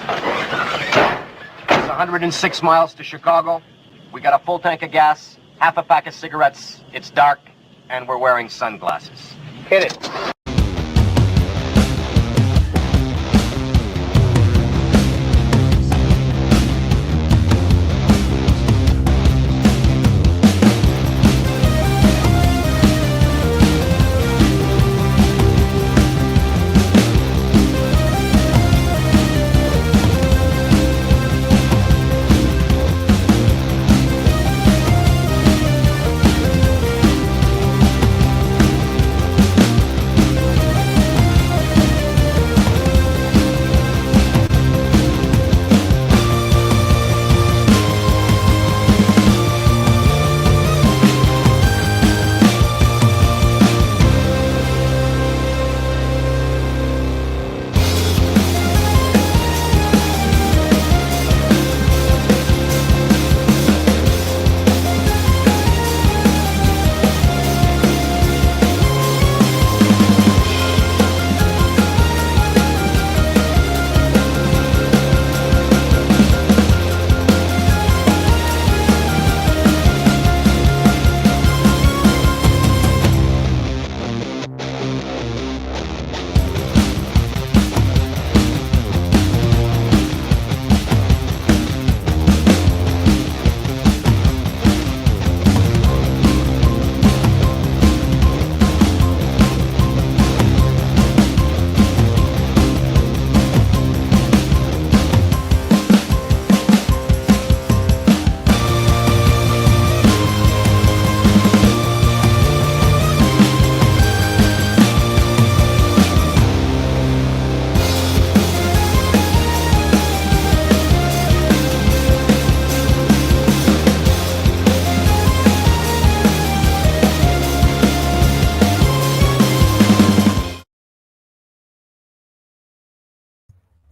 It's 106 miles to Chicago. We got a full tank of gas, half a pack of cigarettes. It's dark, and we're wearing sunglasses. Hit it.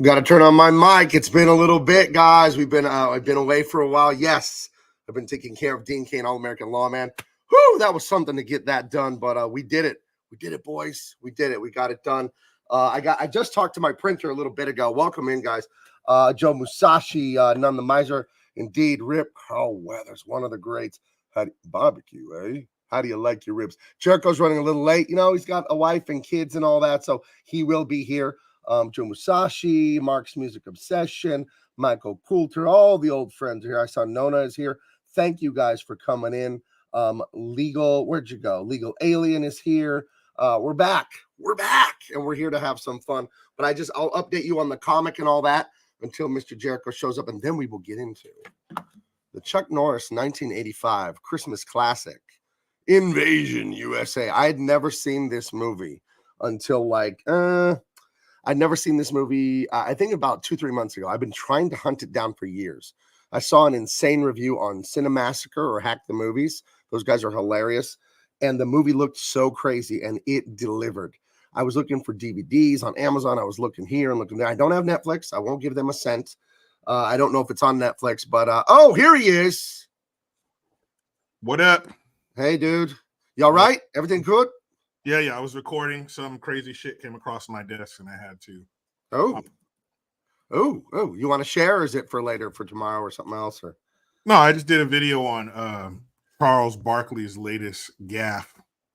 Got to turn on my mic. It's been a little bit, guys. I've been away for a while. Yes, I've been taking care of Dean Cain, All-American Lawman. Whew, that was something to get that done, but we did it. We did it, boys. We did it. We got it done. I just talked to my printer a little bit ago. Welcome in, guys. Joe Musashi, None the Miser, indeed. Rip Carl Weathers, one of the greats. Barbecue, eh? How do you like your ribs? Jericho's running a little late. You know, he's got a wife and kids and all that, so he will be here. Joe Musashi, Mark's Music Obsession, Michael Coulter, all the old friends are here. I saw Nona is here. Thank you guys for coming in. Legal, where'd you go? Legal Alien is here. We're back. We're back, and we're here to have some fun. But I'll update you on the comic and all that until Mr. Jericho shows up, and then we will get into the Chuck Norris 1985 Christmas classic, Invasion USA. I had never seen this movie until I'd never seen this movie, I think about 2-3 months ago. I've been trying to hunt it down for years. I saw an insane review on Cinemassacre or Hack the Movies. Those guys are hilarious. And the movie looked so crazy, and it delivered. I was looking for DVDs on Amazon. I was looking here and looking there. I don't have Netflix. I won't give them a cent. I don't know if it's on Netflix, but oh, here he is. What up? Hey, dude. You all right? Everything good? Yeah. I was recording. Some crazy shit came across my desk, and I had to. Oh! You want to share, or is it for later, for tomorrow, or something else? Or no, I just did a video on Charles Barkley's latest gaffe.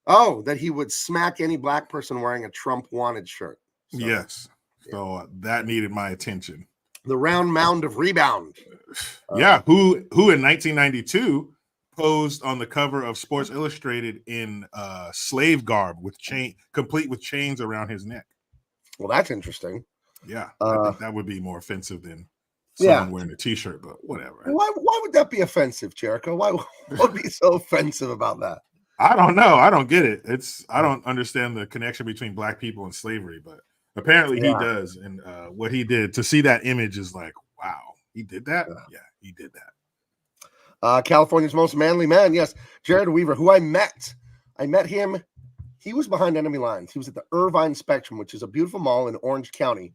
Oh, that he would smack any black person wearing a Trump wanted shirt. So, yes. So that needed my attention. The round mound of rebound. Yeah. Who in 1992 posed on the cover of Sports Illustrated in slave garb with complete with chains around his neck. Well, that's interesting. Yeah. I think that would be more offensive than someone wearing a t-shirt, but whatever. Why would that be offensive, Jericho? What would be so offensive about that? I don't know. I don't get it. I don't understand the connection between black people and slavery, but apparently he does. And what he did, to see that image is like, wow, he did that? Yeah, he did that. California's most manly man. Yes, Jared Weaver, who I met. I met him. He was behind enemy lines. He was at the Irvine Spectrum, which is a beautiful mall in Orange County.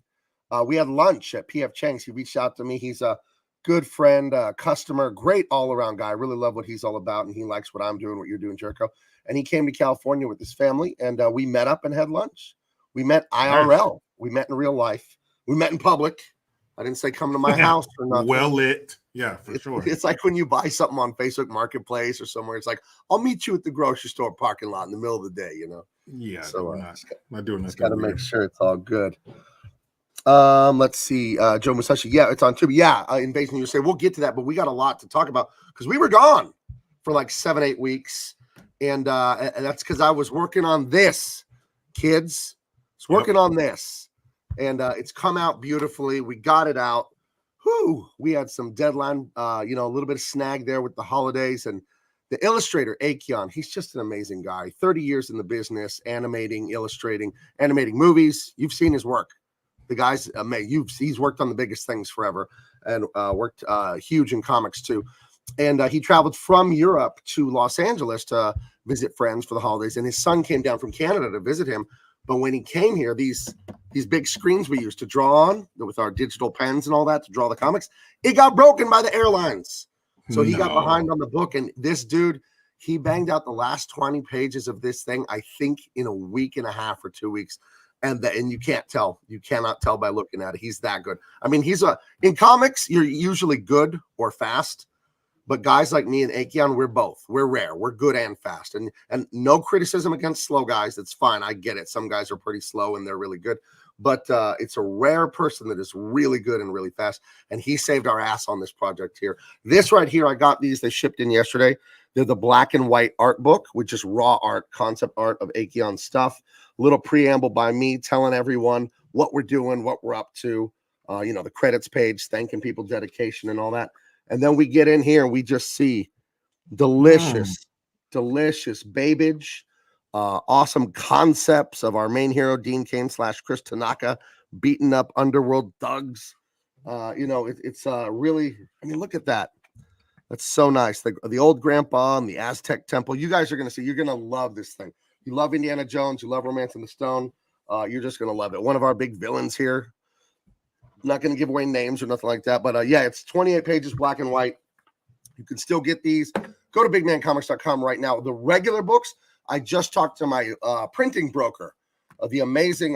We had lunch at P.F. Chang's. He reached out to me. He's a good friend, customer, great all-around guy. I really love what he's all about, and he likes what I'm doing, what you're doing, Jericho. And he came to California with his family, and we met up and had lunch. We met IRL. We met in real life. We met in public. I didn't say come to my house or nothing. Well lit. Yeah, for sure. It's like when you buy something on Facebook Marketplace or somewhere. It's like, I'll meet you at the grocery store parking lot in the middle of the day, you know? Yeah, so we're not doing that. Got to make sure it's all good. Let's see. Joe Musashi. Yeah, it's on Tubi. Yeah, Invasion. You say we'll get to that, but we got a lot to talk about because we were gone for like 7-8 weeks, and that's because I was working on this, kids. It's working on this, and it's come out beautifully. We got it out. Whew, we had some deadline, a little bit of snag there with the holidays, and the illustrator Aikion, he's just an amazing guy. 30 years in the business, animating, illustrating, animating movies. You've seen his work. The guy's amazing. He's worked on the biggest things forever, and worked huge in comics too. And he traveled from Europe to Los Angeles to visit friends for the holidays. And his son came down from Canada to visit him. But when he came here, these big screens we used to draw on with our digital pens and all that to draw the comics, it got broken by the airlines. So he got behind on the book. And this dude, he banged out the last 20 pages of this thing, I think, in a week and a half or 2 weeks. And you can't tell. You cannot tell by looking at it. He's that good. I mean, in comics, you're usually good or fast. But guys like me and Aikion, we're both. We're rare. We're good and fast. And no criticism against slow guys. That's fine. I get it. Some guys are pretty slow and they're really good. But it's a rare person that is really good and really fast. And he saved our ass on this project here. This right here, I got these. They shipped in yesterday. They're the black and white art book, which is raw art, concept art of Aikion stuff. Little preamble by me telling everyone what we're doing, what we're up to. The credits page, thanking people, dedication, and all that. And then we get in here and we just see delicious babbage, awesome concepts of our main hero, Dean Cain / Chris Tanaka, beating up underworld thugs. It's really, I mean, look at that. That's so nice. The old grandpa and the Aztec temple. You guys are going to see, you're going to love this thing. You love Indiana Jones. You love Romance in the Stone. You're just going to love it. One of our big villains here. I'm not going to give away names or nothing like that. But it's 28 pages, black and white. You can still get these. Go to bigmancomics.com right now. The regular books, I just talked to my printing broker. The amazing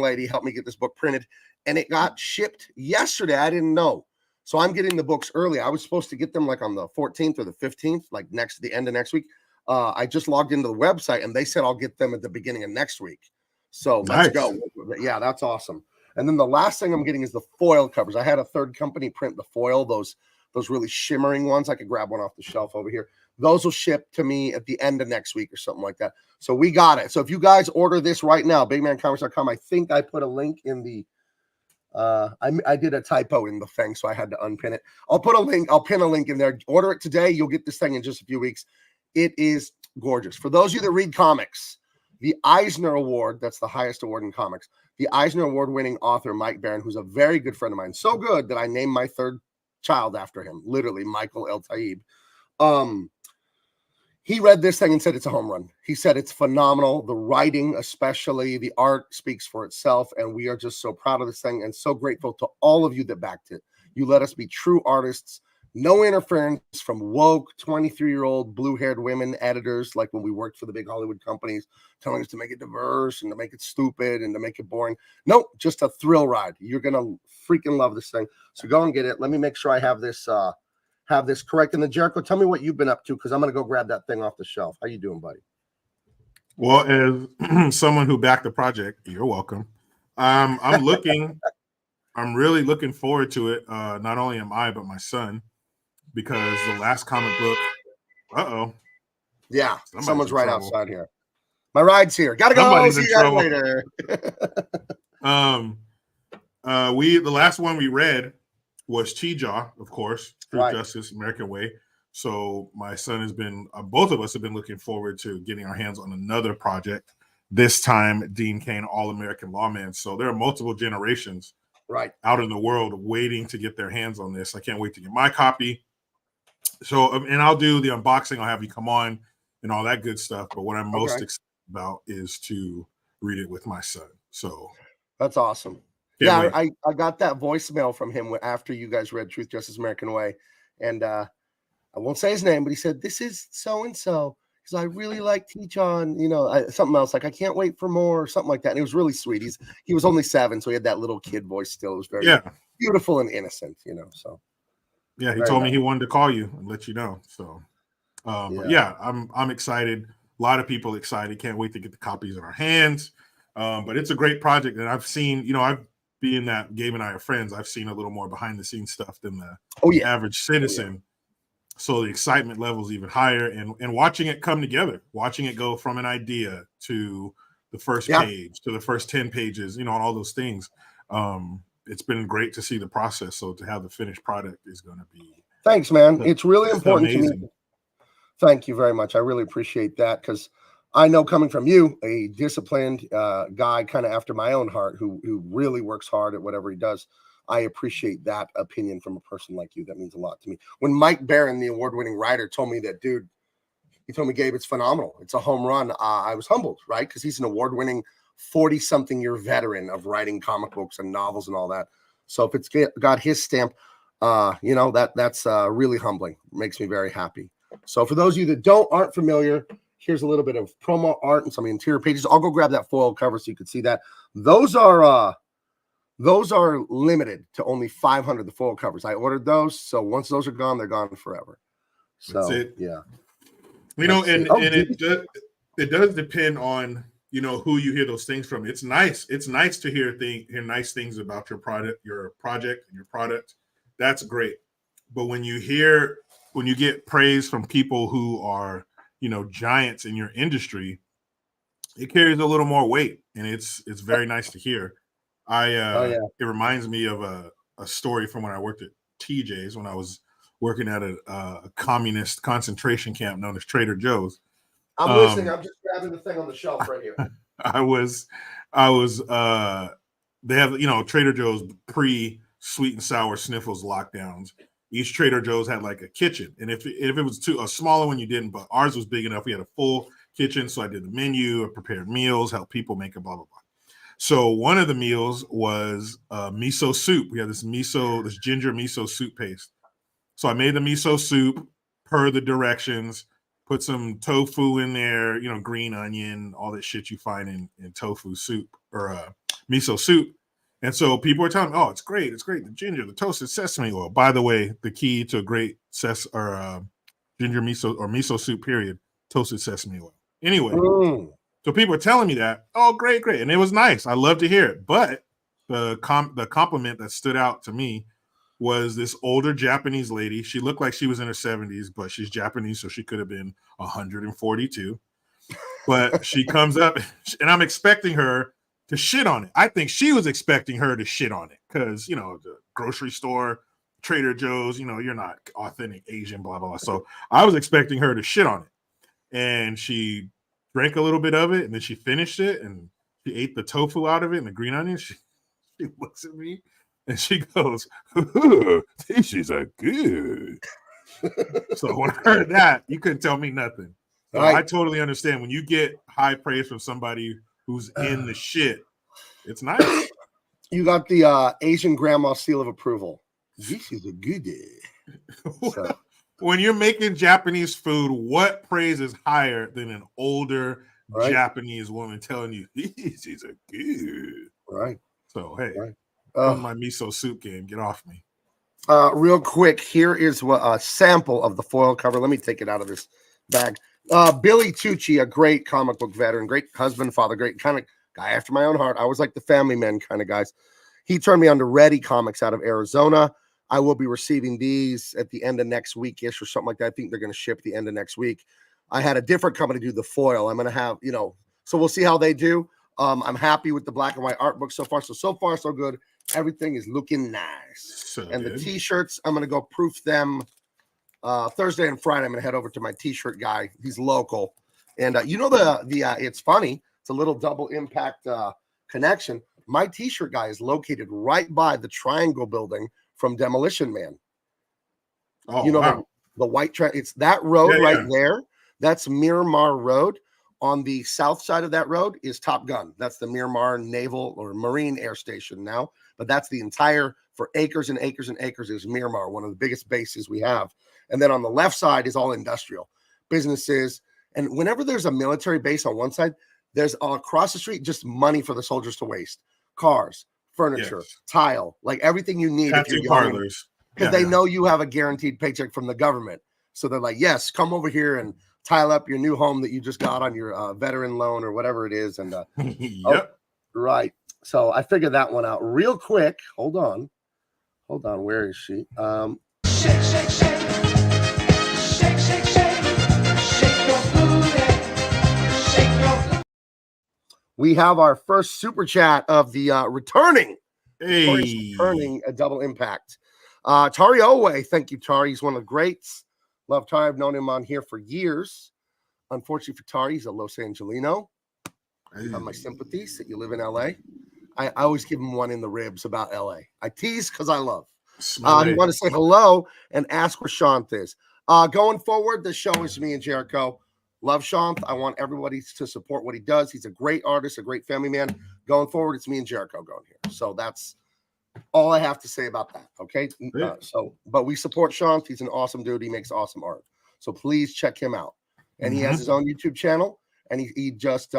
lady helped me get this book printed. And it got shipped yesterday. I didn't know. So I'm getting the books early. I was supposed to get them like on the 14th or the 15th, like the end of next week. I just logged into the website and they said I'll get them at the beginning of next week. So Let's go. Yeah, that's awesome. And then the last thing I'm getting is the foil covers. I had a third company print the foil, those really shimmering ones. I could grab one off the shelf over here. Those will ship to me at the end of next week or something like that. So we got it. So if you guys order this right now, bigmancomics.com, I think I put a link in the I did a typo in the thing, so I had to unpin it. I'll pin a link in there. Order it today. You'll get this thing in just a few weeks. It is gorgeous. For those of you that read comics, the Eisner Award, that's the highest award in comics, the Eisner Award-winning author, Mike Barron, who's a very good friend of mine, so good that I named my third child after him, literally, Michael El Taib. He read this thing and said it's a home run. He said it's phenomenal. The writing, especially the art, speaks for itself, and we are just so proud of this thing and so grateful to all of you that backed it. You let us be true artists. No interference from woke 23-year-old blue-haired women editors like when we worked for the big Hollywood companies telling us to make it diverse and to make it stupid and to make it boring. Nope, just a thrill ride. You're going to freaking love this thing. So go and get it. Let me make sure I have this correct. And then Jericho, tell me what you've been up to because I'm going to go grab that thing off the shelf. How you doing, buddy? Well, as someone who backed the project, you're welcome. I'm really looking forward to it. Not only am I, but my son. Because the last comic book, yeah, someone's right outside here. My ride's here. Gotta go. Somebody's See in you guys trouble. Later. The last one we read was Chi-Jaw, of course, Truth, Right. Justice, American Way. So my son has been, both of us have been looking forward to getting our hands on another project. This time, Dean Cain, All-American Lawman. So there are multiple generations out in the world waiting to get their hands on this. I can't wait to get my copy. So, and I'll do the unboxing. I'll have you come on and all that good stuff. But what I'm most excited about is to read it with my son. So that's awesome. Yeah, I got that voicemail from him after you guys read Truth, Justice, American Way. And I won't say his name, but he said, this is so-and-so. Because I really like Teach-On, something else. Like, I can't wait for more or something like that. And it was really sweet. He was only 7, so he had that little kid voice still. It was very good. beautiful and innocent, you know. So yeah, he very told me nice. he wanted to call you and let you know. So, but yeah, I'm excited. A lot of people excited. Can't wait to get the copies in our hands. But it's a great project, and I've seen, I've being that Gabe and I are friends, I've seen a little more behind the scenes stuff than the average citizen. So the excitement level is even higher, and watching it come together, watching it go from an idea to the first page to the first 10 pages, and all those things. It's been great to see the process. So to have the finished product is going to be. Thanks, man. It's really important to me. Thank you very much. I really appreciate that, because I know, coming from you, a disciplined guy, kind of after my own heart, who really works hard at whatever he does. I appreciate that opinion from a person like you. That means a lot to me. When Mike Barron, the award-winning writer, told me that, dude, he told me, Gabe, it's phenomenal. It's a home run. I was humbled, right? Because he's an award-winning 40-something-year veteran of writing comic books and novels and all that. So if it's got his stamp, that's really humbling. It makes me very happy. So for those of you that aren't familiar, here's a little bit of promo art and some interior pages. I'll go grab that foil cover so you can see that. Those are limited to only 500, the foil covers. I ordered those, so once those are gone, they're gone forever. So that's it. Yeah. It does depend on who you hear those things from. It's nice to hear nice things about your project and your product. That's great. But when you get praise from people who are giants in your industry, it carries a little more weight, and it's very nice to hear. It reminds me of a story from when I worked at TJ's, when I was working at a communist concentration camp known as Trader Joe's. I'm listening. I'm just grabbing the thing on the shelf right here. They have, Trader Joe's pre-sweet and sour sniffles lockdowns. Each Trader Joe's had like a kitchen. And if it was a smaller one, you didn't, but ours was big enough. We had a full kitchen. So I did the menu, I prepared meals, helped people make it, blah, blah, blah. So one of the meals was miso soup. We had this ginger miso soup paste. So I made the miso soup per the directions, put some tofu in there, green onion, all that shit you find in tofu soup or miso soup. And so people were telling me, oh, it's great. It's great. The ginger, the toasted sesame oil. By the way, the key to a great ginger miso or miso soup, period, toasted sesame oil. Anyway, so people were telling me that, oh, great, great. And it was nice. I love to hear it. But the compliment that stood out to me was this older Japanese lady. She looked like she was in her 70s, but she's Japanese, so she could have been 142. But she comes up, and I'm expecting her to shit on it. I think she was expecting her to shit on it because, the grocery store, Trader Joe's, you're not authentic Asian, blah, blah, blah. So I was expecting her to shit on it. And she drank a little bit of it, and then she finished it, and she ate the tofu out of it and the green onion. She looks at me, and she goes, "These are good." So when I heard that, you couldn't tell me nothing. So I totally understand when you get high praise from somebody who's in the shit. It's nice. You got the Asian grandma seal of approval. This is a good day. So. When you're making Japanese food, what praise is higher than an older Japanese woman telling you these are good? Right. So hey, on my miso soup game, get off me. Real quick, here is a sample of the foil cover. Let me take it out of this bag. Billy Tucci, a great comic book veteran, great husband, father, great kind of guy after my own heart. I was like the family men kind of guys. He turned me on to Ready Comics out of Arizona. I will be receiving these at the end of next week-ish or something like that. I think they're going to ship the end of next week. I had a different company do the foil. I'm going to have, so we'll see how they do. I'm happy with the black and white art book so far. So far, so good. Everything is looking nice. The T-shirts, I'm going to go proof them Thursday and Friday. I'm going to head over to my T-shirt guy. He's local. And it's funny. It's a little double impact connection. My T-shirt guy is located right by the Triangle building from Demolition Man. Oh, wow. The white it's that road there. That's Miramar Road. On the south side of that road is Top Gun. That's the Miramar Naval or Marine Air Station now. But that's the entire, for acres and acres and acres, is Miramar, one of the biggest bases we have. And then on the left side is all industrial businesses. And whenever there's a military base on one side, there's across the street just money for the soldiers to waste. Cars, furniture, Yes. tile, like everything you need if you're Tattoo young. parlors. Because they know you have a guaranteed paycheck from the government. So they're like, yes, come over here and tile up your new home that you just got on your veteran loan or whatever it is. And yep. Right. So I figured that one out real quick. Hold on. Where is she? Shake, shake, shake. Shake, shake, shake. Shake your booty. Shake your booty. We have our first super chat of the returning a double impact. Tari Owe, thank you, Tari. He's one of the greats. Love Tari. I've known him on here for years. Unfortunately for Tari, he's a Los Angelino. You have my sympathies that you live in LA. I always give him one in the ribs about LA. I tease because I love. You want to say hello and ask where Shant is. Going forward, the show is me and Jericho. Love Shant. I want everybody to support what he does. He's a great artist, a great family man. Going forward, it's me and Jericho going here. So that's all I have to say about that. Okay. But we support Shant. He's an awesome dude. He makes awesome art. So please check him out. And he has his own YouTube channel. And he just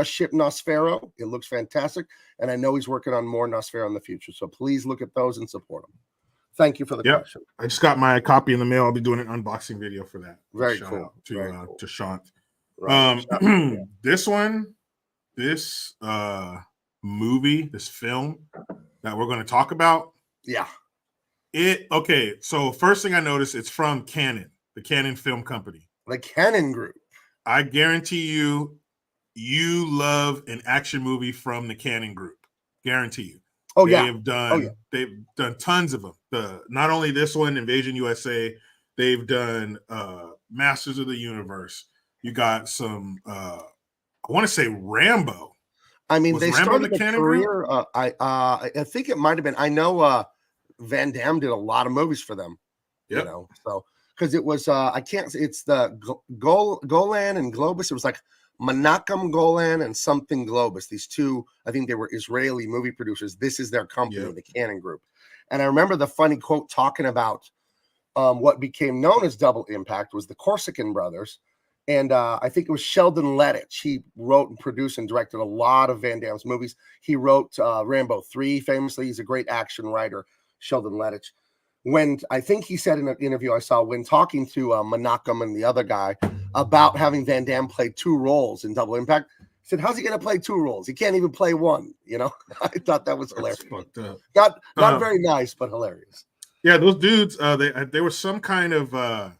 shipped Nosfero. It looks fantastic. And I know he's working on more Nosfero in the future. So please look at those and support him. Thank you for the question. I just got my copy in the mail. I'll be doing an unboxing video for that. Very cool. To Shant. Right. This movie, this film that we're going to talk about. Yeah. Okay. So first thing I noticed, it's from Canon, the Canon Film Company. The Canon Group. I guarantee you love an action movie from the Canon Group. Guarantee you. They've done tons of them. Not only this one, Invasion USA, they've done Masters of the Universe. You got some I want to say Rambo. I mean, they started the a career. I think it might have been. I know Van Damme did a lot of movies for them. Yep. You know, so because it was I can't. It's the Golan and Globus. It was like Menachem Golan and something Globus. These two, I think they were Israeli movie producers. This is their company, the Canon Group. And I remember the funny quote talking about what became known as Double Impact was the Corsican brothers. And I think it was Sheldon Lettich. He wrote and produced and directed a lot of Van Damme's movies. He wrote Rambo 3 famously. He's a great action writer, Sheldon Lettich. When I think he said in an interview I saw when talking to Menachem and the other guy about having Van Damme play 2 roles in Double Impact, he said, how's he going to play 2 roles? He can't even play one. You know, I thought that was hilarious. Not very nice, but hilarious. Yeah, those dudes, there was some kind of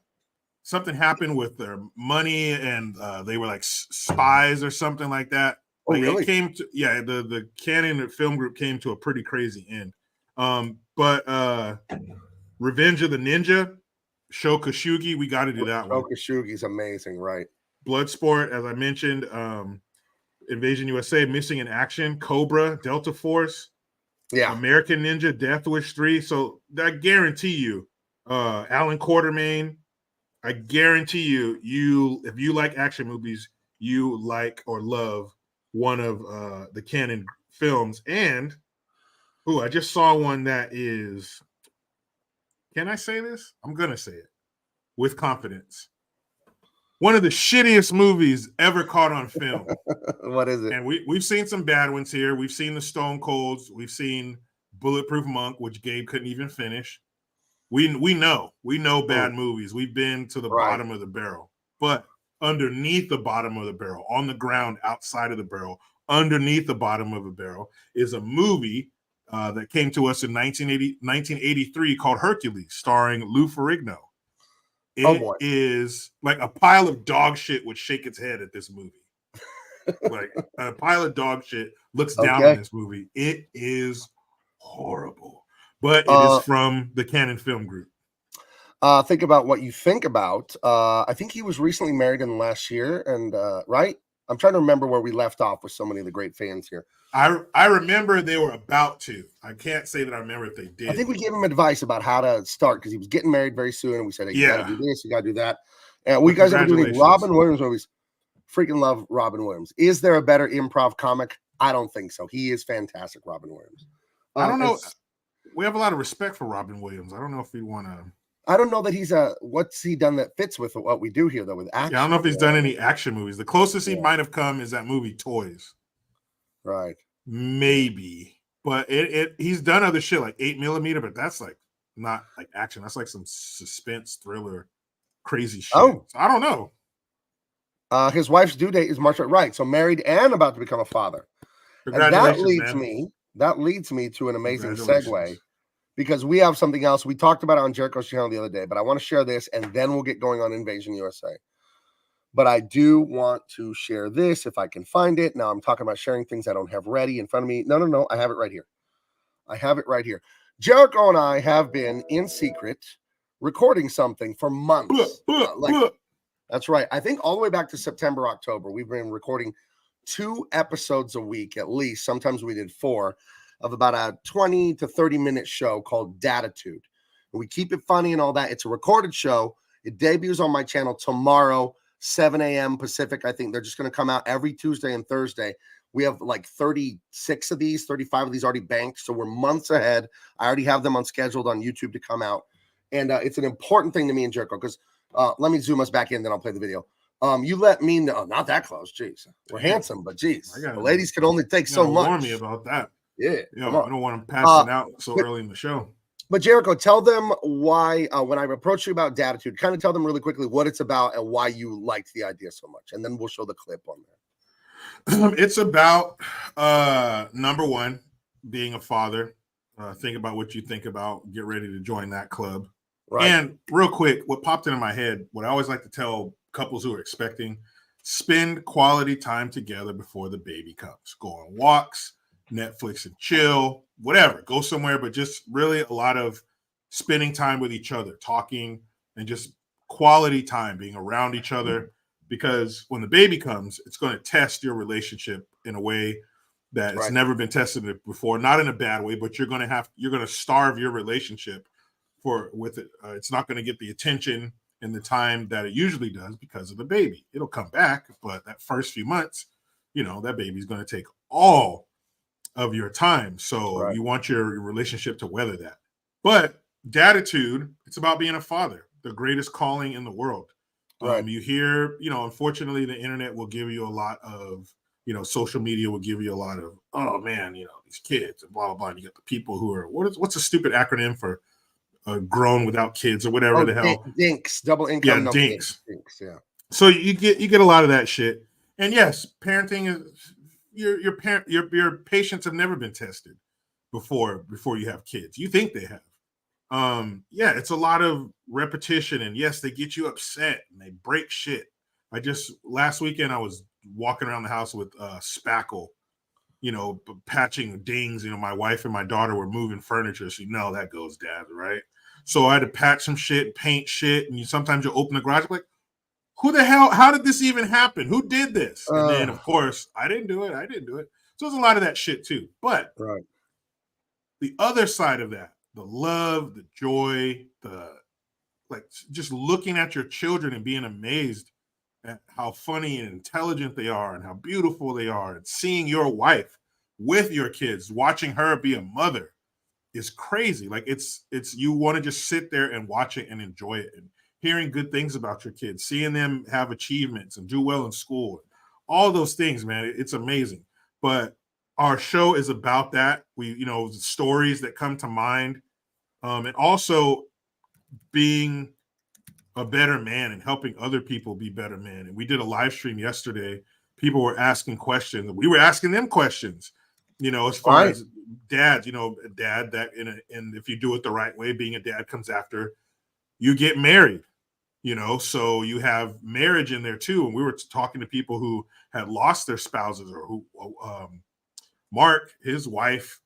something happened with their money, and they were like spies or something like that. Oh, like really? It came to the Canon Film Group came to a pretty crazy end. But Revenge of the Ninja, Sho Kosugi, we got to do that one. Sho Kosugi's amazing, right? Bloodsport, as I mentioned, Invasion USA, Missing in Action, Cobra, Delta Force, American Ninja, Death Wish 3. So I guarantee you, Alan Quartermain, I guarantee you, if you like action movies, you like or love one of the Canon films. And I just saw one that is. Can I say this? I'm gonna say it with confidence. One of the shittiest movies ever caught on film. What is it? And we've seen some bad ones here. We've seen the Stone Colds. We've seen Bulletproof Monk, which Gabe couldn't even finish. We know bad movies. We've been to the bottom of the barrel. But underneath the bottom of the barrel, on the ground outside of the barrel, underneath the bottom of the barrel, is a movie that came to us in 1983 called Hercules, starring Lou Ferrigno. It is like a pile of dog shit would shake its head at this movie. Like a pile of dog shit looks down on this movie. It is horrible, but it is from the Canon Film Group. Think about what you think about. I think he was recently married in the last year, and right? I'm trying to remember where we left off with so many of the great fans here. I remember they were about to. I can't say that I remember if they did. I think we gave him advice about how to start because he was getting married very soon, and we said, hey, you got to do this, you got to do that. And we guys ever doing Robin Williams movies? Freaking love Robin Williams. Is there a better improv comic? I don't think so. He is fantastic, Robin Williams. I don't know. We have a lot of respect for Robin Williams. I don't know if we want to. I don't know that he's what's he done that fits with what we do here though with action. Yeah, I don't know if he's done any action movies. The closest he might have come is that movie Toys. Right. Maybe. But he's done other shit like 8mm, but that's like not like action. That's like some suspense thriller, crazy shit. Oh. So I don't know. His wife's due date is March, right? So married and about to become a father. And Congratulations, that leads me to an amazing segue, Congratulations. because we have something else. We talked about it on Jericho's channel the other day, but I want to share this and then we'll get going on Invasion USA. But I do want to share this if I can find it. Now I'm talking about sharing things I don't have ready in front of me. No. I have it right here. I have it right here. Jericho and I have been in secret recording something for months. That's right. I think all the way back to September, October, we've been recording 2 episodes a week at least. Sometimes we did 4, of about a 20 to 30-minute show called Daditude. And we keep it funny and all that. It's a recorded show. It debuts on my channel tomorrow, 7 a.m. Pacific. I think they're just going to come out every Tuesday and Thursday. We have like 36 of these, 35 of these already banked. So we're months ahead. I already have them scheduled on YouTube to come out. And it's an important thing to me and Jericho, because let me zoom us back in, then I'll play the video. You let me know, not that close. Jeez, we're handsome, but geez, the ladies can only take so much. Warn me about that. Yeah, I don't want them passing out so early in the show. But Jericho, tell them why, when I approached you about Daditude, kind of tell them really quickly what it's about and why you liked the idea so much. And then we'll show the clip on there. It's about, number one, being a father. Think about what you think about. Get ready to join that club. Right. And real quick, what popped into my head, what I always like to tell couples who are expecting, spend quality time together before the baby comes. Go on walks, Netflix and chill, whatever. Go somewhere, but just really a lot of spending time with each other, talking, and just quality time being around each other. Because when the baby comes, it's going to test your relationship in a way that it's never been tested before. Not in a bad way, but you're going to starve your relationship with it. It's not going to get the attention and the time that it usually does because of the baby. It'll come back, but that first few months, that baby's going to take all of your time. So you want your relationship to weather that. But Daditude, it's about being a father, the greatest calling in the world. You hear, unfortunately, the internet will give you a lot of, social media will give you a lot of, oh man, these kids and blah, blah, blah. And you got the people who are, what's a stupid acronym for grown without kids or whatever the hell? Dinks, double income. Yeah, dinks. Yeah. So you get a lot of that shit. And yes, parenting is your patients have never been tested before you have kids. You think they have. It's a lot of repetition, and yes, they get you upset and they break shit. Last weekend I was walking around the house with spackle, patching dings. My wife and my daughter were moving furniture, so that goes, Dad, right? So I had to patch some shit, paint shit, and sometimes you open the garage like, who the hell? How did this even happen? Who did this? And then of course I didn't do it. So there's a lot of that shit too. But the other side of that, the love, the joy, just looking at your children and being amazed at how funny and intelligent they are and how beautiful they are, and seeing your wife with your kids, watching her be a mother is crazy. Like it's you want to just sit there and watch it and enjoy it, and hearing good things about your kids, seeing them have achievements and do well in school, all those things, man, it's amazing. But our show is about that. The stories that come to mind, and also being a better man and helping other people be better men. And we did a live stream yesterday. People were asking questions. We were asking them questions, as far as dads, dad that and if you do it the right way, being a dad comes after you get married, so you have marriage in there too. And we were talking to people who had lost their spouses, or who, Mark, his wife,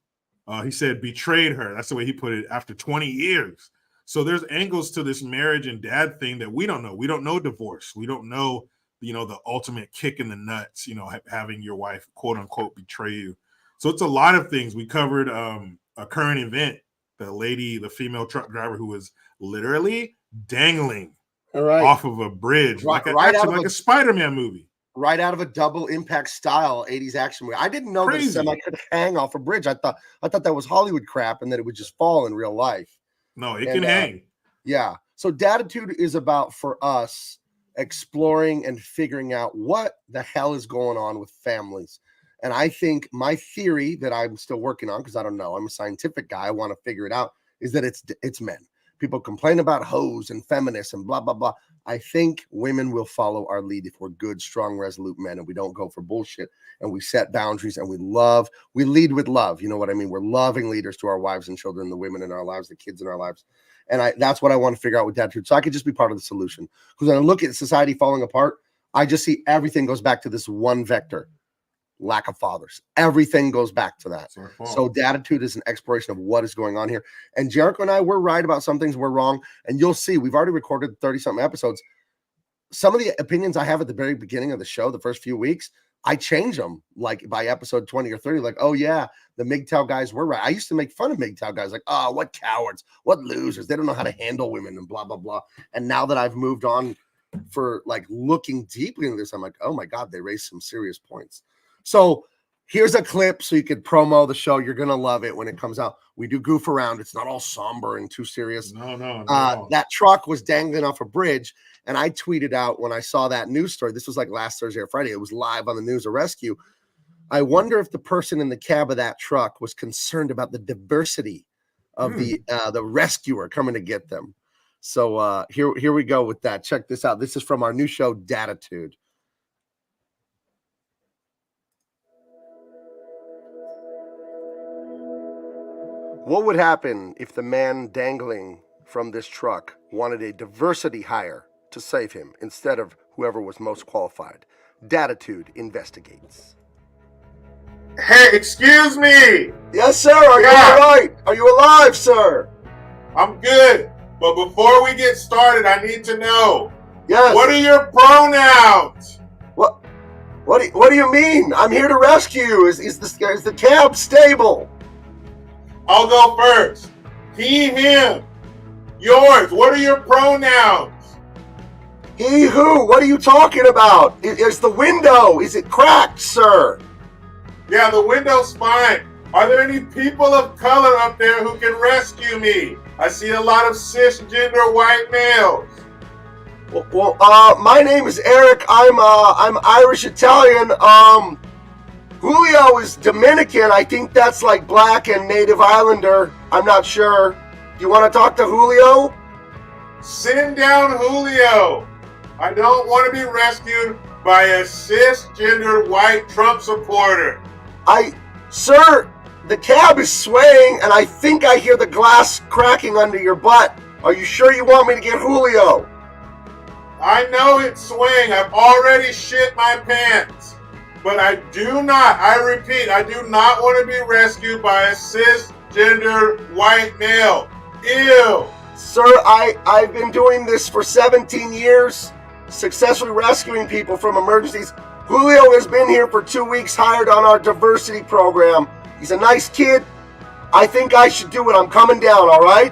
he said betrayed her. That's the way he put it, after 20 years. So there's angles to this marriage and dad thing that we don't know. We don't know divorce. We don't know, the ultimate kick in the nuts, having your wife, quote unquote, betray you. So it's a lot of things. We covered a current event, the female truck driver who was literally dangling off of a bridge, like a Spider-Man movie. Right out of a double impact style 80s action movie. I didn't know that a semi could hang off a bridge. I thought that was Hollywood crap and that it would just fall in real life. No, it can hang. Yeah. So Daditude is about, for us, exploring and figuring out what the hell is going on with families And I think my theory that I'm still working on, because I don't know, I'm a scientific guy, I want to figure it out, is that it's men. People complain about hoes and feminists and blah, blah, blah. I think women will follow our lead if we're good, strong, resolute men, and we don't go for bullshit, and we set boundaries, and we lead with love. You know what I mean? We're loving leaders to our wives and children, the women in our lives, the kids in our lives. And that's what I want to figure out with Daditude. So I could just be part of the solution. Because when I look at society falling apart, I just see everything goes back to this one vector: lack of fathers. Everything goes back to that. So Daditude is an exploration of what is going on here. And Jericho and I, we're right about some things, we're wrong. And you'll see, we've already recorded 30-something episodes. Some of the opinions I have at the very beginning of the show, the first few weeks, I change them like by episode 20 or 30, like, oh yeah, the MGTOW guys were right. I used to make fun of MGTOW guys, like, oh, what cowards, what losers. They don't know how to handle women and blah, blah, blah. And now that I've moved on for like looking deeply into this, I'm like, oh my God, they raised some serious points. So here's a clip so you could promo the show. You're going to love it when it comes out. We do goof around. It's not all somber and too serious. No. That truck was dangling off a bridge. And I tweeted out when I saw that news story, this was like last Thursday or Friday, it was live on the news, a rescue. I wonder if the person in the cab of that truck was concerned about the diversity of the rescuer coming to get them. So here we go with that. Check this out. This is from our new show, Daditude. What would happen if the man dangling from this truck wanted a diversity hire to save him instead of whoever was most qualified? Daditude investigates. Hey, excuse me. Yes, sir. Are you all right? Are you alive, sir? I'm good. But before we get started, I need to know. Yes. What are your pronouns? What do you mean? I'm here to rescue you. Is the cab stable? I'll go first. He, him. Yours. What are your pronouns? He, who? What are you talking about? Is the window? Is it cracked, sir? Yeah, the window's fine. Are there any people of color up there who can rescue me? I see a lot of cisgender white males. Well, my name is Eric. I'm Irish Italian. Julio is Dominican. I think that's like black and native islander. I'm not sure. Do you want to talk to Julio? Send down Julio. I don't want to be rescued by a cisgender white Trump supporter. Sir, the cab is swaying and I think I hear the glass cracking under your butt. Are you sure you want me to get Julio? I know it's swaying. I've already shit my pants. But I repeat, I do not want to be rescued by a cisgender white male. Ew. Sir, I've been doing this for 17 years, successfully rescuing people from emergencies. Julio has been here for 2 weeks, hired on our diversity program. He's a nice kid. I think I should do it. I'm coming down, all right?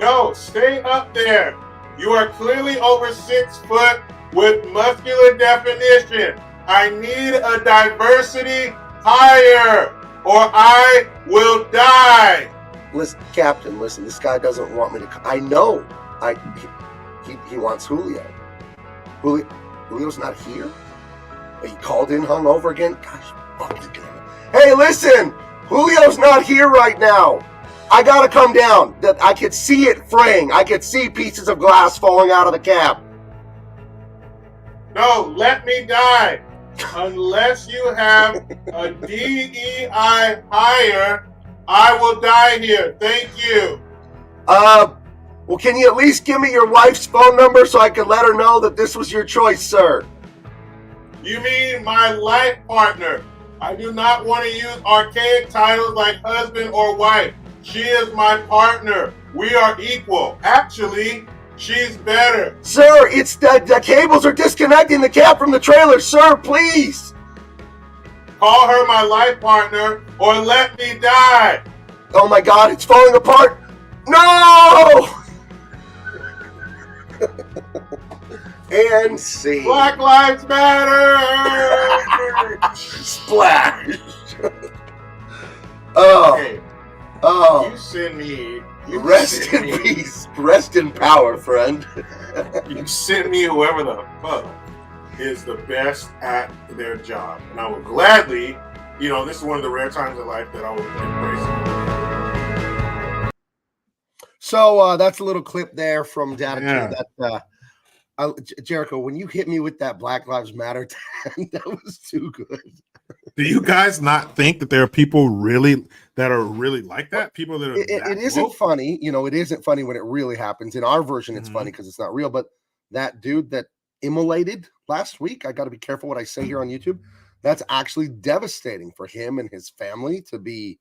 No, stay up there. You are clearly over 6 foot with muscular definition. I need a diversity hire or I will die. Listen, Captain, listen, this guy doesn't want me to. I know. He wants Julio. Julio's not here? He called in hungover again? Gosh, fucking damn it. Hey, listen! Julio's not here right now. I gotta come down. I could see it fraying. I could see pieces of glass falling out of the cab. No, let me die. Unless you have a DEI hire, I will die here. Thank you. Well, can you at least give me your wife's phone number so I can let her know that this was your choice, sir? You mean my life partner? I do not want to use archaic titles like husband or wife. She is my partner. We are equal. Actually, she's better. Sir, it's the cables are disconnecting the cab from the trailer. Sir, please. Call her my life partner or let me die. Oh my God, it's falling apart. No! And see. Black Lives Matter. Splash. Oh. Hey, oh. You send me. Rest in peace. Rest in power, friend. You send me whoever the fuck. is the best at their job. And I will gladly, this is one of the rare times in life that I will embrace it. So that's a little clip there from Daditude. Yeah. Jericho, when you hit me with that Black Lives Matter, that was too good. Do you guys not think that there are people that are really like that? People that are it isn't funny. It isn't funny when it really happens. In our version, it's funny because it's not real. But that dude that immolated last week, I got to be careful what I say here on YouTube. That's actually devastating for him and his family to be.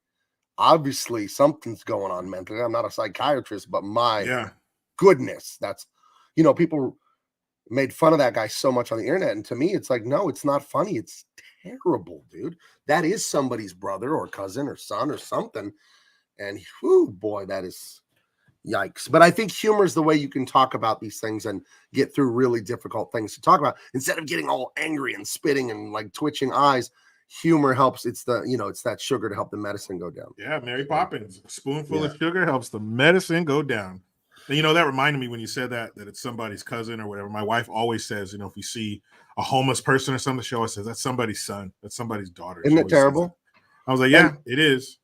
Obviously, something's going on mentally. I'm not a psychiatrist, but my goodness, that's, people made fun of that guy so much on the internet. And to me, it's like, no, it's not funny. It's terrible, dude. That is somebody's brother or cousin or son or something. And whew, boy, that is yikes. But I think humor is the way you can talk about these things and get through really difficult things to talk about. Instead of getting all angry and spitting and like twitching eyes, humor helps. It's it's that sugar to help the medicine go down. Yeah, Mary Poppins. A spoonful of sugar helps the medicine go down. And that reminded me when you said that it's somebody's cousin or whatever. My wife always says, if you see a homeless person or something, she always says, that's somebody's son, that's somebody's daughter. Isn't it terrible? I was like, yeah, it is.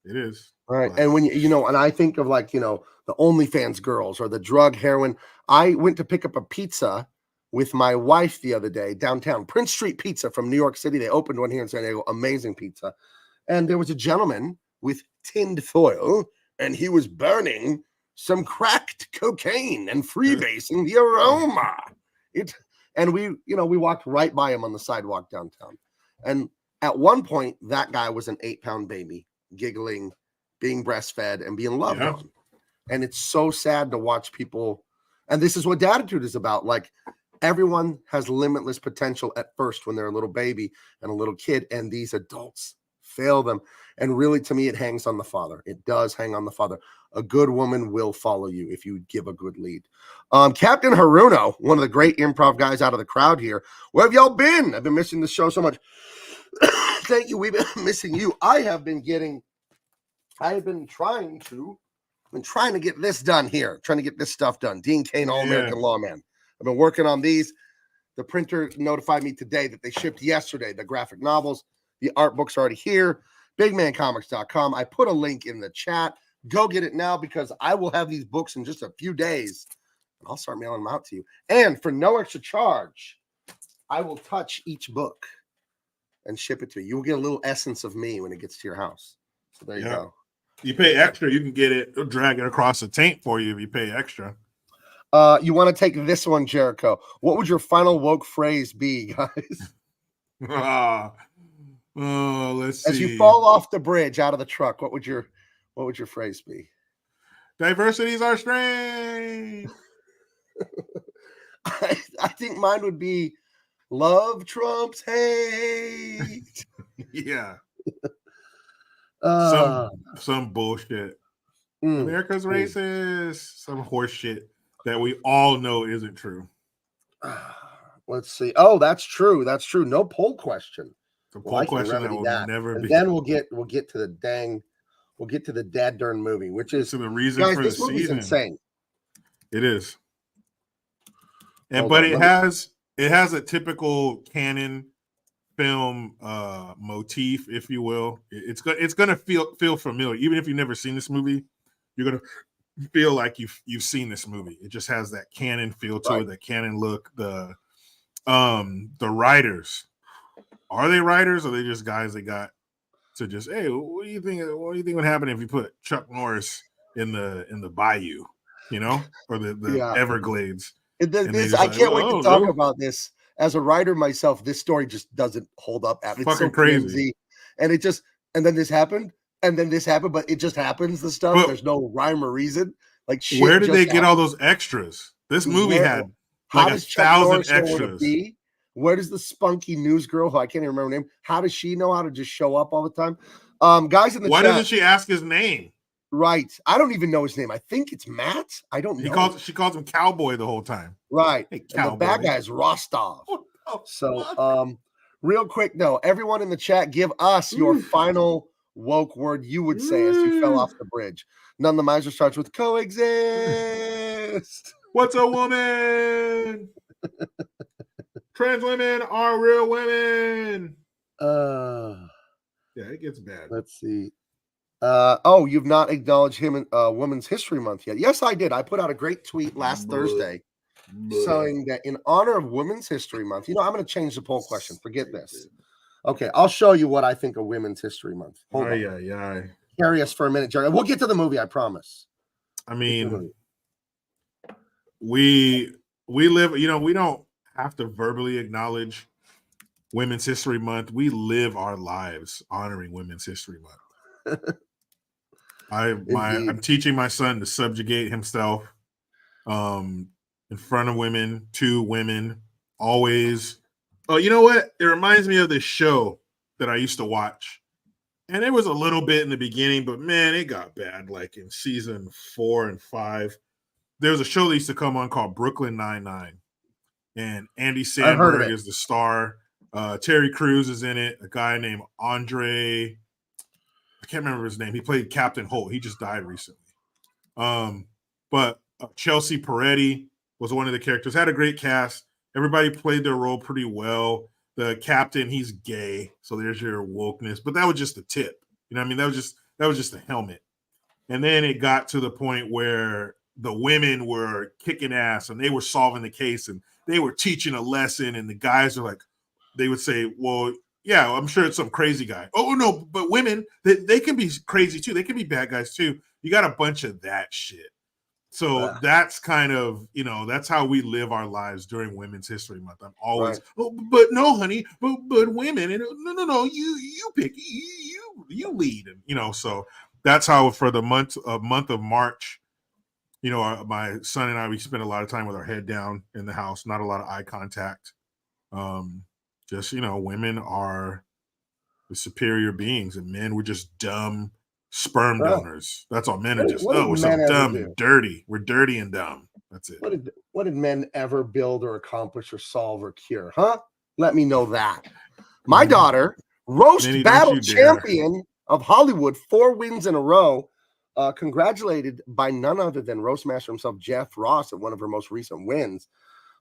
It is. All right. And when and I think of like, the OnlyFans girls or the drug heroin. I went to pick up a pizza with my wife the other day downtown, Prince Street Pizza from New York City. They opened one here in San Diego, amazing pizza. And there was a gentleman with tinned foil, and he was burning some cracked cocaine and freebasing the aroma. And we walked right by him on the sidewalk downtown. And at one point, that guy was an 8-pound baby, giggling, being breastfed, and being loved on. And it's so sad to watch people. And this is what Daditude is about. Like, everyone has limitless potential at first when they're a little baby and a little kid, and these adults fail them. And really, to me, it hangs on the father. It does hang on the father. A good woman will follow you if you give a good lead. Captain Haruno, one of the great improv guys out of the crowd here. Where have y'all been? I've been missing the show so much. Thank you. We've been missing you. I have been trying to get this done here, trying to get this stuff done. Dean Cain, All-American Lawman. I've been working on these. The printer notified me today that they shipped yesterday, the graphic novels. The art book's already here. BigManComics.com. I put a link in the chat. Go get it now because I will have these books in just a few days. And I'll start mailing them out to you. And for no extra charge, I will touch each book and ship it to you. You will get a little essence of me when it gets to your house. So there you go. You pay extra, you can get it, it'll drag it across the taint for you if you pay extra. You want to take this one, Jericho. What would your final woke phrase be, guys? Let's see. As you fall off the bridge out of the truck, what would your phrase be? Diversity is our strength. I think mine would be love trumps hate. Yeah. Some bullshit. America's racist. Some horse shit that we all know isn't true. Let's see. Oh, that's true. That's true. No poll question. The poll question that will never be. Then we'll get to the dad darn movie, which is the reason for the season. Insane. It is. It has a typical Canon film motif, if you will. It's gonna feel familiar, even if you've never seen this movie. You're gonna feel like you've seen this movie. It just has that Canon feel to it, that Canon look. The writers, are they writers or are they just guys that got to just, hey, what do you think would happen if you put Chuck Norris in the bayou, or the Everglades? I can't wait to talk about this. As a writer myself, this story just doesn't hold up. It's fucking so crazy. And then this happened, but it just happens. The stuff, there's no rhyme or reason. Like, shit, where did they get all those extras? This movie had like 1,000 extras. Where does the spunky news girl, who I can't even remember her name, how does she know how to just show up all the time? Guys in the chat. Why doesn't she ask his name? Right. I don't even know his name. I think it's Matt. I don't know. She calls him Cowboy the whole time. Right. Hey, and the bad guy is Rostov. So, real quick, though, everyone in the chat, give us your final woke word you would say as you fell off the bridge. None of the miser starts with coexist. What's a woman? Trans women are real women. Yeah, it gets bad. let's see. Oh, you've not acknowledged him in Women's History Month yet. Yes, I did. I put out a great tweet last Thursday saying that in honor of Women's History Month, I'm going to change the poll question. Forget this. Okay, I'll show you what I think of Women's History Month. Hold on. Yeah. Carry us for a minute, Jerry. We'll get to the movie, I promise. I mean, we live, we don't have to verbally acknowledge Women's History Month. We live our lives honoring Women's History Month. I'm teaching my son to subjugate himself in front of women, to women, always. Oh, you know what? It reminds me of this show that I used to watch. And it was a little bit in the beginning, but man, it got bad like in season 4 and 5. There was a show that used to come on called Brooklyn Nine-Nine. And Andy Samberg is the star. Terry Crews is in it. A guy named Andre, I can't remember his name. He played Captain Holt. He just died recently. But Chelsea Peretti was one of the characters. Had a great cast. Everybody played their role pretty well. The captain, he's gay, so there's your wokeness. But that was just the tip. You know what I mean? That was just the helmet. And then it got to the point where the women were kicking ass and they were solving the case and they were teaching a lesson. And the guys are like, they would say, well, yeah, I'm sure it's some crazy guy. Oh, no, but women, they can be crazy too. They can be bad guys too. You got a bunch of that shit. So that's kind of, that's how we live our lives during Women's History Month. I'm always, but no, honey, but women, and no, you pick, you lead, and so that's how for the month of March, my son and I, we spend a lot of time with our head down in the house, not a lot of eye contact. Just women are the superior beings, and men were just dumb sperm donors. That's all men are just. We're so dumb and dirty. We're dirty and dumb. That's it. What did men ever build or accomplish or solve or cure? Huh? Let me know that. My daughter, roast battle champion of Hollywood, 4 wins in a row, congratulated by none other than roastmaster himself, Jeff Ross, at one of her most recent wins.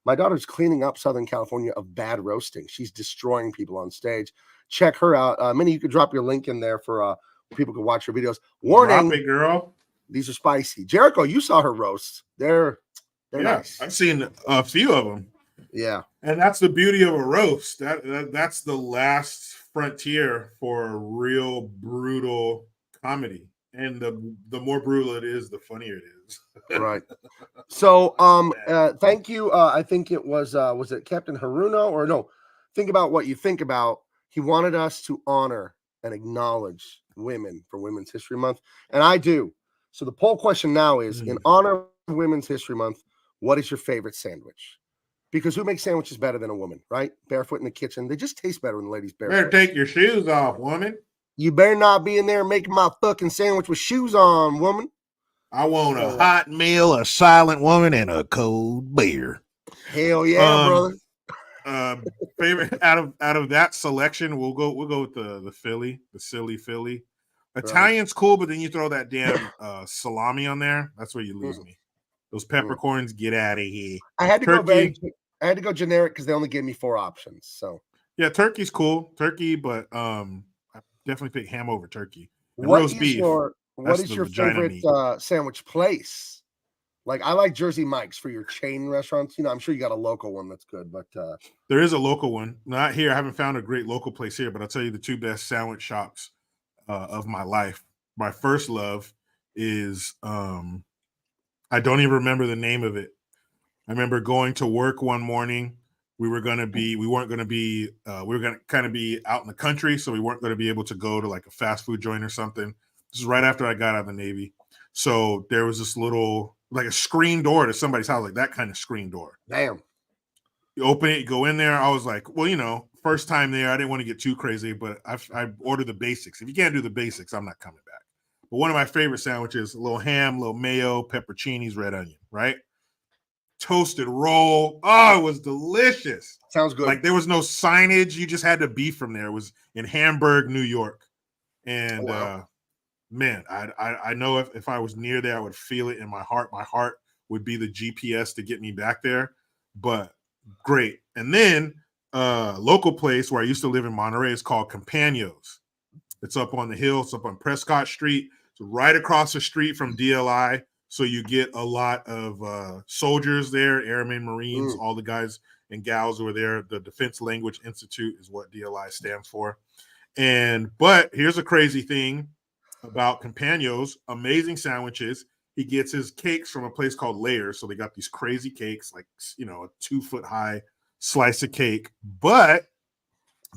My daughter's cleaning up Southern California of bad roasting. She's destroying people on stage. Check her out. Minnie, you could drop your link in there for people can watch her videos. Warning, drop it, girl. These are spicy. Jericho, you saw her roasts. They're nice. I've seen a few of them. Yeah, and that's the beauty of a roast. That's the last frontier for a real brutal comedy. And the more brutal it is, the funnier it is. Right. So, thank you. I think it was it Captain Haruno or no? Think about what you think about. He wanted us to honor and acknowledge women for Women's History Month, and I do. So the poll question now is, in honor of Women's History Month, what is your favorite sandwich? Because who makes sandwiches better than a woman, right? Barefoot in the kitchen. They just taste better when the ladies barefoot. Better take your shoes off, woman. You better not be in there making my fucking sandwich with shoes on, woman. I want a hot meal, a silent woman, and a cold beer. Hell yeah, brother. Favorite out of that selection, we'll go with the Philly, the silly Philly. Italian's cool, but then you throw that damn salami on there. That's where you lose me. Those peppercorns, get out of here. I had to go generic because they only gave me 4 options. So yeah, turkey's cool, turkey, but I definitely pick ham over turkey. And what roast beef. What is your favorite sandwich place? Like, I like Jersey Mike's for your chain restaurants. I'm sure you got a local one that's good, but there is a local one. Not here. I haven't found a great local place here, but I'll tell you the 2 best sandwich shops of my life. My first love is I don't even remember the name of it. I remember going to work one morning. We were going to kind of be out in the country, so we weren't going to be able to go to like a fast food joint or something. This is right after I got out of the Navy. So there was this little, like a screen door to somebody's house, like that kind of screen door. Damn. You open it, you go in there. I was like, well, first time there, I didn't want to get too crazy, but I ordered the basics. If you can't do the basics, I'm not coming back. But one of my favorite sandwiches, a little ham, a little mayo, pepperoncinis, red onion, right? Toasted roll. Oh, it was delicious. Sounds good. Like there was no signage. You just had to be from there. It was in Hamburg, New York. And man, I know if I was near there, I would feel it in my heart. My heart would be the GPS to get me back there. But great. And then local place where I used to live in Monterey. It's called Campanos. It's up on the hill. It's up on Prescott Street. It's right across the street from DLI. So you get a lot of soldiers there, airmen, Marines, all the guys and gals who are there. The Defense Language Institute is what DLI stands for. But here's a crazy thing about Campanos, amazing sandwiches. He gets his cakes from a place called Layers. So they got these crazy cakes, like, a 2-foot high slice of cake. But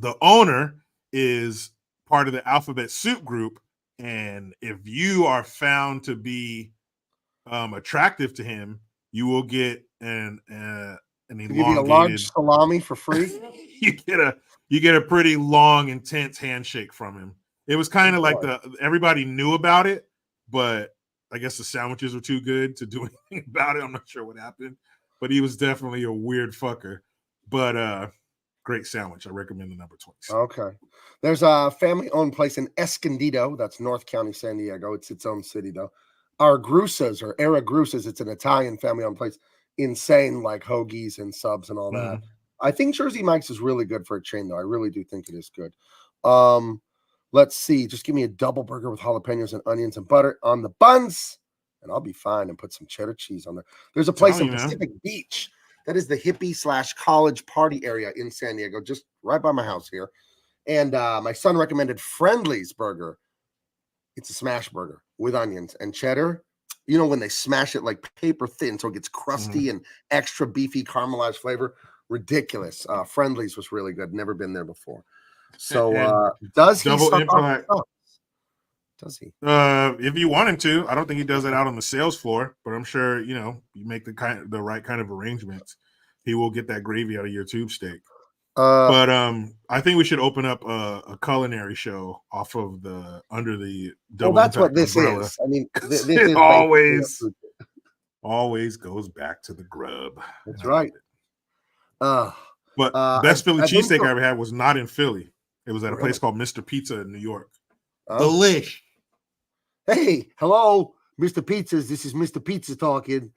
the owner is part of the Alphabet Soup Group. And if you are found to be attractive to him, you will get an elongated, give you a large salami for free. you get a pretty long, intense handshake from him. It was kind of like everybody knew about it, but I guess the sandwiches were too good to do anything about it. I'm not sure what happened, but he was definitely a weird fucker. But great sandwich. I recommend the number 26. Okay. There's a family-owned place in Escondido. That's North County, San Diego. It's its own city, though. Argusas or Aragrusas. It's an Italian family-owned place. Insane, like hoagies and subs and all that. I think Jersey Mike's is really good for a chain, though. I really do think it is good. Let's see. Just give me a double burger with jalapenos and onions and butter on the buns, and I'll be fine, and put some cheddar cheese on there. There's a place in Pacific Beach. That is the hippie/college party area in San Diego, just right by my house here. And my son recommended Friendly's Burger. It's a smash burger with onions and cheddar. You know, when they smash it like paper thin so it gets crusty and extra beefy caramelized flavor. Ridiculous. Friendly's was really good. Never been there before. So does he suck off the Does he? If you want him to. I don't think he does it out on the sales floor, but I'm sure, you make the right kind of arrangements. He will get that gravy out of your tube steak. But I think we should open up a culinary show off of under the double. Well, that's what this umbrella. is. I mean, this it is always goes back to the grub. That's right. But best Philly cheesesteak I ever had was not in Philly. It was at a place called Mr. Pizza in New York. Delish. Hey, hello, Mr. Pizzas. This is Mr. Pizza talking.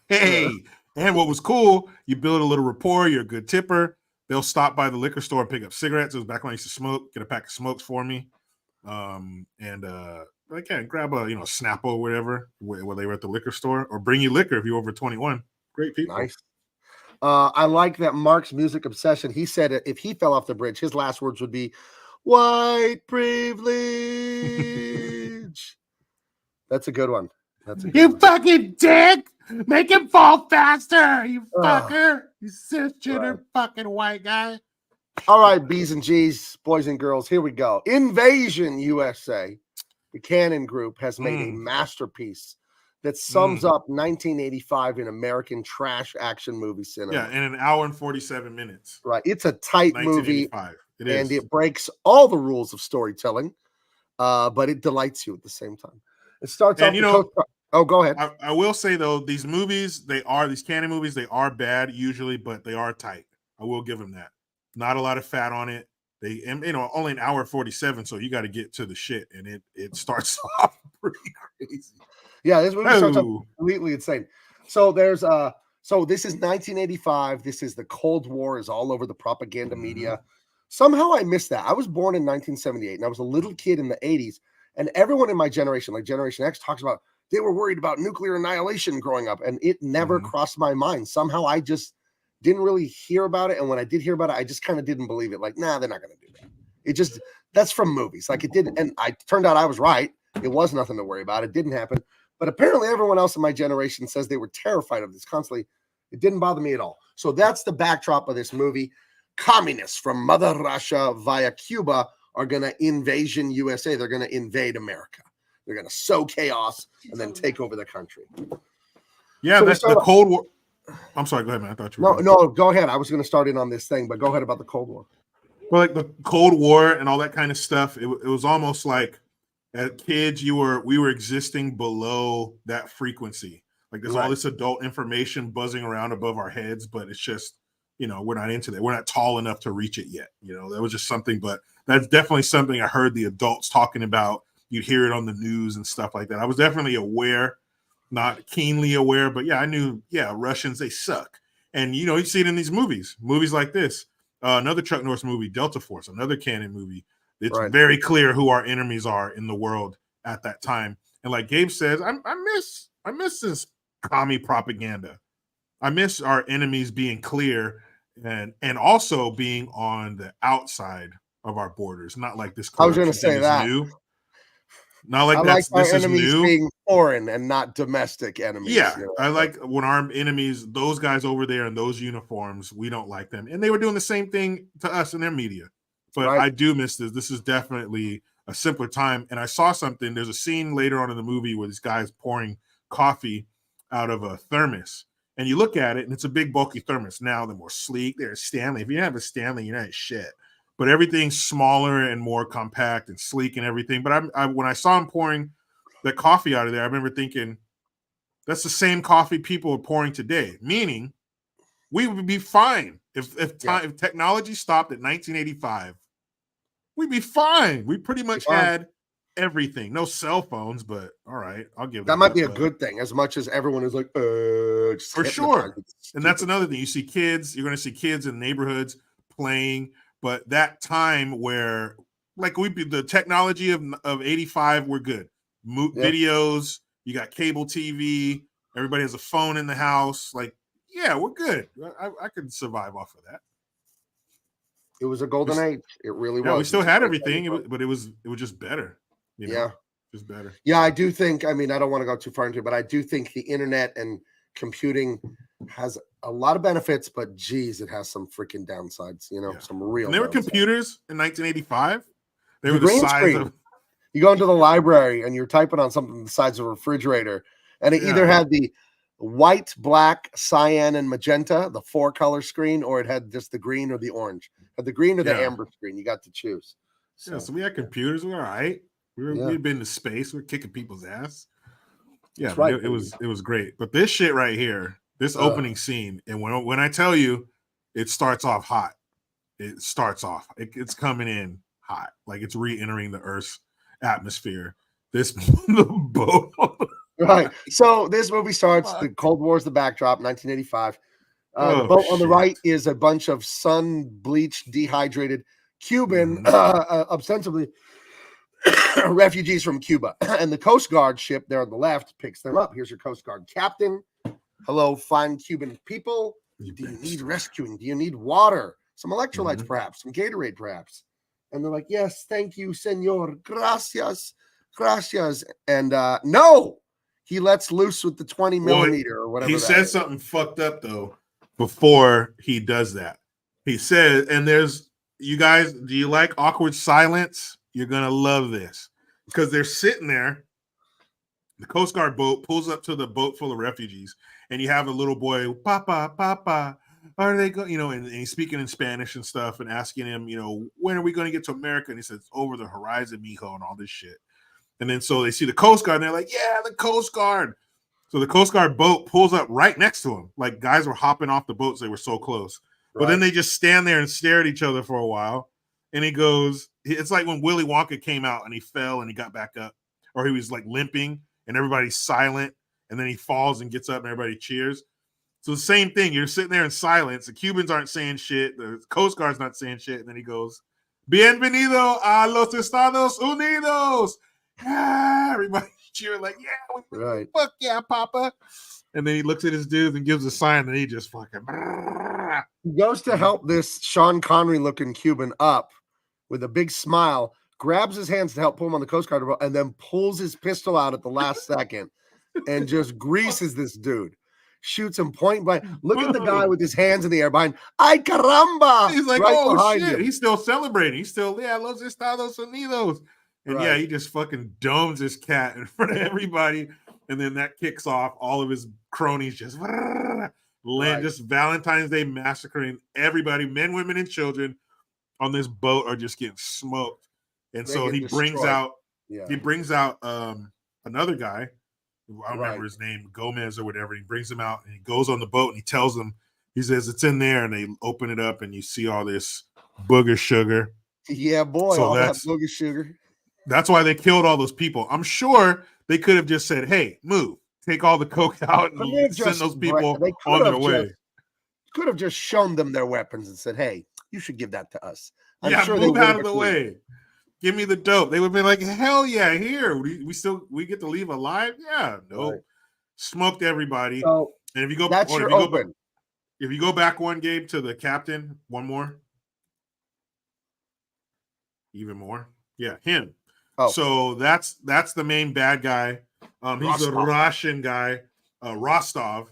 Hey, and what was cool, you build a little rapport. You're a good tipper. They'll stop by the liquor store and pick up cigarettes. It was back when I used to smoke. Get a pack of smokes for me. Grab a Snapple or whatever where they were at the liquor store, or bring you liquor if you're over 21. Great people. Nice. I like that Mark's music obsession. He said if he fell off the bridge, his last words would be white privilege. That's a good one. That's a good one. Fucking dick. Make him fall faster, you fucker. You cisgender fucking white guy. All right, B's and G's, boys and girls, here we go. Invasion USA. The Canon Group has made a masterpiece that sums up 1985 in American trash action movie cinema. Yeah, in an hour and 47 minutes. Right. It's a tight movie. It is. And it breaks all the rules of storytelling, but it delights you at the same time. It starts off. Oh, go ahead. I will say though, these Canon movies, they are bad usually, but they are tight. I will give them that. Not a lot of fat on it. Only an hour 47, so you got to get to the shit, and it starts off pretty crazy. Yeah, this movie starts off completely insane. So there's so this is 1985. This is the Cold War is all over the propaganda media. Somehow I missed that. I was born in 1978, and I was a little kid in the 80s, and everyone in my generation, like Generation X, talks about they were worried about nuclear annihilation growing up, and it never crossed my mind. Somehow I just didn't really hear about it, and when I did hear about it, I just kind of didn't believe it. Like, nah, they're not going to do that. That's from movies. Like, it didn't, and I turned out I was right. It was nothing to worry about. It didn't happen. But apparently everyone else in my generation says they were terrified of this constantly. It didn't bother me at all. So that's the backdrop of this movie. Communists from Mother Russia via Cuba are going to invasion USA. They're going to invade America. They're going to sow chaos and then take over the country. Yeah, so that's the Cold War. I'm sorry, go ahead, man. I thought you were No, go ahead. I was going to start in on this thing, but go ahead about the Cold War. Well, like the Cold War and all that kind of stuff, it was almost like as kids, we were existing below that frequency. Like there's all this adult information buzzing around above our heads, but it's just, we're not into that. We're not tall enough to reach it yet. That was just something, but that's definitely something I heard the adults talking about. You'd hear it on the news and stuff like that. I was definitely aware, not keenly aware, but yeah, I knew, Russians, they suck. And, you see it in these movies like this. Another Chuck Norris movie, Delta Force, another Canon movie. It's Right. very clear who our enemies are in the world at that time. And like Gabe says, I miss this commie propaganda. I miss our enemies being clear and also being on the outside of our borders, not like this I was going to corruption thing say is that. new. Not like I like our this is enemies new. being foreign and not domestic enemies. Yeah, you know? I like when our enemies, those guys over there in those uniforms, we don't like them. And they were doing the same thing to us in their media. But Right. I do miss this. This is definitely a simpler time. And I saw something. There's a scene later on in the movie where this guy's pouring coffee out of a thermos. And you look at it, and it's a big, bulky thermos. Now they're more sleek. They're Stanley. If you have a Stanley, you're not shit. But everything's smaller and more compact and sleek and everything. But when I saw him pouring the coffee out of there, I remember thinking, that's the same coffee people are pouring today, meaning we would be fine if technology stopped at 1985. We'd be fine. We pretty much had everything. No cell phones, but all right, I'll give that might be a good thing. As much as everyone is like, for sure. And that's another thing. You see kids. You're going to see kids in neighborhoods playing, but that time where like the technology of 85, we're good. Videos. You got cable TV. Everybody has a phone in the house. Like, yeah, we're good. I could survive off of that. It was a golden age. It really was. Yeah, we still had everything, but it was just better. You know? Yeah, just better. Yeah, I do think. I mean, I don't want to go too far into it, but I do think the internet and computing has a lot of benefits. But geez, it has some freaking downsides. You know, some real. And there were computers in 1985. They were the the size screen. of. You go into the library and you're typing on something the size of a refrigerator, and it either had the white, black, cyan, and magenta, the 4-color screen, or it had just the green or the orange. Had the green or the amber screen. You got to choose. So we had computers. We were all right. We'd been to space. We were kicking people's ass. Yeah, right, it was great. But this shit right here, this opening scene, and when I tell you, it starts off hot. It starts off. It's coming in hot, like it's re-entering the Earth's atmosphere. This the boat. Right. So this movie starts. The Cold War is the backdrop. 1985. The boat on the right is a bunch of sun-bleached, dehydrated Cuban, ostensibly refugees from Cuba, and the Coast Guard ship there on the left picks them up. Here's your Coast Guard captain. Hello, fine Cuban people. Do you need rescuing? Do you need water? Some electrolytes, perhaps? Some Gatorade, perhaps? And they're like, yes, thank you, senor. Gracias. Gracias. And no, he lets loose with the 20 millimeter or whatever. He says something fucked up, though, before he does that. He says, and there's, you guys, do you like awkward silence? You're going to love this. Because they're sitting there. The Coast Guard boat pulls up to the boat full of refugees. And you have a little boy, Papa, Papa, are they going? You know, and he's speaking in Spanish and stuff and asking him, you know, when are we going to get to America? And he says, over the horizon, mijo, and all this shit. And then so they see the Coast Guard and they're like, yeah, the Coast Guard. So the Coast Guard boat pulls up right next to him. Like guys were hopping off the boats. They were so close. But then they just stand there and stare at each other for a while. And he goes, it's like when Willy Wonka came out and he fell and he got back up. Or he was like limping and everybody's silent. And then he falls and gets up and everybody cheers. So the same thing. You're sitting there in silence. The Cubans aren't saying shit. The Coast Guard's not saying shit. And then he goes, Bienvenido a los Estados Unidos. Ah, everybody cheering like, yeah, fuck yeah, Papa. And then he looks at his dudes and gives a sign, and he just fucking. He goes to help this Sean Connery looking Cuban up with a big smile, grabs his hands to help pull him on the Coast Guard boat, and then pulls his pistol out at the last second and just greases this dude. Shoots him point blank. Look at the guy with his hands in the air behind. Ay caramba! He's like, right oh shit. him. He's still celebrating. He's still, Los Estados Unidos. And yeah, he just fucking domes his cat in front of everybody. And then that kicks off. All of his cronies just just Valentine's Day massacring everybody, men, women, and children on this boat are just getting smoked. And so he brings out another guy. I don't remember his name, Gomez or whatever. He brings him out and he goes on the boat and he tells them, he says, it's in there. And they open it up and you see all this booger sugar. Yeah, boy, so all that booger sugar. That's why they killed all those people. I'm sure they could have just said, hey, move, take all the coke out and send those people on their way. Could have just shown them their weapons and said, hey, You should give that to us. I'm Yeah, sure they move would out have of the agreed. way. Give me the dope. They would be like, hell yeah, here. We get to leave alive. Yeah, nope. Right. Smoked everybody. So And if you go, that's your open. if you go back one, Gabe, to the captain, one more, even more. Yeah, him. Oh. So that's the main bad guy. He's a Rostov. Russian guy, Rostov.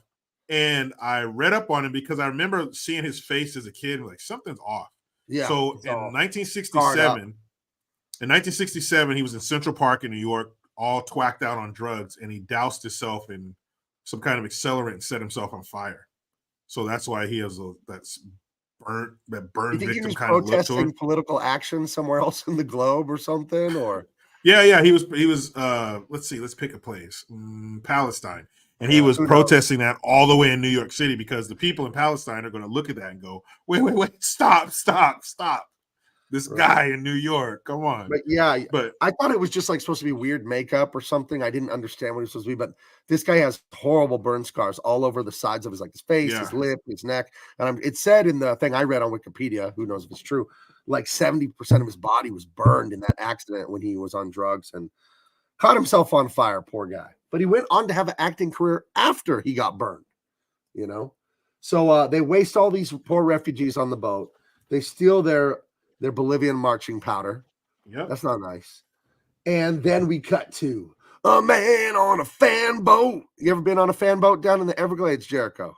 And I read up on him because I remember seeing his face as a kid, like something's off. Yeah. So it's in all 1967, he was in Central Park in New York, all twacked out on drugs, and he doused himself in some kind of accelerant and set himself on fire. So that's why he has that You burn think he victim was kind of look to him. protesting political action somewhere else in the globe or something? Or Yeah, he was let's see, let's pick a place. Palestine. And he was who knows? protesting that all the way in New York City because the people in Palestine are going to look at that and go, wait, stop. This Right. guy in New York, come on. But yeah, But I thought it was just like supposed to be weird makeup or something. I didn't understand what it was supposed to be, but this guy has horrible burn scars all over the sides of his face, Yeah. his lip, his neck. And it said in the thing I read on Wikipedia, who knows if it's true, like 70% of his body was burned in that accident when he was on drugs and caught himself on fire, poor guy. But he went on to have an acting career after he got burned, you know? So they waste all these poor refugees on the boat. They steal their Bolivian marching powder. Yep. That's not nice. And then we cut to a man on a fan boat. You ever been on a fan boat down in the Everglades, Jericho?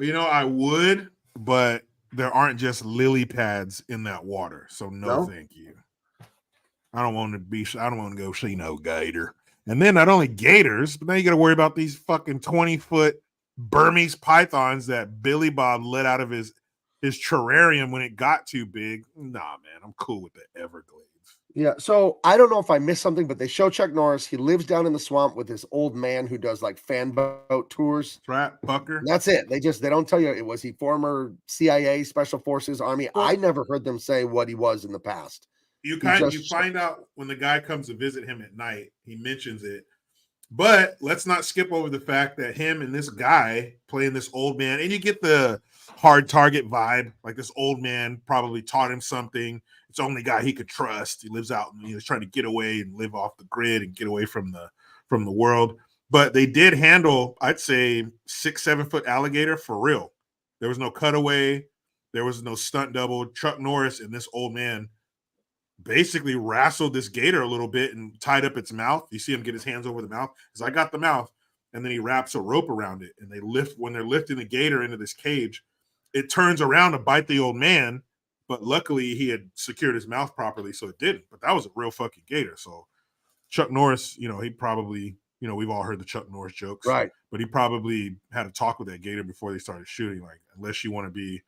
You know, I would, but there aren't just lily pads in that water. So no? Thank you. I don't want to go see no gator. And then not only gators, but now you got to worry about these fucking 20-foot Burmese pythons that Billy Bob let out of his terrarium when it got too big. Nah, man, I'm cool with the Everglades. Yeah, so I don't know if I missed something, but they show Chuck Norris. He lives down in the swamp with this old man who does like fan boat tours. Trap Bucker. And that's it. They don't tell you, was he former CIA, Special Forces, Army? Well, I never heard them say what he was in the past. You find out when the guy comes to visit him at night, he mentions it. But let's not skip over the fact that him and this guy playing this old man, and you get the hard target vibe, like this old man probably taught him something. It's the only guy he could trust. He lives out and he's trying to get away and live off the grid and get away from the world. But they did handle, I'd say, 6-7 foot alligator for real. There was no cutaway. There was no stunt double. Chuck Norris and this old man basically wrestled this gator a little bit and tied up its mouth. You see him get his hands over the mouth. Because I got the mouth. And then he wraps a rope around it. And when they're lifting the gator into this cage, it turns around to bite the old man. But luckily he had secured his mouth properly, so it didn't. But that was a real fucking gator. So Chuck Norris, he probably, we've all heard the Chuck Norris jokes. Right. But he probably had a talk with that gator before they started shooting. Like, unless you want to be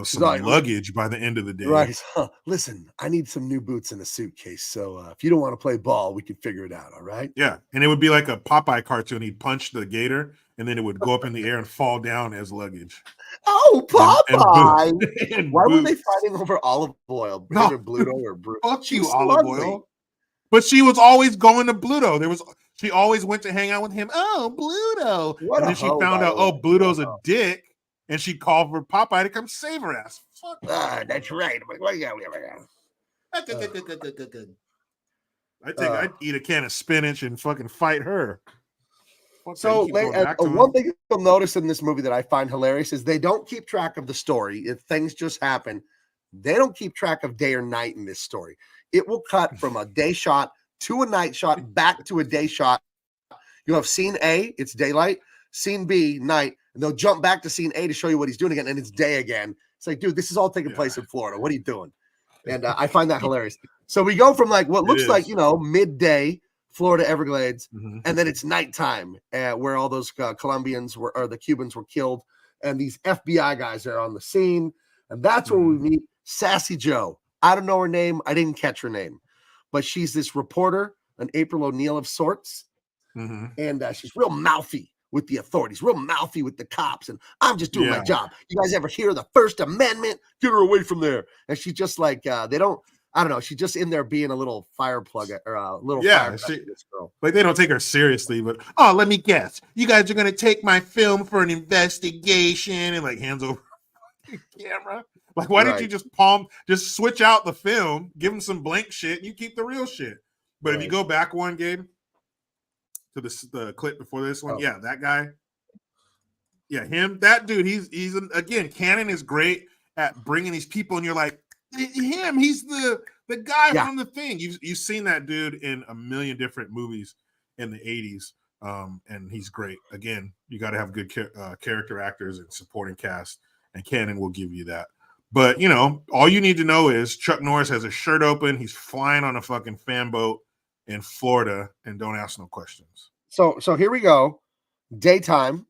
some luggage by the end of the day. Right. Listen, I need some new boots in a suitcase. So if you don't want to play ball, we can figure it out. All right. Yeah. And it would be like a Popeye cartoon. He'd punch the gator and then it would go up in the air and fall down as luggage. Oh, Popeye. And why were they fighting over olive oil? No. Bluto or Bruce? Fuck you, olive oil. But she was always going to Bluto. She always went to hang out with him. Oh, Bluto. And then she found out, Bluto's a dick. And she called for Popeye to come save her ass. Fuck. That's right. I think I'd eat a can of spinach and fucking fight her. So one thing you'll notice in this movie that I find hilarious is they don't keep track of the story. If things just happen, they don't keep track of day or night in this story. It will cut from a day shot to a night shot, back to a day shot. You'll have scene A, it's daylight, scene B, night, and they'll jump back to scene A to show you what he's doing again, and it's day again. It's like, dude, this is all taking place in Florida. What are you doing? And I find that hilarious. So we go from like what looks like, midday Florida Everglades, and then it's nighttime where all those Colombians or the Cubans were killed, and these FBI guys are on the scene, and that's where we meet Sassy Joe. I don't know her name. I didn't catch her name, but she's this reporter, an April O'Neil of sorts, and she's real mouthy with the authorities, real mouthy with the cops, and I'm just doing my job. You guys ever hear the First Amendment? Get her away from there. And she's just like, I don't know. She's just in there being a little fire plug or a little fire. This girl. Like they don't take her seriously, but let me guess. You guys are going to take my film for an investigation and like hands over the camera. Like, why didn't you just switch out the film, give him some blank shit, and you keep the real shit? But if you go back one, Gabe, to the clip before this one, yeah, that guy, yeah, him, that dude, he's again, Canon is great at bringing these people, and you're like, he's the guy from the thing. You've seen that dude in a million different movies in the 80s, and he's great. Again, you got to have good character actors and supporting cast, and Canon will give you that. But, you know, all you need to know is Chuck Norris has a shirt open. He's flying on a fucking fan boat in Florida, and don't ask no questions. So here we go. Daytime,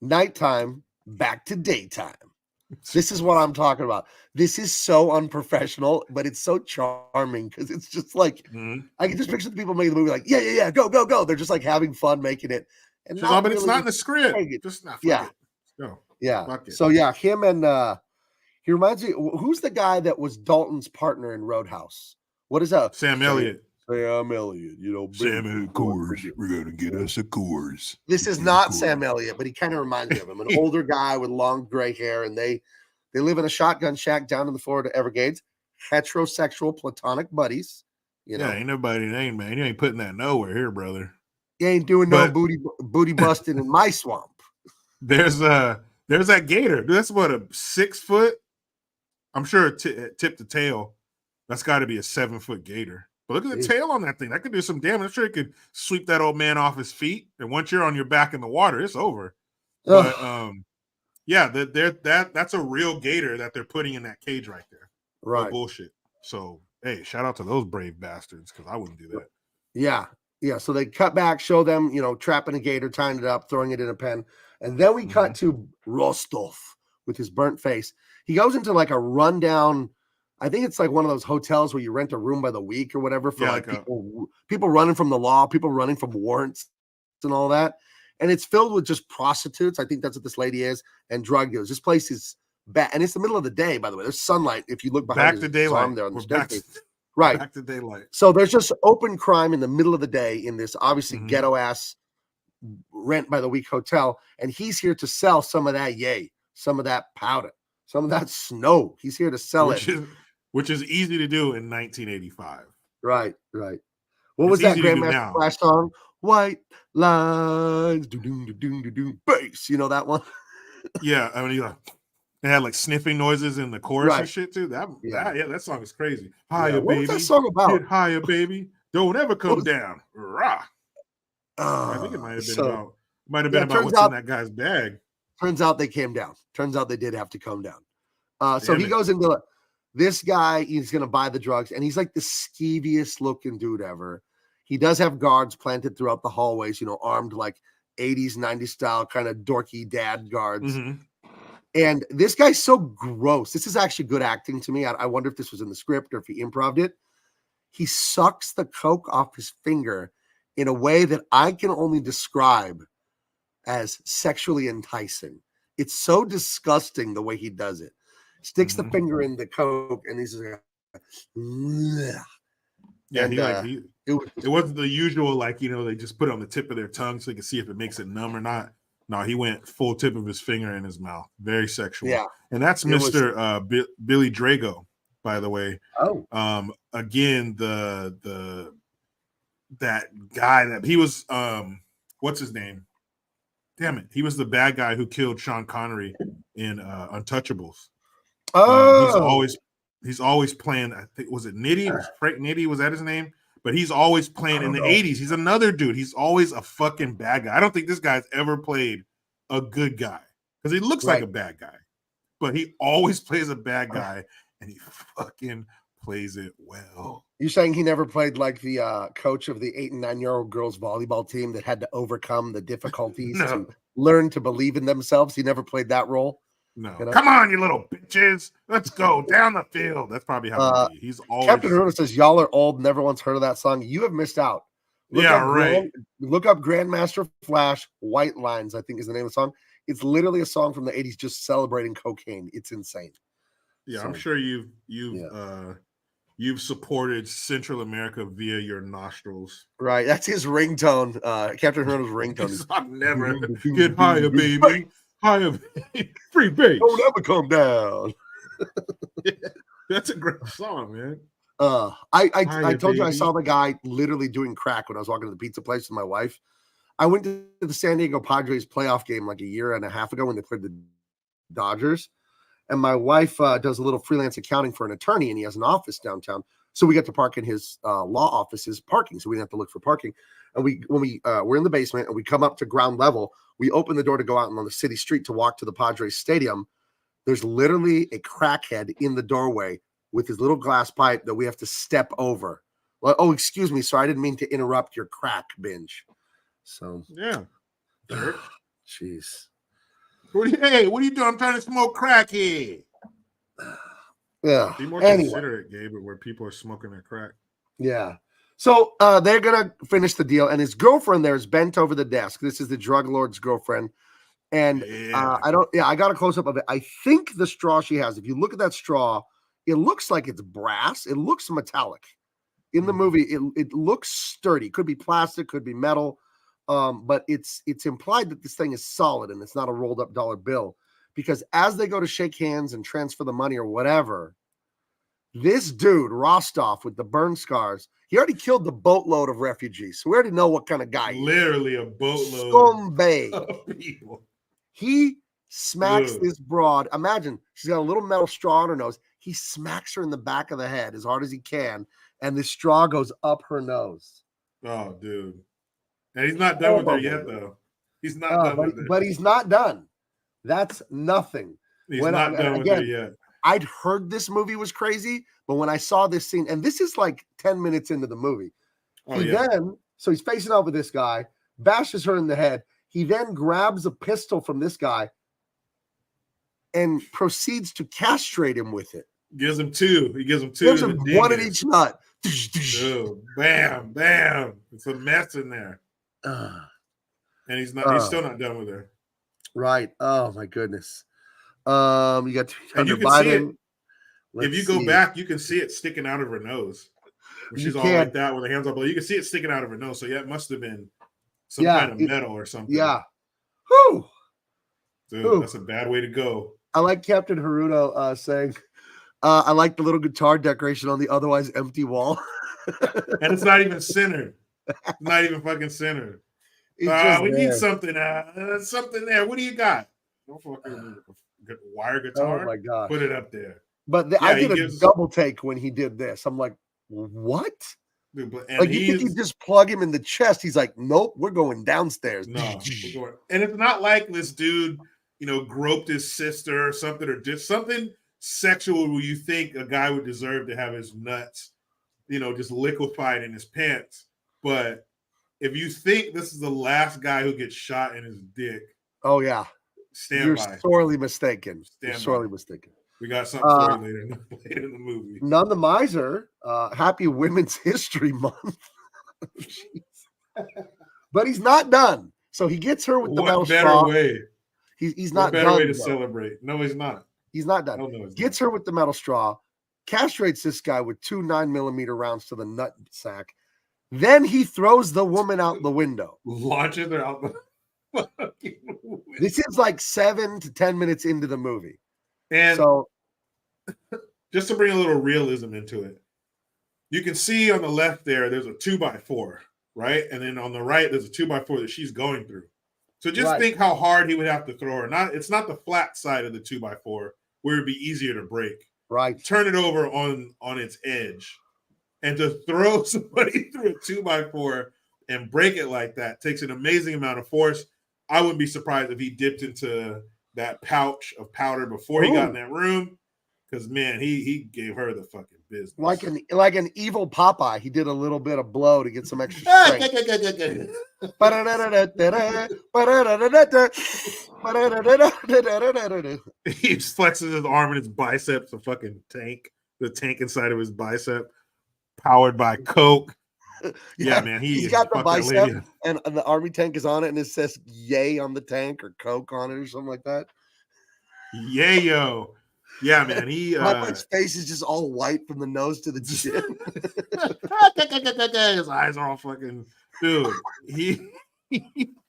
nighttime, back to daytime. This is what I'm talking about. This is so unprofessional, but it's so charming because it's just like, I can just picture the people making the movie like, yeah, go. They're just like having fun making it. And but really, it's not in the script. Just not. Go. Yeah. So yeah, him and he reminds me. Who's the guy that was Dalton's partner in Roadhouse? What is that? Sam Elliott. Sam Elliott. You know, Sam Elliott. Coors. We're gonna get us a Coors. This is not Sam Elliott, but he kind of reminds me of him. An older guy with long gray hair, and they live in a shotgun shack down in the Florida Everglades. Heterosexual platonic buddies. You know, ain't nobody name, man. You ain't putting that nowhere here, brother. You ain't doing no booty busting in my swamp. There's that gator. Dude, that's what, a 6 foot. I'm sure tip to tail. That's got to be a 7 foot gator. But look at the tail on that thing. That could do some damage. I'm sure it could sweep that old man off his feet. And once you're on your back in the water, it's over. But yeah, that's a real gator that they're putting in that cage right there. Right. No bullshit. So hey, shout out to those brave bastards, because I wouldn't do that. Yeah. So they cut back, show them, you know, trapping a gator, tying it up, throwing it in a pen. And then we cut to Rostov with his burnt face. He goes into like a rundown, I think it's like one of those hotels where you rent a room by the week or whatever for people running from the law, people running from warrants and all that. And it's filled with just prostitutes. I think that's what this lady is, and drug dealers. This place is bad. And it's the middle of the day, by the way. There's sunlight. If you look behind back to daylight. there on the staircase. Right. Back to daylight. So there's just open crime in the middle of the day in this obviously ghetto ass rent by the week hotel. And he's here to sell some of that some of that powder, some of that snow. He's here to sell which is easy to do in 1985. Right. What was that Grandmaster Flash song? White lines, bass. You know that one? Yeah, I mean, it had like sniffing noises in the chorus and shit too. That song is crazy. Higher, baby. What's that song about? Get higher, baby. Don't ever come down. Rah. I think it might have been about what's in that guy's bag. Turns out they came down. Turns out they did have to come down. So he goes into this guy. He's going to buy the drugs, and he's like the skeeviest looking dude ever. He does have guards planted throughout the hallways, you know, armed like 80s, 90s style kind of dorky dad guards. And this guy's so gross. This is actually good acting to me. I wonder if this was in the script or if he improv'd it. He sucks the coke off his finger in a way that I can only describe as sexually enticing. It's so disgusting the way he does it. Sticks the finger in the coke and he's like, it wasn't the usual, like, you know, they just put it on the tip of their tongue so they can see if it makes it numb or not. No, he went full tip of his finger in his mouth. Very sexual. Yeah. And that's Mr. Billy Drago, by the way. Oh. Again, that guy that he was what's his name? Damn it. He was the bad guy who killed Sean Connery in Untouchables. Oh. He's always playing, I think, was it Nitty? Frank Nitty, was that his name? But he's always playing in the 80s. He's another dude. He's always a fucking bad guy. I don't think this guy's ever played a good guy because he looks like a bad guy, but he always plays a bad guy and he fucking plays it well. You're saying he never played like the coach of the 8 and 9-year-old girls volleyball team that had to overcome the difficulties to learn to believe in themselves? He never played that role? No. You know? Come on, you little bitches. Let's go down the field. That's probably how he's always. Captain Ruda says, y'all are old, never once heard of that song. You have missed out. Look up Grandmaster Flash, White Lines, I think is the name of the song. It's literally a song from the 80s just celebrating cocaine. It's insane. Yeah, so, I'm sure you've supported Central America via your nostrils. Right. That's his ringtone. Captain Ruda's ringtone. I've never get higher, baby. Higher, free base. Don't ever come down. That's a great song, man. I told you I baby. saw the guy literally doing crack when I was walking to the pizza place with my wife. I went to the San Diego Padres playoff game like a year and a half ago when they played the Dodgers. And my wife does a little freelance accounting for an attorney, and he has an office downtown. So we get to park in his law office's parking, so we didn't have to look for parking. And we're in the basement, and we come up to ground level. We open the door to go out on the city street to walk to the Padres stadium. There's literally a crackhead in the doorway with his little glass pipe that we have to step over. Well, oh, excuse me, sir. I didn't mean to interrupt your crack binge. So yeah, sure. Jeez. What are you doing? I'm trying to smoke crack here. Yeah. Be more Anyway. considerate, Gabe, where people are smoking their crack. Yeah. So they're gonna finish the deal, and his girlfriend there is bent over the desk. This is the drug lord's girlfriend, and I got a close up of it. I think the straw she has, if you look at that straw, it looks like it's brass. It looks metallic. In the movie, it looks sturdy. Could be plastic, could be metal, but it's implied that this thing is solid and it's not a rolled up dollar bill. Because as they go to shake hands and transfer the money or whatever, this dude, Rostov, with the burn scars, he already killed the boatload of refugees. So we already know what kind of guy he is. Literally a boatload Scumbag. of people. He smacks this broad. Imagine she's got a little metal straw on her nose. He smacks her in the back of the head as hard as he can, and the straw goes up her nose. Oh, dude. And he's not done with her yet, though. He's not done with her. But he's not done. That's nothing. He's not done with her yet. I'd heard this movie was crazy, but when I saw this scene, and this is like 10 minutes into the movie, so he's facing off with this guy, bashes her in the head. He then grabs a pistol from this guy and proceeds to castrate him with it. Gives him two. He gives him two. Gives him one at each nut. Dude, bam, bam. It's a mess in there. And he's still not done with her. Right. Oh my goodness. You got Hunter Biden. If you go back, you can see it sticking out of her nose. When she's all like that with her hands up. You can see it sticking out of her nose. So yeah, it must have been some kind of metal or something. Yeah. Whew. Dude, that's a bad way to go. I like Captain Haruto saying, I like the little guitar decoration on the otherwise empty wall. And it's not even centered. It's not even fucking centered. We need something. Something there. What do you got? Don't fucking wire guitar. Oh my god! Put it up there. But I did a double take when he did this. I'm like, what? Dude, like you think you just plug him in the chest? He's like, nope, we're going downstairs. No, and it's not like this dude, groped his sister or something, or did something sexual where you think a guy would deserve to have his nuts, just liquefied in his pants. But if you think this is the last guy who gets shot in his dick, oh yeah, you're sorely mistaken. Mistaken. We got something for you later in the movie. None the Miser, happy Women's History Month. But he's not done. So he gets her with the metal straw. Way? He's not done. Better way to celebrate. No, he's not. He's not done. Gets her with the metal straw, castrates this guy with 2 9mm rounds to the nut sack. Then he throws the woman out the window. Launches her out the This is like 7 to 10 minutes into the movie. And so, just to bring a little realism into it, you can see on the left there's a 2x4, right? And then on the right, there's a 2x4 that she's going through. So just think how hard he would have to throw her. It's not the flat side of the 2x4 where it'd be easier to break. Right. Turn it over on its edge. And to throw somebody through a 2x4 and break it like that takes an amazing amount of force. I wouldn't be surprised if he dipped into that pouch of powder before he got in that room. Because, man, he gave her the fucking business. Like an evil Popeye, he did a little bit of blow to get some extra strength. He flexes his arm and his biceps, a fucking tank. The tank inside of his bicep, powered by Coke. Yeah, man, he's got the bicep, and the army tank is on it, and it says "Yay" on the tank or Coke on it or something like that. Yayo. Yeah, man. His face is just all white from the nose to the chin. His eyes are all fucking dude.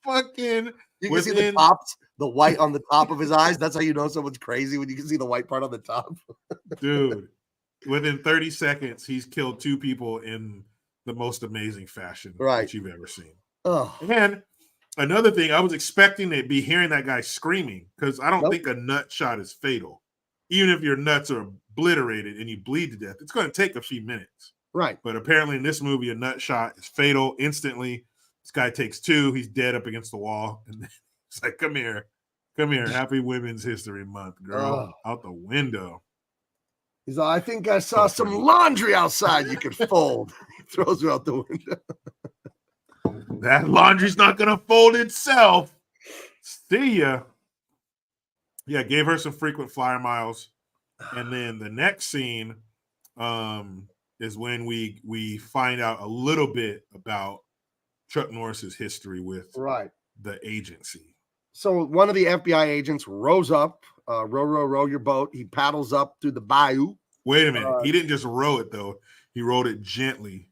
fucking You can see the within tops, the white on the top of his eyes. That's how you know someone's crazy, when you can see the white part on the top. dude. Within 30 seconds, he's killed 2 people in the most amazing fashion Right. that you've ever seen. Oh, And another thing, I was expecting to be hearing that guy screaming, because I don't Nope. think a nut shot is fatal. Even if your nuts are obliterated and you bleed to death, it's going to take a few minutes. right. But apparently in this movie, a nut shot is fatal instantly. This guy takes 2. He's dead up against the wall. And it's like, come here. Happy Women's History Month, girl. Out the window. He's like, I think I saw some laundry outside you could fold. He throws her out the window. That laundry's not going to fold itself. See ya. Yeah, gave her some frequent flyer miles. And then the next scene is when we find out a little bit about Chuck Norris's history with the agency. So one of the FBI agents rows up, row your boat. He paddles up through the bayou. Wait a minute. He didn't just row it, though. He rowed it gently.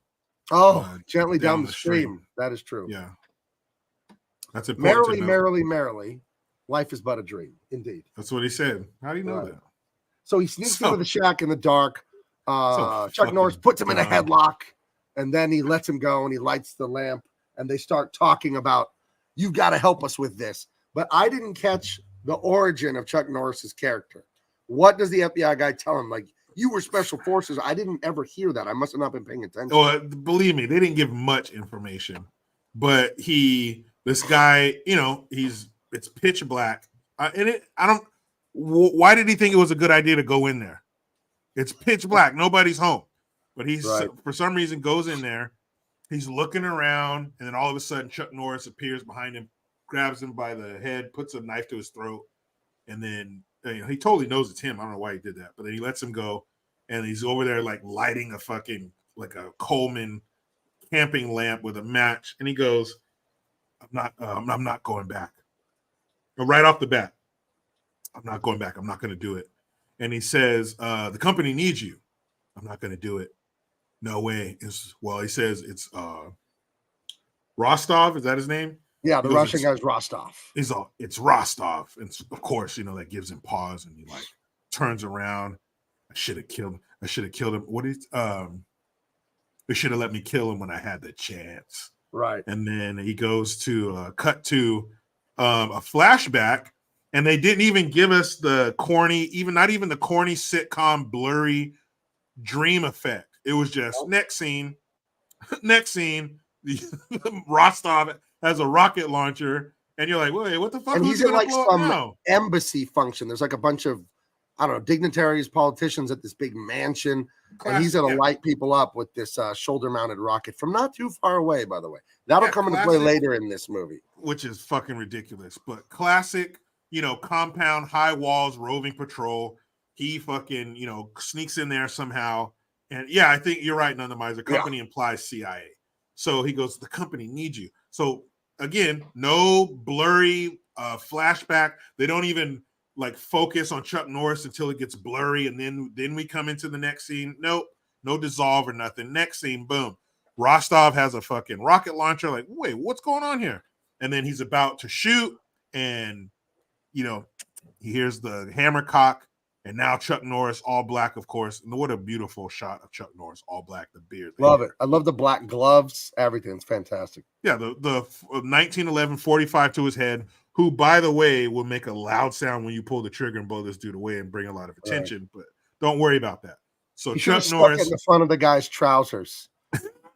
Gently down the stream. That is true. Yeah. That's important. Merrily. Life is but a dream. Indeed. That's what he said. How do you know that? So he sneaks into the shack in the dark. Chuck Norris puts him in a headlock, and then he lets him go, and he lights the lamp, and they start talking about, you got to help us with this. But I didn't catch the origin of Chuck Norris's character. What does the FBI guy tell him? Like, you were special forces. I didn't ever hear that. I must have not been paying attention. Oh, believe me, they didn't give much information. But this guy, it's pitch black. Why did he think it was a good idea to go in there? It's pitch black. Nobody's home. But he's, for some reason, goes in there. He's looking around, and then all of a sudden, Chuck Norris appears behind him, grabs him by the head, puts a knife to his throat, and then he totally knows it's him. I don't know why he did that, but then he lets him go, and he's over there like lighting a fucking like a Coleman camping lamp with a match, and he goes, I'm not going back. Right off the bat, I'm not going back. I'm not going to do it. And he says, the company needs you. I'm not going to do it. No way. He says it's Rostov. Is that his name? Yeah, the Russian guy's Rostov. It's Rostov. And of course, that gives him pause, and he like turns around. I should have killed him. They should have let me kill him when I had the chance. Right. And then he goes to cut to a flashback, and they didn't even give us the not even the corny sitcom blurry dream effect. It was just next scene, Rostov has a rocket launcher, and you're like, wait, what the fuck? And he's in like some embassy function. There's like a bunch of, I don't know, dignitaries, politicians at this big mansion, and he's going to light people up with this shoulder-mounted rocket from not too far away, by the way. That'll come into play later in this movie. Which is fucking ridiculous, but classic, compound, high walls, roving patrol. He fucking, sneaks in there somehow. And yeah, I think you're right, None the Miser. Company implies CIA. So he goes, the company needs you. So again, no blurry flashback. They don't even like focus on Chuck Norris until it gets blurry, and then we come into the next scene. Nope, no dissolve or nothing. Next scene, boom. Rostov has a fucking rocket launcher. Like, wait, what's going on here? And then he's about to shoot, and he hears the hammer cock, and now Chuck Norris, all black, of course. And what a beautiful shot of Chuck Norris, all black, the beard. Love it. I love the black gloves. Everything's fantastic. Yeah, the 1911 45 to his head, who, by the way, will make a loud sound when you pull the trigger and blow this dude away and bring a lot of attention. But don't worry about that. So he Chuck Norris in the front of the guy's trousers.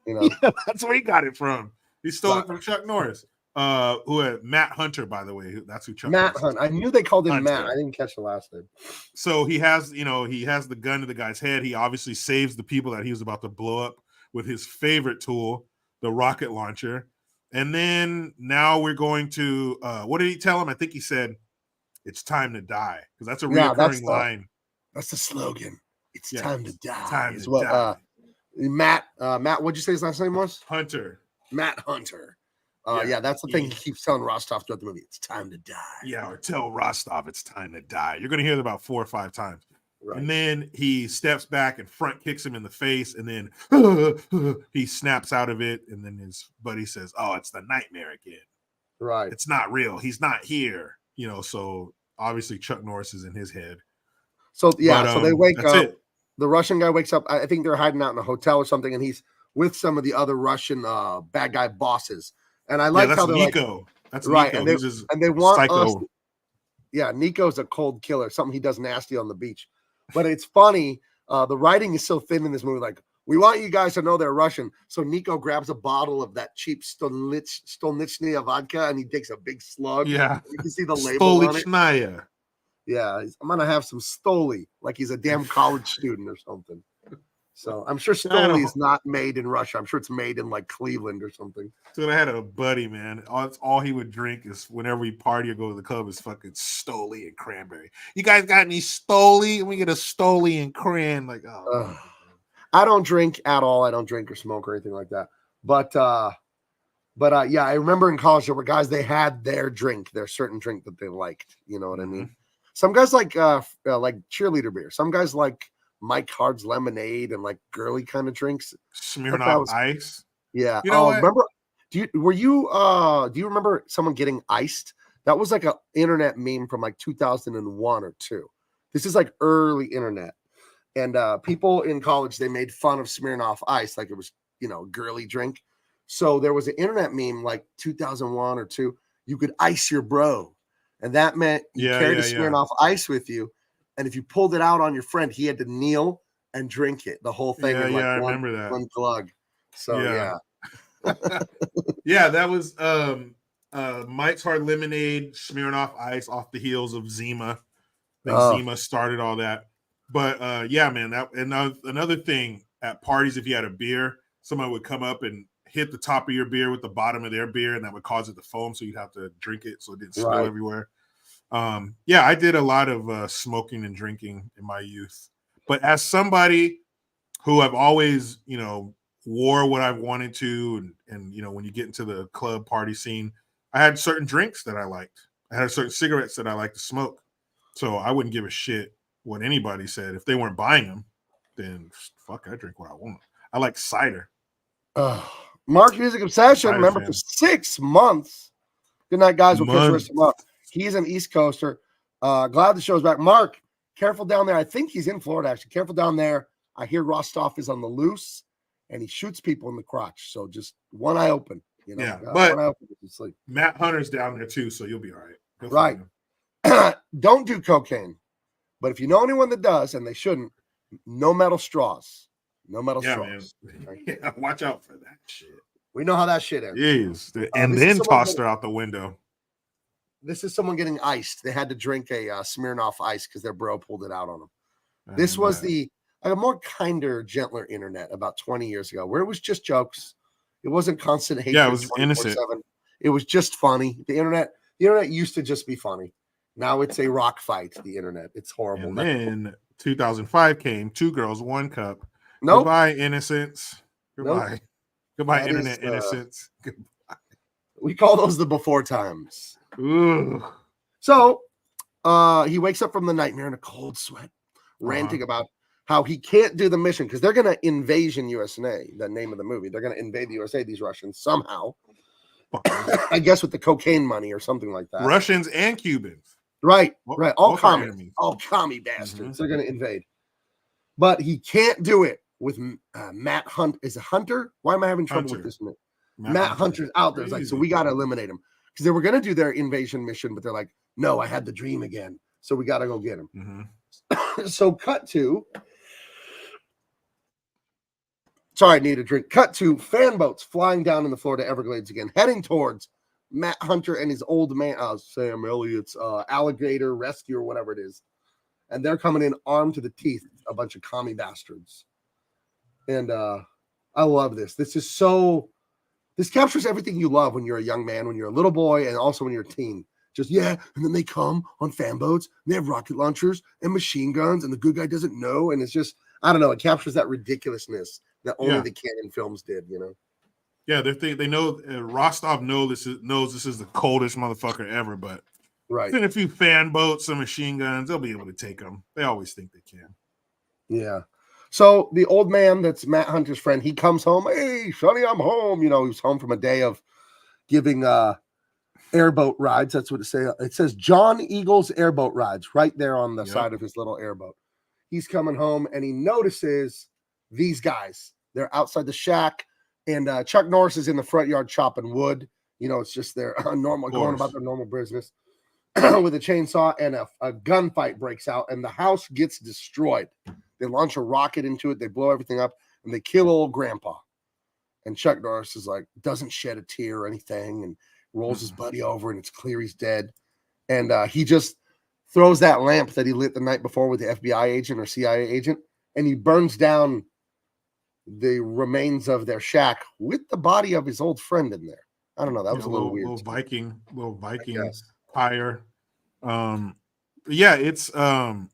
Yeah, that's where he got it from. He stole it from Chuck Norris. Who had Matt Hunter, by the way. That's who Chuck Matt Hunter. I knew they called him Matt. I didn't catch the last name. So he has the gun to the guy's head. He obviously saves the people that he was about to blow up with his favorite tool, the rocket launcher. And then now we're going to what did he tell him? I think he said it's time to die, because that's a recurring line. That's the slogan. It's time to die. Time to die. Matt, what'd you say his last name was? Hunter. Matt Hunter. That's the thing he keeps telling Rostov throughout the movie. It's time to die. Yeah, or tell Rostov it's time to die. You're going to hear it about 4 or 5 times. Right. And then he steps back and front kicks him in the face, and then he snaps out of it. And then his buddy says, "Oh, it's the nightmare again." Right. It's not real. He's not here. So obviously Chuck Norris is in his head. So yeah, so they wake that's up. it. The Russian guy wakes up. I think they're hiding out in a hotel or something, and he's with some of the other Russian bad guy bosses. And I like that's how they're Nico. like, That's right, Nico. and they want psycho. us. Yeah, Nico's a cold killer. Something he does nasty on the beach. But it's funny. The writing is so thin in this movie. Like, we want you guys to know they're Russian. So Nico grabs a bottle of that cheap Stolnichny vodka, and he takes a big slug. Yeah. You can see the label on it. Stolichnaya. Yeah, I'm gonna have some Stoli, like he's a damn college student or something. So I'm sure Stoli is not made in Russia. I'm sure it's made in like Cleveland or something. Dude, I had a buddy, man. All he would drink is whenever we party or go to the club is fucking Stoli and cranberry. You guys got any Stoli? And we get a Stoli and cran. Like, oh. I don't drink at all. I don't drink or smoke or anything like that. But yeah, I remember in college there were guys, they had their drink, their certain drink that they liked. You know what I mean? Some guys like cheerleader beer. Some guys like Mike Hard's lemonade and like girly kind of drinks. Smirnoff Ice. Yeah. You know what? Remember? Do you remember someone getting iced? That was like an internet meme from like 2001 or 2. This is like early internet, and people in college, they made fun of Smirnoff Ice like it was girly drink. So there was an internet meme like 2001 or 2. You could ice your bro. And that meant you carried a Smirnoff Ice with you. And if you pulled it out on your friend, he had to kneel and drink it, the whole thing. In like I remember that. One glug. So, yeah. Yeah, that was Mike's Hard Lemonade, Smirnoff Ice off the heels of Zima. I think Zima started all that. But, yeah, man, another thing at parties, if you had a beer, someone would come up and hit the top of your beer with the bottom of their beer, and that would cause it to foam, so you'd have to drink it so it didn't spill everywhere. Yeah, I did a lot of smoking and drinking in my youth. But as somebody who I've always, wore what I've wanted to, and when you get into the club party scene, I had certain drinks that I liked. I had certain cigarettes that I like to smoke. So I wouldn't give a shit what anybody said. If they weren't buying them, then fuck, I drink what I want. I like cider. Mark Music Obsession, remember, for 6 months. Good night, guys. We'll catch him up. He's an East Coaster. Glad the show's back. Mark, careful down there. I think he's in Florida, actually. Careful down there. I hear Rostov is on the loose, and he shoots people in the crotch. So just one eye open. Yeah, but one eye open if you sleep. Matt Hunter's down there, too, so you'll be all right. Right. Don't do cocaine. But if you know anyone that does, and they shouldn't, no metal straws. No metal straws. Man. Yeah, watch out for that shit. We know how that shit ends. Jeez. And then tossed her out the window. This is someone getting iced. They had to drink a Smirnoff Ice because their bro pulled it out on them. This was a more kinder, gentler internet about 20 years ago, where it was just jokes. It wasn't constant hate. Yeah, it was innocent. It was just funny. The internet used to just be funny. Now it's a rock fight. The internet. It's horrible. And then 2005 came. 2 girls, 1 cup. Nope. Goodbye, innocence. Goodbye. Nope. Goodbye, internet innocence. Goodbye. We call those the before times. Ooh. So he wakes up from the nightmare in a cold sweat, ranting about how he can't do the mission because they're going to invasion USA, the name of the movie. They're going to invade the USA, these Russians, somehow. I guess with the cocaine money or something like that. Russians and Cubans. Right, right. All commie bastards. Mm-hmm. They're going to invade. But he can't do it with Matt Hunt. Is it Hunter? Why am I having trouble with this? Matt Hunter's out there. It's like, so we got to eliminate him. Because they were going to do their invasion mission, but they're like, no, I had the dream again. So we got to go get him. Mm-hmm. So cut to, sorry, I need a drink. Cut to fan boats flying down in the Florida Everglades again, heading towards Matt Hunter and his old man, Sam Elliott's alligator rescue or whatever it is. And they're coming in armed to the teeth, a bunch of commie bastards. And I love this. This captures everything you love when you're a young man, when you're a little boy, and also when you're a teen. Just, and then they come on fan boats, and they have rocket launchers and machine guns, and the good guy doesn't know. And it's just, I don't know, it captures that ridiculousness that only the Canon films did, Yeah, they know, Rostov knows this is the coldest motherfucker ever, but then a few fan boats, some machine guns, they'll be able to take them. They always think they can. Yeah. So the old man that's Matt Hunter's friend, he comes home. Hey, Sonny, I'm home. He was home from a day of giving airboat rides. That's what it says. It says John Eagles airboat rides right there on the Yep. side of his little airboat. He's coming home and he notices these guys. They're outside the shack, and Chuck Norris is in the front yard chopping wood. You know, it's just their normal, going about their normal business with a chainsaw, and a gunfight breaks out, and the house gets destroyed. They launch a rocket into it, they blow everything up, and they kill old grandpa. And Chuck Norris is like, doesn't shed a tear or anything, and rolls his buddy over, and it's clear he's dead. And he just throws that lamp that he lit the night before with the FBI agent or CIA agent, and he burns down the remains of their shack with the body of his old friend in there. I don't know. That was a little weird. Little Viking pyre. Yeah, it's the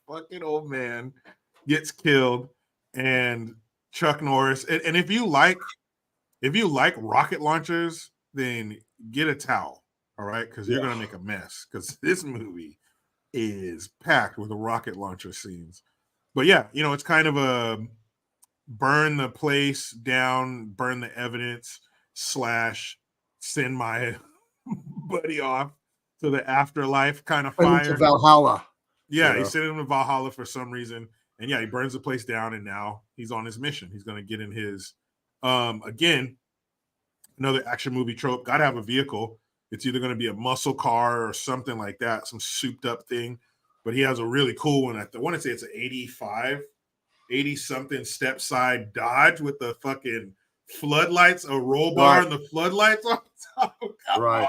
fucking old man gets killed, and Chuck Norris. And if you like rocket launchers, then get a towel, all right? Because you're gonna make a mess. Because this movie is packed with rocket launcher scenes. But yeah, you know, it's kind of a burn the place down, burn the evidence / send my buddy off to the afterlife kind of fire. To Valhalla. Yeah, he sent him to Valhalla for some reason. And yeah, he burns the place down, and now he's on his mission. He's going to get in his, again, another action movie trope. Got to have a vehicle. It's either going to be a muscle car or something like that, some souped up thing. But he has a really cool one. I want to say it's an 80-something step side Dodge with the fucking floodlights, a roll bar and the floodlights on top. Come on.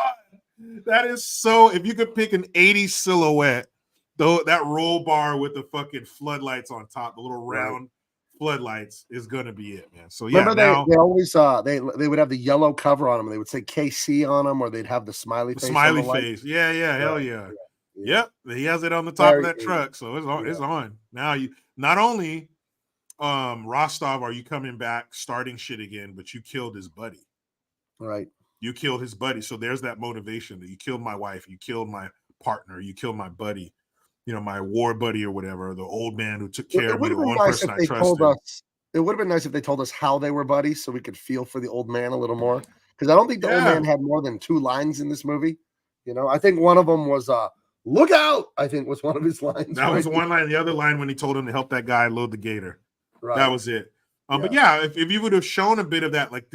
That is so, if you could pick an 80s silhouette, though, that roll bar with the fucking floodlights on top, the little round floodlights is gonna be it, man. So yeah, remember they always they would have the yellow cover on them. They would say KC on them, or they'd have the smiley face. Smiley face. Yeah, hell yeah. Yep, he has it on the top of that truck, so it's on. It's on. Now you not only Rostov are you coming back starting shit again, but you killed his buddy. Right. You killed his buddy. So there's that motivation that you killed my wife, you killed my partner, you killed my buddy, you know, my war buddy or whatever, the old man who took care of me, the one person I trusted. It would have been nice if they told us how they were buddies so we could feel for the old man a little more. Because I don't think the old man had more than 2 lines in this movie. You know, I think one of them was look out, I think was one of his lines. That was one line. The other line when he told him to help that guy load the gator. Right. That was it. But yeah, if you would have shown a bit of that, like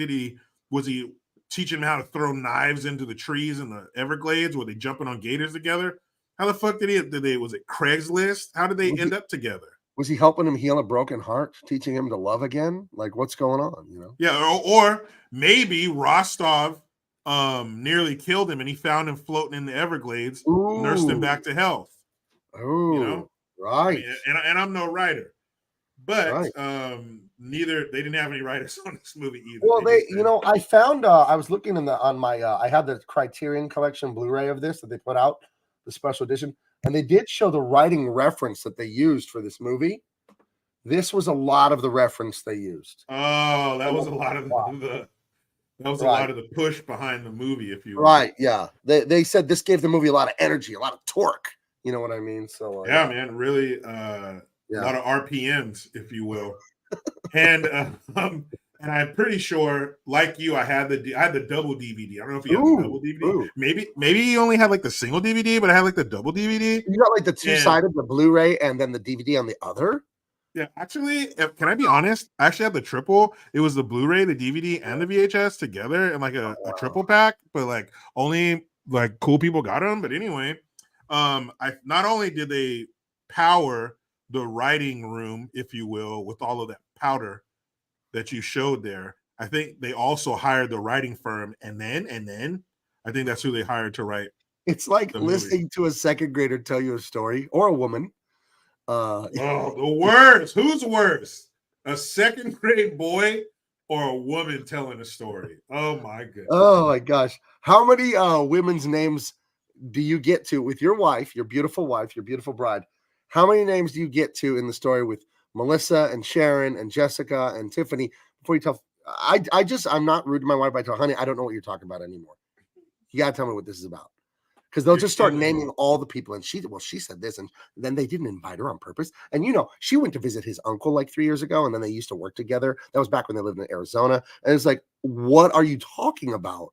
was he teaching him how to throw knives into the trees in the Everglades? Were they jumping on gators together? How the fuck was it Craigslist? How did they end up together? Was he helping him heal a broken heart, teaching him to love again? Like, what's going on, you know? Yeah, or maybe Rostov nearly killed him and he found him floating in the Everglades, nursed him back to health. Oh, you know? Right. I mean, and I'm no writer. But they didn't have any writers on this movie either. Well, I found I was looking on my I had the Criterion Collection Blu-ray of this that they put out, the special edition, and they did show the writing reference that they used for this movie. This was a lot of the reference they used. Oh, that was a lot of the lot of the push behind the movie, if you will. Right, yeah. They said this gave the movie a lot of energy, a lot of torque. You know what I mean? So yeah, man, really a lot of RPMs, if you will. And I'm pretty sure, like you, I had the double DVD. I don't know if you have the double DVD. Maybe you only had like the single DVD, but I had like the double DVD. You got like the two-sided, the Blu-ray, and then the DVD on the other. Yeah, actually, can I be honest? I actually had the triple. It was the Blu-ray, the DVD, and the VHS together in like a triple pack, but like only like cool people got them. But anyway, I not only did they power the writing room, if you will, with all of that powder that you showed there, I think they also hired the writing firm, and then I think that's who they hired to write. It's like listening to a second grader tell you a story, or a woman. The worst. Who's worse? A second grade boy or a woman telling a story? Oh my goodness. Oh my gosh. How many women's names do you get to with your wife, your beautiful bride? How many names do you get to in the story with Melissa and Sharon and Jessica and Tiffany before you tell? I'm not rude to my wife. I tell, honey, I don't know what you're talking about anymore. You got to tell me what this is about. because they'll just start naming all the people. And she said this, and then they didn't invite her on purpose. And she went to visit his uncle like 3 years ago, and then they used to work together. That was back when they lived in Arizona. And it's like, what are you talking about?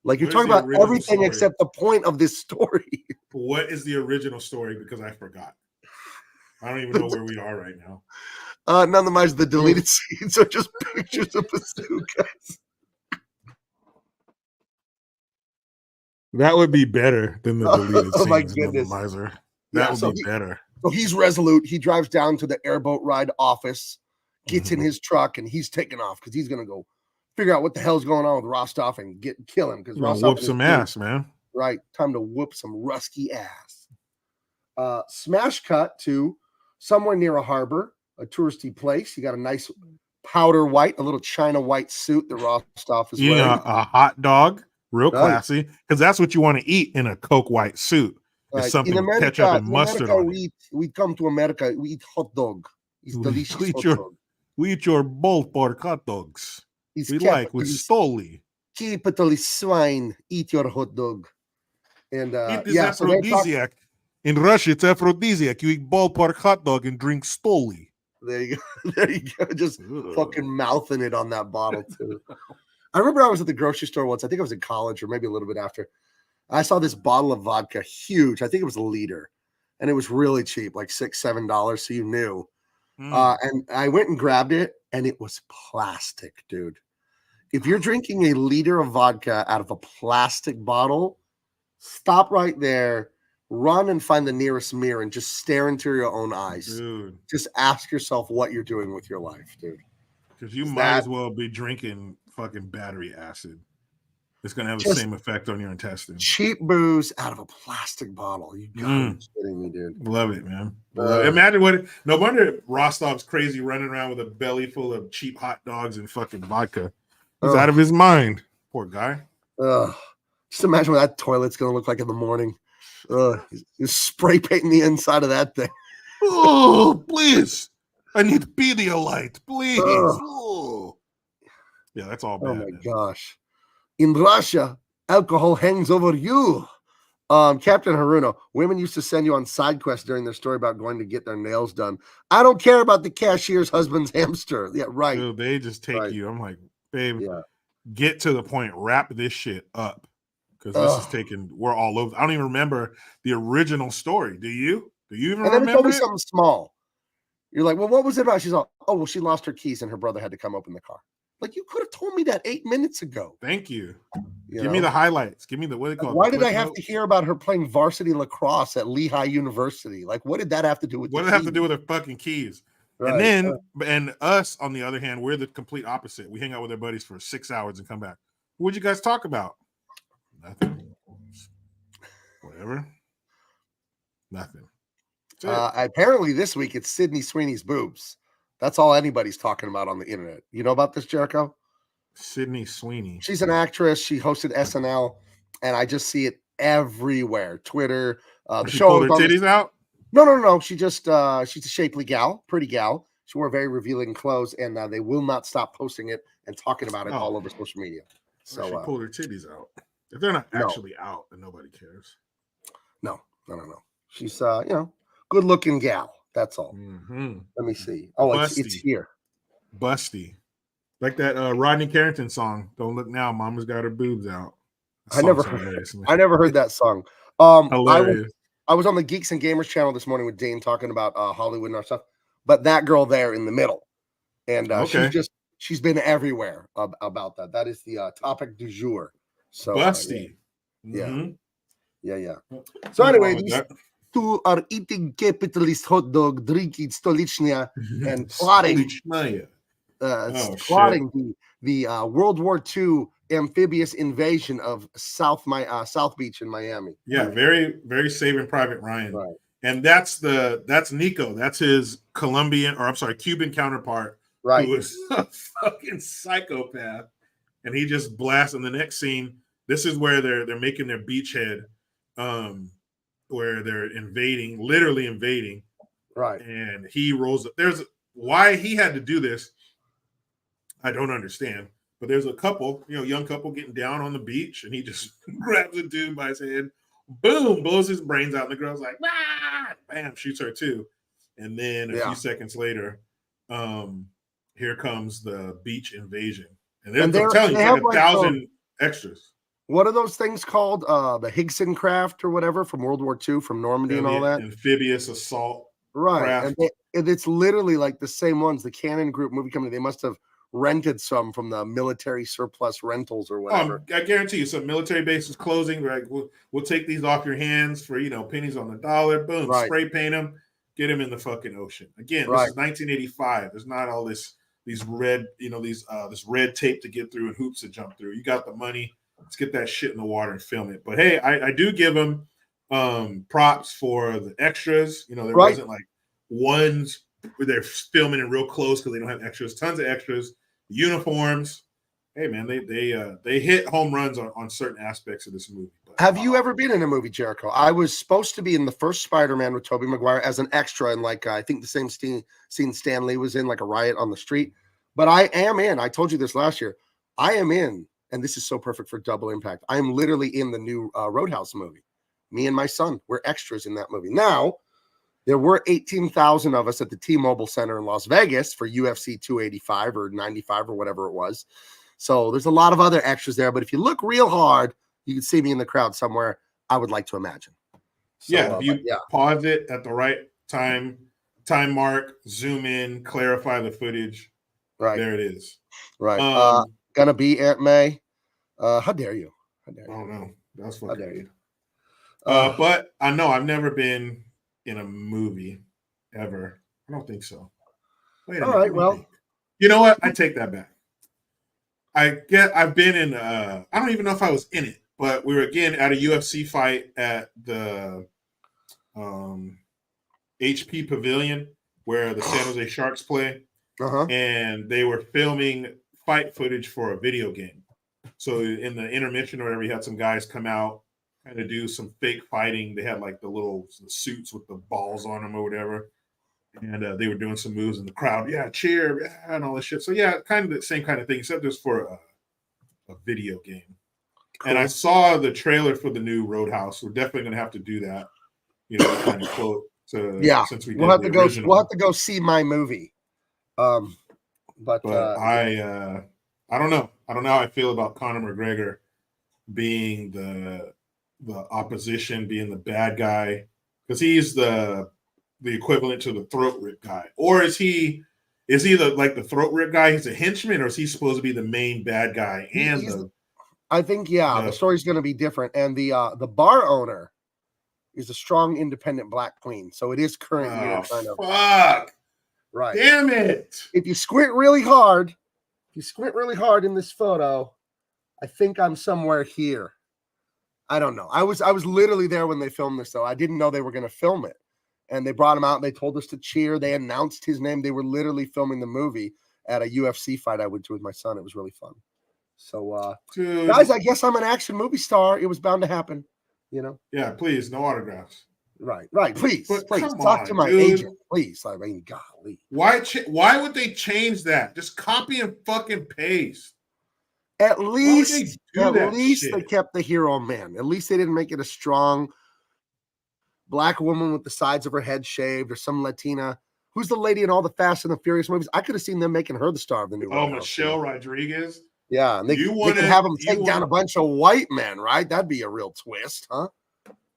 Like, you're talking about everything except the point of this story. What is the original story? Because I forgot. I don't even know where we are right now. None of the deleted scenes are just pictures of bazookas. That would be better than the deleted Oh my scenes, goodness. Miser. That would be better. So he's resolute. He drives down to the airboat ride office, gets in his truck, and he's taking off because he's gonna go figure out what the hell's going on with Rostov and kill him, because Rostov whoop some ass, man. Right, time to whoop some rusky ass. Smash cut to somewhere near a harbor, a touristy place. You got a nice powder white, a little China white suit that Rostov is wearing. A hot dog. Real classy, because that's what you want to eat in a Coke white suit. Is something in America, ketchup and mustard on it. We come to America, we eat hot dog. It's delicious. We eat your ballpark hot dogs. We like with Stoli. Capitalist swine, eat your hot dog. And it is aphrodisiac. In Russia, it's aphrodisiac. You eat ballpark hot dog and drink Stoli. There you go. There you go. Just fucking mouthing it on that bottle too. I remember I was at the grocery store once. I think I was in college or maybe a little bit after. I saw this bottle of vodka, huge. I think it was a liter, and it was really cheap, like $6, $7. So you knew. And I went and grabbed it, and it was plastic, dude. If you're drinking a liter of vodka out of a plastic bottle, stop right there, run and find the nearest mirror, and just stare into your own eyes. Dude. Just ask yourself what you're doing with your life, dude. Because you might as well be drinking fucking battery acid. It's going to have the same effect on your intestines. Cheap booze out of a plastic bottle. You gotta be kidding me, dude. Love it, man. Imagine no wonder Rostov's crazy running around with a belly full of cheap hot dogs and fucking vodka. He's out of his mind. Poor guy. Just imagine what that toilet's going to look like in the morning. He's spray painting the inside of that thing. Oh, please. I need Pedialyte, please. Yeah, that's all bad. Oh, my gosh. In Russia, alcohol hangs over you. Captain Haruno, women used to send you on side quests during their story about going to get their nails done. I don't care about the cashier's husband's hamster. Yeah, right. Dude, they just take you. I'm like, babe, get to the point. Wrap this shit up. Because this is taking, we're all over. I don't even remember the original story. Do you? Do you even remember? And then it's always something small. You're like, well, what was it about? She's all, oh, well, she lost her keys and her brother had to come open the car. Like, you could have told me that 8 minutes ago. Thank you. Give me the highlights. Give me the, what do they call it? Why did I have to hear about her playing varsity lacrosse at Lehigh University? Like, what did that have to do with what did it have to do with her fucking keys? Right. And then, and us, on the other hand, we're the complete opposite. We hang out with our buddies for 6 hours and come back. What'd you guys talk about? Nothing. Whatever. Nothing. Apparently this week it's Sydney Sweeney's boobs. That's all anybody's talking about on the internet. You know about this, Jericho? Sydney Sweeney. She's an actress. She hosted SNL, and I just see it everywhere. Twitter. The she show. Pulled her titties out? No. She just she's a shapely gal, pretty gal. She wore very revealing clothes, and they will not stop posting it and talking about it all over social media. So she pulled her titties out. If they're not actually out, then nobody cares. No. She's good looking gal. That's all. Let me see. Oh, it's here. Busty. Like that Rodney Carrington song. Don't look now. Mama's got her boobs out. I never heard that song. Hilarious. I was on the Geeks and Gamers channel this morning with Dane talking about Hollywood and our stuff. But that girl there in the middle. And she's been everywhere about that. That is the topic du jour. So Busty. Yeah. So anyway, these two are eating capitalist hot dog, drinking stolichnia, and plotting the World War II amphibious invasion of South Beach in Miami. Yeah, very, very Saving Private Ryan. Right. And that's Nico. That's his Cuban counterpart. Right. Who is a fucking psychopath. And he just blasts in the next scene. This is where they're making their beachhead, where they're literally invading. Right. And he rolls up. There's why he had to do this. I don't understand. But there's a couple, young couple getting down on the beach, and he just grabs a dude by his head, boom, blows his brains out. And the girl's like, ah, bam, shoots her too. And then a few seconds later, here comes the beach invasion. And I'm telling you, they it's have like 1,000 extras. What are those things called? The Higson craft or whatever from World War II, from Normandy and all that? Amphibious assault right. craft. And it's literally like the same ones. The Canon Group movie company, they must have rented some from the military surplus rentals or whatever. I guarantee you, some military base is closing. Like, we'll take these off your hands for pennies on the dollar. Boom, spray paint them, get them in the fucking ocean. Again, this is 1985. There's not all this red, this red tape to get through and hoops to jump through. You got the money. Let's get that shit in the water and film it. But hey, I do give them props for the extras. There wasn't like ones where they're filming in real close because they don't have extras. Tons of extras. Uniforms. Hey man, they hit home runs on certain aspects of this movie. But, have you ever been in a movie, Jericho? I was supposed to be in the first Spider-Man with Tobey Maguire as an extra, and like I think the same scene Stan Lee was in, like a riot on the street. But I am in. I told you this last year. I am in. And this is so perfect for double impact. I am literally in the new Roadhouse movie. Me and my son, we're extras in that movie. Now, there were 18,000 of us at the T-Mobile Center in Las Vegas for UFC 285 or 95 or whatever it was. So there's a lot of other extras there. But if you look real hard, you can see me in the crowd somewhere, I would like to imagine. So, if you pause it at the right time mark, zoom in, clarify the footage. Right. There it is. Right. Gonna be Aunt May. How dare you? I don't know. That's fucking weird. But I know I've never been in a movie ever. I don't think so. Wait a minute. All right. Well, you know what? I take that back. I've been in. I don't even know if I was in it, but we were again at a UFC fight at the HP Pavilion where the San Jose Sharks play, and they were filming fight footage for a video game. So in the intermission or whatever, you had some guys come out kind of do some fake fighting. They had like the suits with the balls on them or whatever, and they were doing some moves in the crowd. Yeah, cheer, and all this shit. So yeah, kind of the same kind of thing, except just for a video game. Cool. And I saw the trailer for the new Roadhouse. We're definitely gonna have to do that. Kind of quote. Since we'll have to go. We'll have to go see my movie. But I don't know. I don't know how I feel about Conor McGregor being the opposition, being the bad guy, because he's the equivalent to the throat rip guy. Or is he the throat rip guy? He's a henchman, or is he supposed to be the main bad guy? I think the story's going to be different. And the bar owner is a strong, independent black queen. So it is current year kind of. Fuck. Right. Damn it. If you squint really hard in this photo, I think I'm somewhere here. I don't know. I was literally there when they filmed this, though. I didn't know they were going to film it. And they brought him out. And they told us to cheer. They announced his name. They were literally filming the movie at a UFC fight I went to with my son. It was really fun. So, guys, I guess I'm an action movie star. It was bound to happen, Yeah, please, no autographs. Right. Please talk on, to my dude. agent. Please, I mean, golly. Why would they change that? Just copy and fucking paste. At least shit? They kept the hero man. At least they didn't make it a strong black woman with the sides of her head shaved or some Latina. Who's the lady in all the Fast and the Furious movies? I could have seen them making her the star of the new one. Michelle Rodriguez. Yeah, and they could have them take down a bunch of white men, right? That'd be a real twist, huh?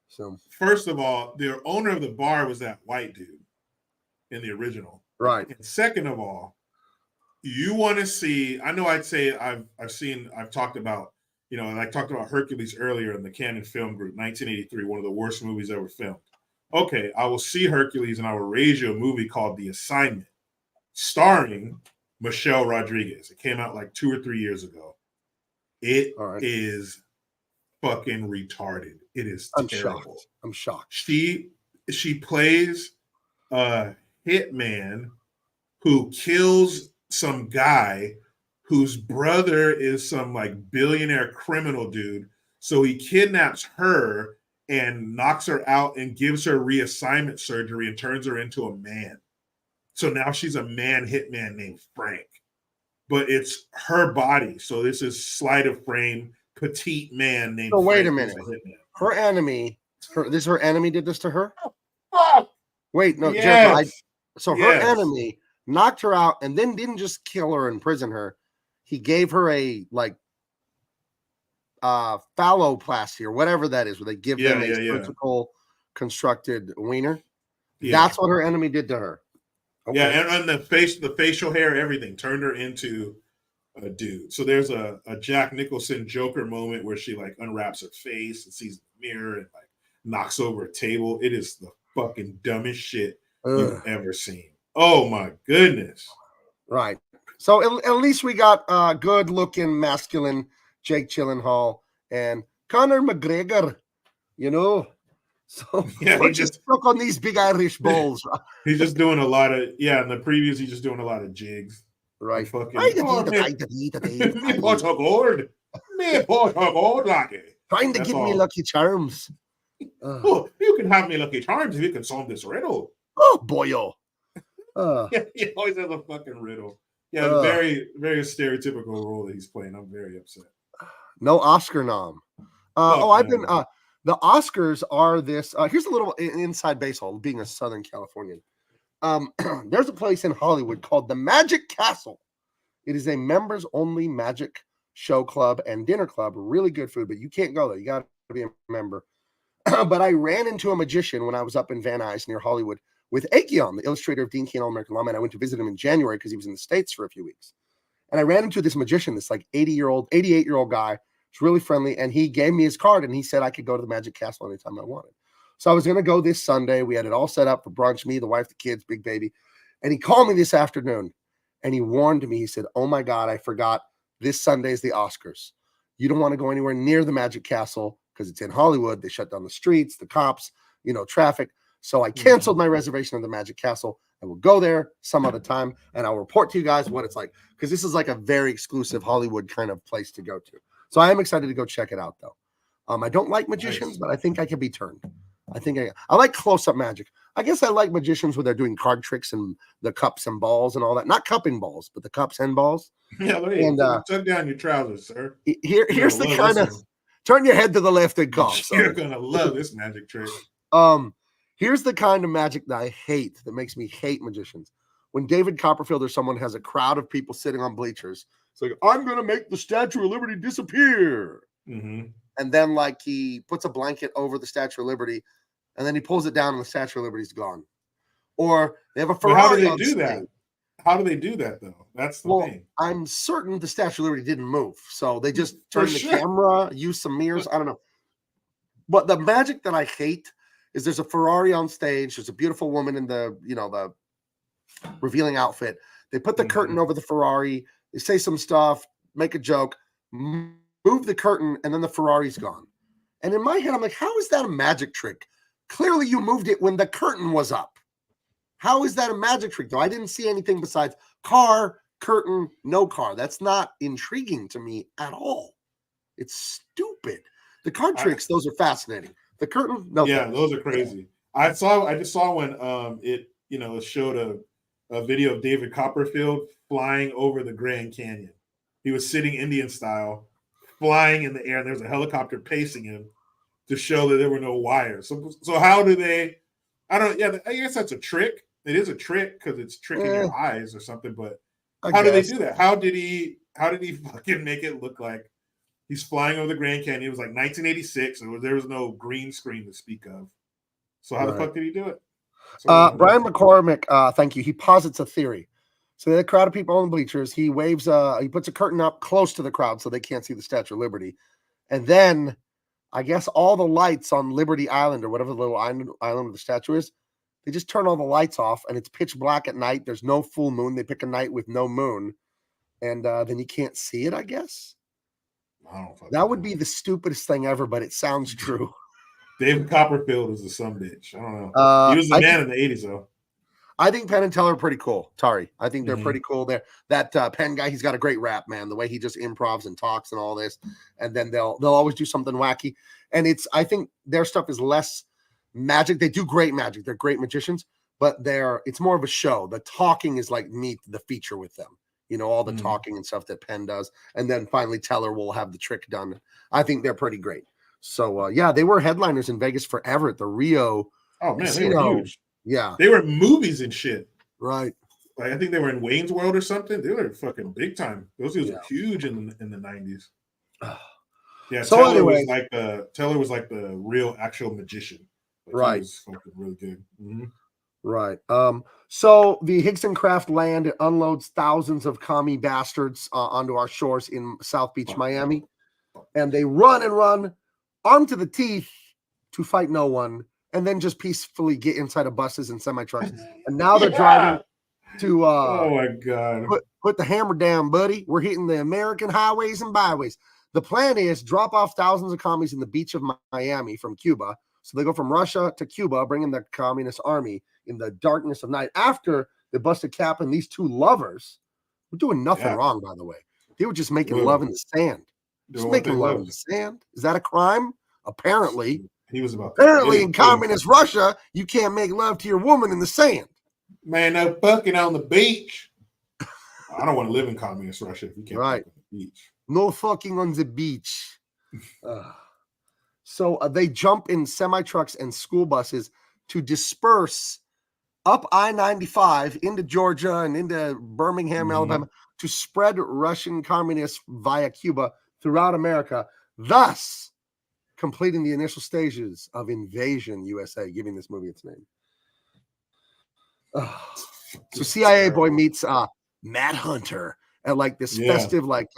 So first of all, the owner of the bar was that white dude in the original, right? And second of all, you want to see? I know I've talked about, I talked about Hercules earlier in the Canon Film Group, 1983, one of the worst movies ever filmed. Okay, I will see Hercules and I will raise you a movie called The Assignment, starring Michelle Rodriguez. It came out like 2 or 3 years ago. It is fucking retarded. It is terrible. I'm shocked. She plays a hitman who kills some guy whose brother is some like billionaire criminal dude. So he kidnaps her and knocks her out and gives her reassignment surgery and turns her into a man. So now she's a man hitman named Frank. But it's her body. So this is sleight of frame, petite man named Frank. So wait a minute. Her enemy Her enemy did this to her? Fuck! Wait, no, Jericho, Yes. so her Yes. enemy knocked her out and then didn't just kill her and imprison her. He gave her a like phalloplasty or whatever that is, where they give them a surgical constructed wiener. Yeah. That's what her enemy did to her. Okay. Yeah, and the facial hair, everything turned her into a dude. So there's a Jack Nicholson Joker moment where she like unwraps her face and sees the mirror and like knocks over a table. It is the fucking dumbest shit you've ever seen. Oh my goodness. Right. So at least we got good looking masculine Jake Gyllenhaal and Conor McGregor, you know. So Yeah, we're just stuck on these big Irish balls. He's just doing a lot of in the previews he's just doing a lot of jigs. Right. Fucking, Me pot of gold. Me pot of gold, lackey. Trying to give me Lucky Charms. Oh, you can have me Lucky Charms if you can solve this riddle. Oh, boyo. Yeah, he always has a fucking riddle. Yeah, very, very stereotypical role that he's playing. I'm very upset. No Oscar nom. I've been the Oscars are this. Here's a little inside baseball, being a Southern Californian. There's a place in Hollywood called the Magic Castle. It is a members only magic show club and dinner club. Really good food, but you can't go there. You got to be a member. But I ran into a magician when I was up in Van Nuys near Hollywood with Akeon, the illustrator of Dean Cain, All-American Lawman. I went to visit him in January because he was in the States for a few weeks. And I ran into this magician, this like 88-year-old guy. He's really friendly. And he gave me his card and he said I could go to the Magic Castle anytime I wanted. So I was going to go this Sunday. We had it all set up for brunch, me, the wife, the kids, big baby. And he called me this afternoon and he warned me. He said, oh my God, I forgot this Sunday is the Oscars. You don't want to go anywhere near the Magic Castle because it's in Hollywood. They shut down the streets, the cops, traffic. So I canceled my reservation of the Magic Castle. I will go there some other time and I'll report to you guys what it's like. Because this is like a very exclusive Hollywood kind of place to go to. So I am excited to go check it out though. I don't like magicians, but I think I can be turned. I think I like close-up magic. I guess I like magicians where they're doing card tricks and the cups and balls and all that. Not cupping balls, but the cups and balls. Yeah, and tuck down your trousers, sir. Here's the kind of turn your head to the left and cough. You're gonna love this magic trick. Here's the kind of magic that I hate, that makes me hate magicians. When David Copperfield or someone has a crowd of people sitting on bleachers, it's like, I'm gonna make the Statue of Liberty disappear. Mm-hmm. And then like he puts a blanket over the Statue of Liberty and then he pulls it down and the Statue of Liberty's gone. Or they have a Ferrari. How do they do that? How do they do that though? That's the thing. I'm certain the Statue of Liberty didn't move. So they just turned the camera, used some mirrors. I don't know. But the magic that I hate is there's a Ferrari on stage. There's a beautiful woman in the, the revealing outfit. They put the curtain over the Ferrari. They say some stuff, make a joke, move the curtain, and then the Ferrari's gone. And in my head, I'm like, how is that a magic trick? Clearly, you moved it when the curtain was up. How is that a magic trick, though? I didn't see anything besides car, curtain, no car. That's not intriguing to me at all. It's stupid. The card tricks, those are fascinating. The curtain, no. Yeah, those are crazy. I just saw when it showed a video of David Copperfield flying over the Grand Canyon. He was sitting Indian style, flying in the air, and there was a helicopter pacing him to show that there were no wires. So how do they? I guess that's a trick. It is a trick because it's tricking your eyes or something. But how do they do that? How did he fucking make it look like he's flying over the Grand Canyon? It was like 1986, and there was no green screen to speak of. So how the fuck did he do it? Brian McCormick, thank you. He posits a theory. So they had a crowd of people on the bleachers. He waves, he puts a curtain up close to the crowd so they can't see the Statue of Liberty. And then I guess all the lights on Liberty Island or whatever the little island where the statue is, they just turn all the lights off and it's pitch black at night. There's no full moon. They pick a night with no moon. And then you can't see it, I guess. That would be the stupidest thing ever, but it sounds true. David Copperfield is a sumbitch. I don't know. He was the man in the 80s, though. I think Penn and Teller are pretty cool. Tari. I think they're pretty cool. That Penn guy, he's got a great rap, man. The way he just improvs and talks and all this. And then they'll always do something wacky. And I think their stuff is less magic. They do great magic. They're great magicians, but it's more of a show. The talking is like the feature with them. All the talking and stuff that Penn does. And then finally Teller will have the trick done. I think they're pretty great. So yeah, they were headliners in Vegas forever at the Rio Oh man, they were Casino. huge. Yeah, They were in movies and shit. right. Like I think they were in Wayne's World or something. They were fucking big time. Those dudes Yeah. were huge in the 90s. Yeah, So Teller anyway, was like the real actual magician. Like, right. He was fucking really good. Mm-hmm. Right. So the Higson Craft land, it unloads thousands of commie bastards onto our shores in South Beach, Miami. And they run and run, armed to the teeth, to fight no one, and then just peacefully get inside of buses and semi-trucks. And now they're driving to oh my god. Put the hammer down, buddy. We're hitting the American highways and byways. The plan is drop off thousands of commies in the beach of Miami from Cuba. So they go from Russia to Cuba, bringing the communist army in the darkness of night. After they busted cap and these two lovers were doing nothing wrong, by the way. They were just making love in the sand. Just making love in the sand. Is that a crime? Apparently. He was about Apparently in communist Russia, you can't make love to your woman in the sand. Man, no fucking on the beach. I don't want to live in communist Russia if you can't fuck on the beach. No fucking on the beach. So they jump in semi-trucks and school buses to disperse up I-95 into Georgia and into Birmingham, Alabama, to spread Russian communists via Cuba throughout America, thus completing the initial stages of Invasion USA, giving this movie its name. So CIA boy meets Matt Hunter at like this festive, like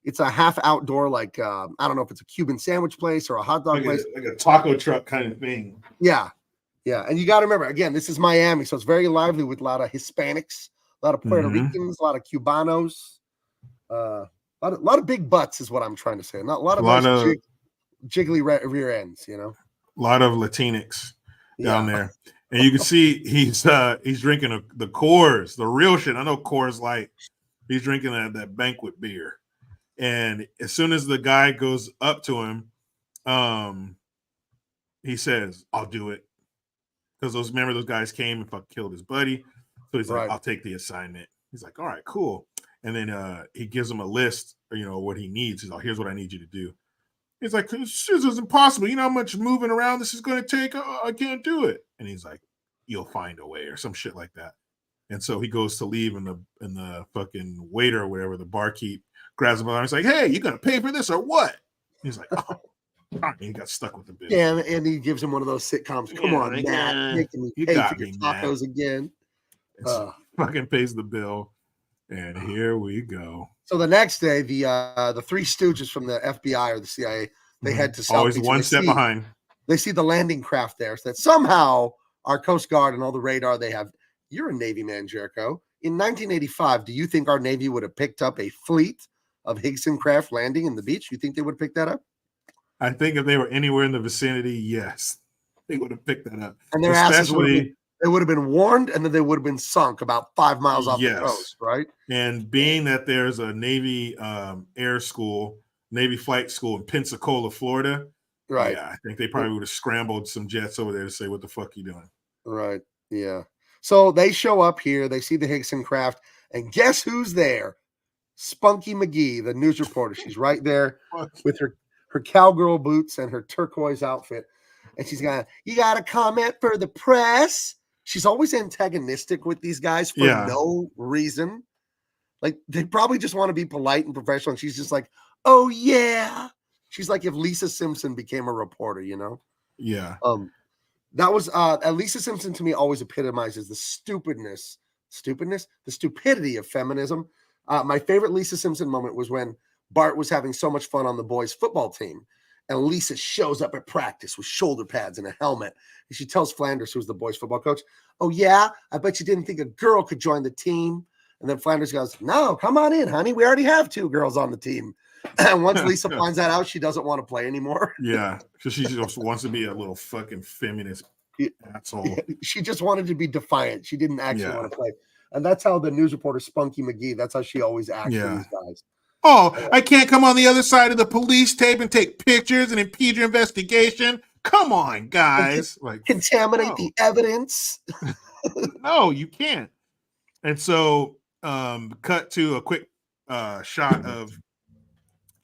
it's a half outdoor, like I don't know if it's a Cuban sandwich place or a hot dog place, like a taco truck kind of thing. Yeah. And you got to remember, again, this is Miami, so it's very lively with a lot of Hispanics, a lot of Puerto Ricans, a lot of Cubanos, a lot of big butts is what I'm trying to say. Not a lot of jiggly rear ends, you know. A lot of Latinx down there. And you can see he's drinking the Coors, the real shit. I know Coors Light. He's drinking that banquet beer. And as soon as the guy goes up to him, he says, "I'll do it." Because those guys came and killed his buddy. So he's like, "I'll take the assignment." He's like, "All right, cool." And then he gives him a list, what he needs. He's like, "Here's what I need you to do." He's like, "This is impossible. You know how much moving around this is going to take? I can't do it." And he's like, "You'll find a way," or some shit like that. And so he goes to leave, and the fucking waiter or whatever, the barkeep, grabs him by the arm. He's like, "Hey, you gonna pay for this or what?" He's like, "Oh." And he got stuck with the bill. Yeah, and he gives him one of those sitcoms. Come on, Matt, making me pay for your tacos again. So fucking pays the bill, and here we go. So the next day, the three stooges from the FBI or the CIA, they head to South always Beach, one step behind. They see the landing craft there, so that somehow our Coast Guard and all the radar they have. You're a Navy man, Jericho. In 1985, do you think our Navy would have picked up a fleet of Higson craft landing in the beach? You think they would pick that up? I think if they were anywhere in the vicinity, yes, they would have picked that up. And their asses would have been warned, and then they would have been sunk about 5 miles off the coast, right? And being that there's a Navy air school, Navy flight school in Pensacola, Florida, right? Yeah, I think they probably would have scrambled some jets over there to say, "What the fuck you doing?" Right. Yeah. So they show up here. They see the Higson craft, and guess who's there? Spunky McGee, the news reporter. She's right there with her cowgirl boots and her turquoise outfit. And she's got, "You got a comment for the press?" She's always antagonistic with these guys for no reason. Like, they probably just want to be polite and professional. And she's just like, "Oh, yeah." She's like if Lisa Simpson became a reporter, you know? Yeah. That was, Lisa Simpson to me always epitomizes the stupidity of feminism. My favorite Lisa Simpson moment was when Bart was having so much fun on the boys' football team, and Lisa shows up at practice with shoulder pads and a helmet. And she tells Flanders, who's the boys' football coach, "Oh, yeah, I bet you didn't think a girl could join the team." And then Flanders goes, "No, come on in, honey. We already have 2 girls on the team." And once Lisa finds that out, she doesn't want to play anymore. Yeah, because she just wants to be a little fucking feminist asshole. She just wanted to be defiant. She didn't actually want to play. And that's how the news reporter, Spunky McGee, that's how she always acts with these guys. "Oh, I can't come on the other side of the police tape and take pictures and impede your investigation. Come on, guys. Like, contaminate the evidence." No, you can't. And so cut to a quick shot of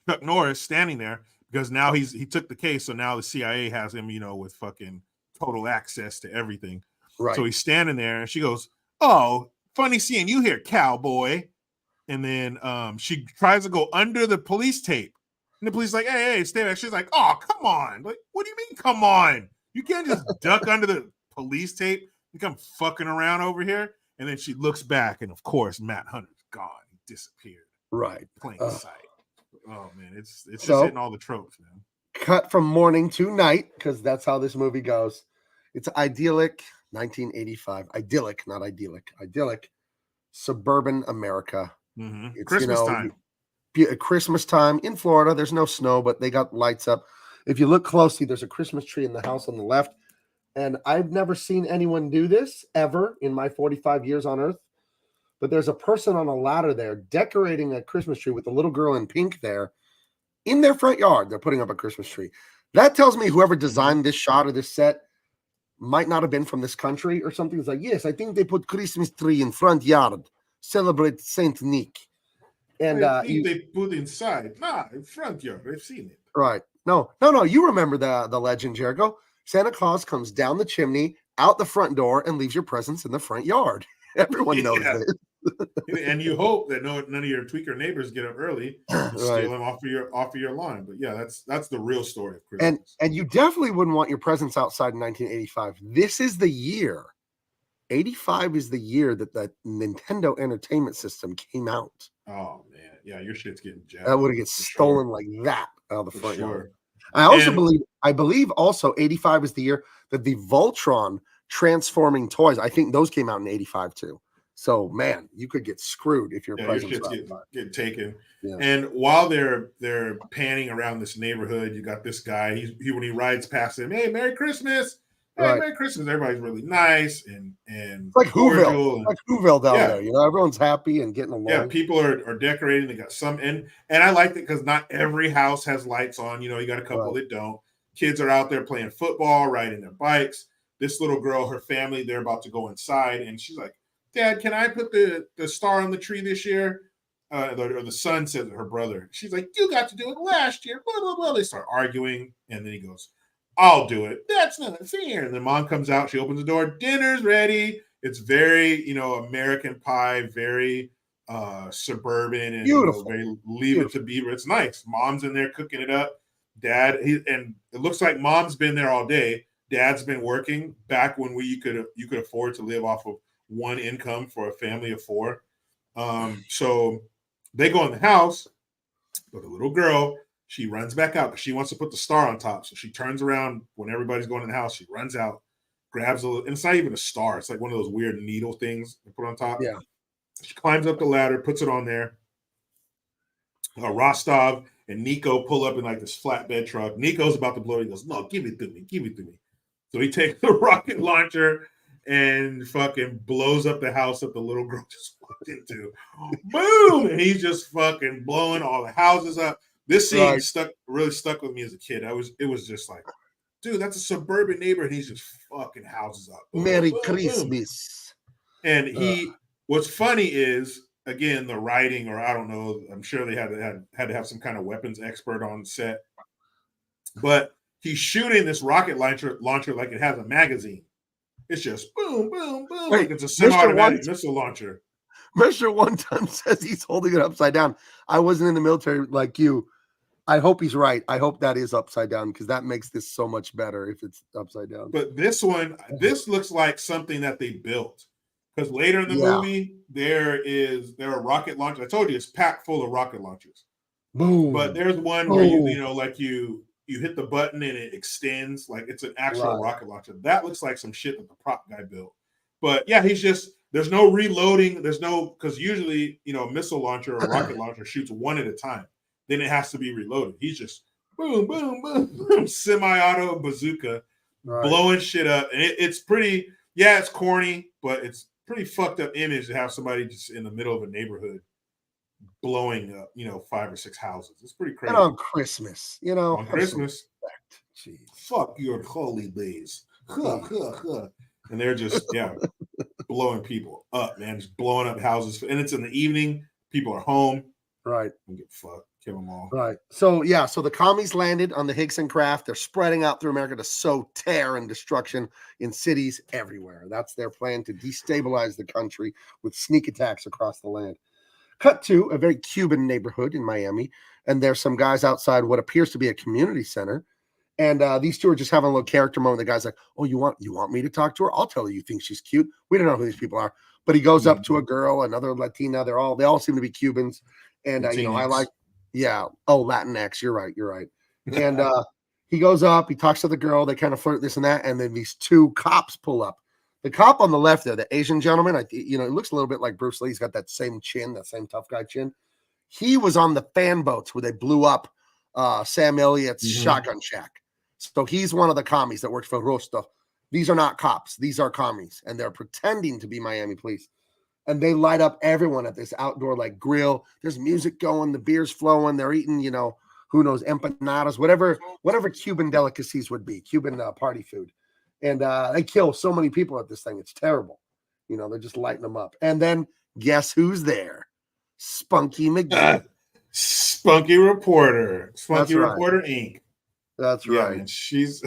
Chuck Norris standing there because now he took the case, so now the CIA has him, with fucking total access to everything. Right. So he's standing there, and she goes, "Oh, funny seeing you here, cowboy." And then she tries to go under the police tape, and the police is like, "Hey, stay back." She's like, "Oh, come on! Like, what do you mean, come on? You can't just duck under the police tape and come fucking around over here." And then she looks back, and of course, Matt Hunter's gone. He disappeared. Right. Plain sight. Oh man, it's just So- hitting all the tropes, man. Cut from morning to night, because that's how this movie goes. It's idyllic 1985. Idyllic, not idyllic. Idyllic suburban America. Mhm. It's, Christmas time. Christmas time in Florida. There's no snow, but they got lights up. If you look closely, there's a Christmas tree in the house on the left. And I've never seen anyone do this ever in my 45 years on Earth. But there's a person on a ladder there decorating a Christmas tree with a little girl in pink there in their front yard. They're putting up a Christmas tree. That tells me whoever designed this shot or this set might not have been from this country or something. It's like, yes, I think they put Christmas tree in front yard, celebrate Saint Nick. And I think they put inside. In front yard. I've seen it. Right. No. You remember the legend, Jericho. Santa Claus comes down the chimney, out the front door, and leaves your presents in the front yard. Everyone knows this. And you hope that none of your tweaker neighbors get up early and steal them off of your lawn. But yeah, that's the real story of Christmas. And you definitely wouldn't want your presents outside in 1985. This is the year. 85 is the year that the Nintendo Entertainment System came out. Oh man, yeah, your shit's getting jacked. That would have get stolen like that out of the front yard. Sure. I also believe also 85 is the year that the Voltron transforming toys, I think those came out in 85 too. So man, you could get screwed if your presents get taken. Yeah. And while they're panning around this neighborhood, you got this guy. He when he rides past him, hey, Merry Christmas. Hey, Merry Christmas. Everybody's really nice and it's like Whoville. Like Whoville down there. Everyone's happy and getting along. Yeah, people are decorating. They got some and I like it because not every house has lights on. You got a couple that don't. Kids are out there playing football, riding their bikes. This little girl, her family, they're about to go inside, and she's like, Dad, can I put the star on the tree this year? Or the son says to her brother. She's like, you got to do it last year. Blah, blah, blah. They start arguing. And then he goes, I'll do it. That's not fair. And then mom comes out. She opens the door. Dinner's ready. It's very, American Pie, very suburban and beautiful. Very Leave It to Beaver. It's nice. Mom's in there cooking it up. Dad, and it looks like mom's been there all day. Dad's been working back when you could afford to live off of one income for a family of four. So they go in the house, but the little girl, she runs back out because she wants to put the star on top. So she turns around when everybody's going in the house. She runs out, grabs and it's not even a star. It's like one of those weird needle things they put on top. Yeah. She climbs up the ladder, puts it on there. Rostov and Nico pull up in like this flatbed truck. Nico's about to blow it. He goes, no, give it to me. Give it to me. So he takes the rocket launcher and fucking blows up the house that the little girl just walked into. Boom! And he's just fucking blowing all the houses up. This scene really stuck with me as a kid. It was just like, dude, that's a suburban neighborhood. He's just fucking houses up. Boom, Merry boom, Christmas. boom. And what's funny is, again, the writing, or I don't know, I'm sure they had to have some kind of weapons expert on set. But he's shooting this rocket launcher like it has a magazine. It's just boom, boom, boom. Wait, like it's a semi-automatic missile launcher. Mr. One Time says he's holding it upside down. I wasn't in the military like you. I hope he's right. I hope that is upside down because that makes this so much better if it's upside down. But this looks like something that they built. Because later in the movie, there are rocket launchers. I told you it's packed full of rocket launchers. Boom. But there's one where you hit the button and it extends like it's an actual rocket launcher. That looks like some shit that the prop guy built. But yeah, there's no reloading. Because usually, a missile launcher or a rocket launcher shoots one at a time. Then it has to be reloaded. He's just boom, boom, boom, boom, semi-auto bazooka, blowing shit up. And it's pretty, it's corny, but it's pretty fucked up image to have somebody just in the middle of a neighborhood blowing up, 5 or 6 houses. It's pretty crazy. And on Christmas, On Christmas. Jeez. Fuck your holidays. And they're just, blowing people up, man. Just blowing up houses. And it's in the evening. People are home. Right. And get fucked. Kill them all. Right. So yeah, so the commies landed on the Higson craft. They're spreading out through America to sow terror and destruction in cities everywhere. That's their plan to destabilize the country with sneak attacks across the land. Cut to a very Cuban neighborhood in Miami, and there's some guys outside what appears to be a community center. And these two are just having a little character moment. The guy's like, "Oh, you want me to talk to her? I'll tell her you think she's cute." We don't know who these people are, but he goes up to a girl, another Latina. They all seem to be Cubans, and I like, yeah, oh, Latinx. You're right. And he goes up, he talks to the girl. They kind of flirt, this and that, and then these two cops pull up. The cop on the left there, the Asian gentleman, it looks a little bit like Bruce Lee. He's got that same chin, that same tough guy chin. He was on the fan boats where they blew up Sam Elliott's shotgun shack. So he's one of the commies that works for Rosto. These are not cops. These are commies, and they're pretending to be Miami police. And they light up everyone at this outdoor like grill. There's music going, the beer's flowing. They're eating, who knows, empanadas, whatever Cuban delicacies would be, Cuban party food. And they kill so many people at this thing. It's terrible. They're just lighting them up. And then guess who's there? Spunky McGee. Spunky Reporter. Spunky That's right. Reporter Inc. That's right. Man, she's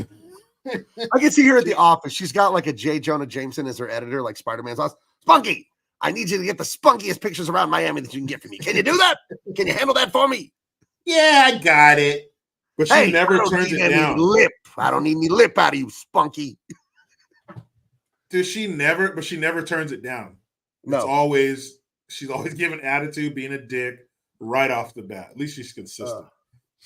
I can see her at the office. She's got like a J. Jonah Jameson as her editor, like Spider-Man's house. Spunky, I need you to get the spunkiest pictures around Miami that you can get for me. Can you do that? Can you handle that for me? Yeah, I got it. But she never turns it down. I don't need any lip out of you, Spunky. She never turns it down. No. She's always giving attitude, being a dick right off the bat. At least she's consistent.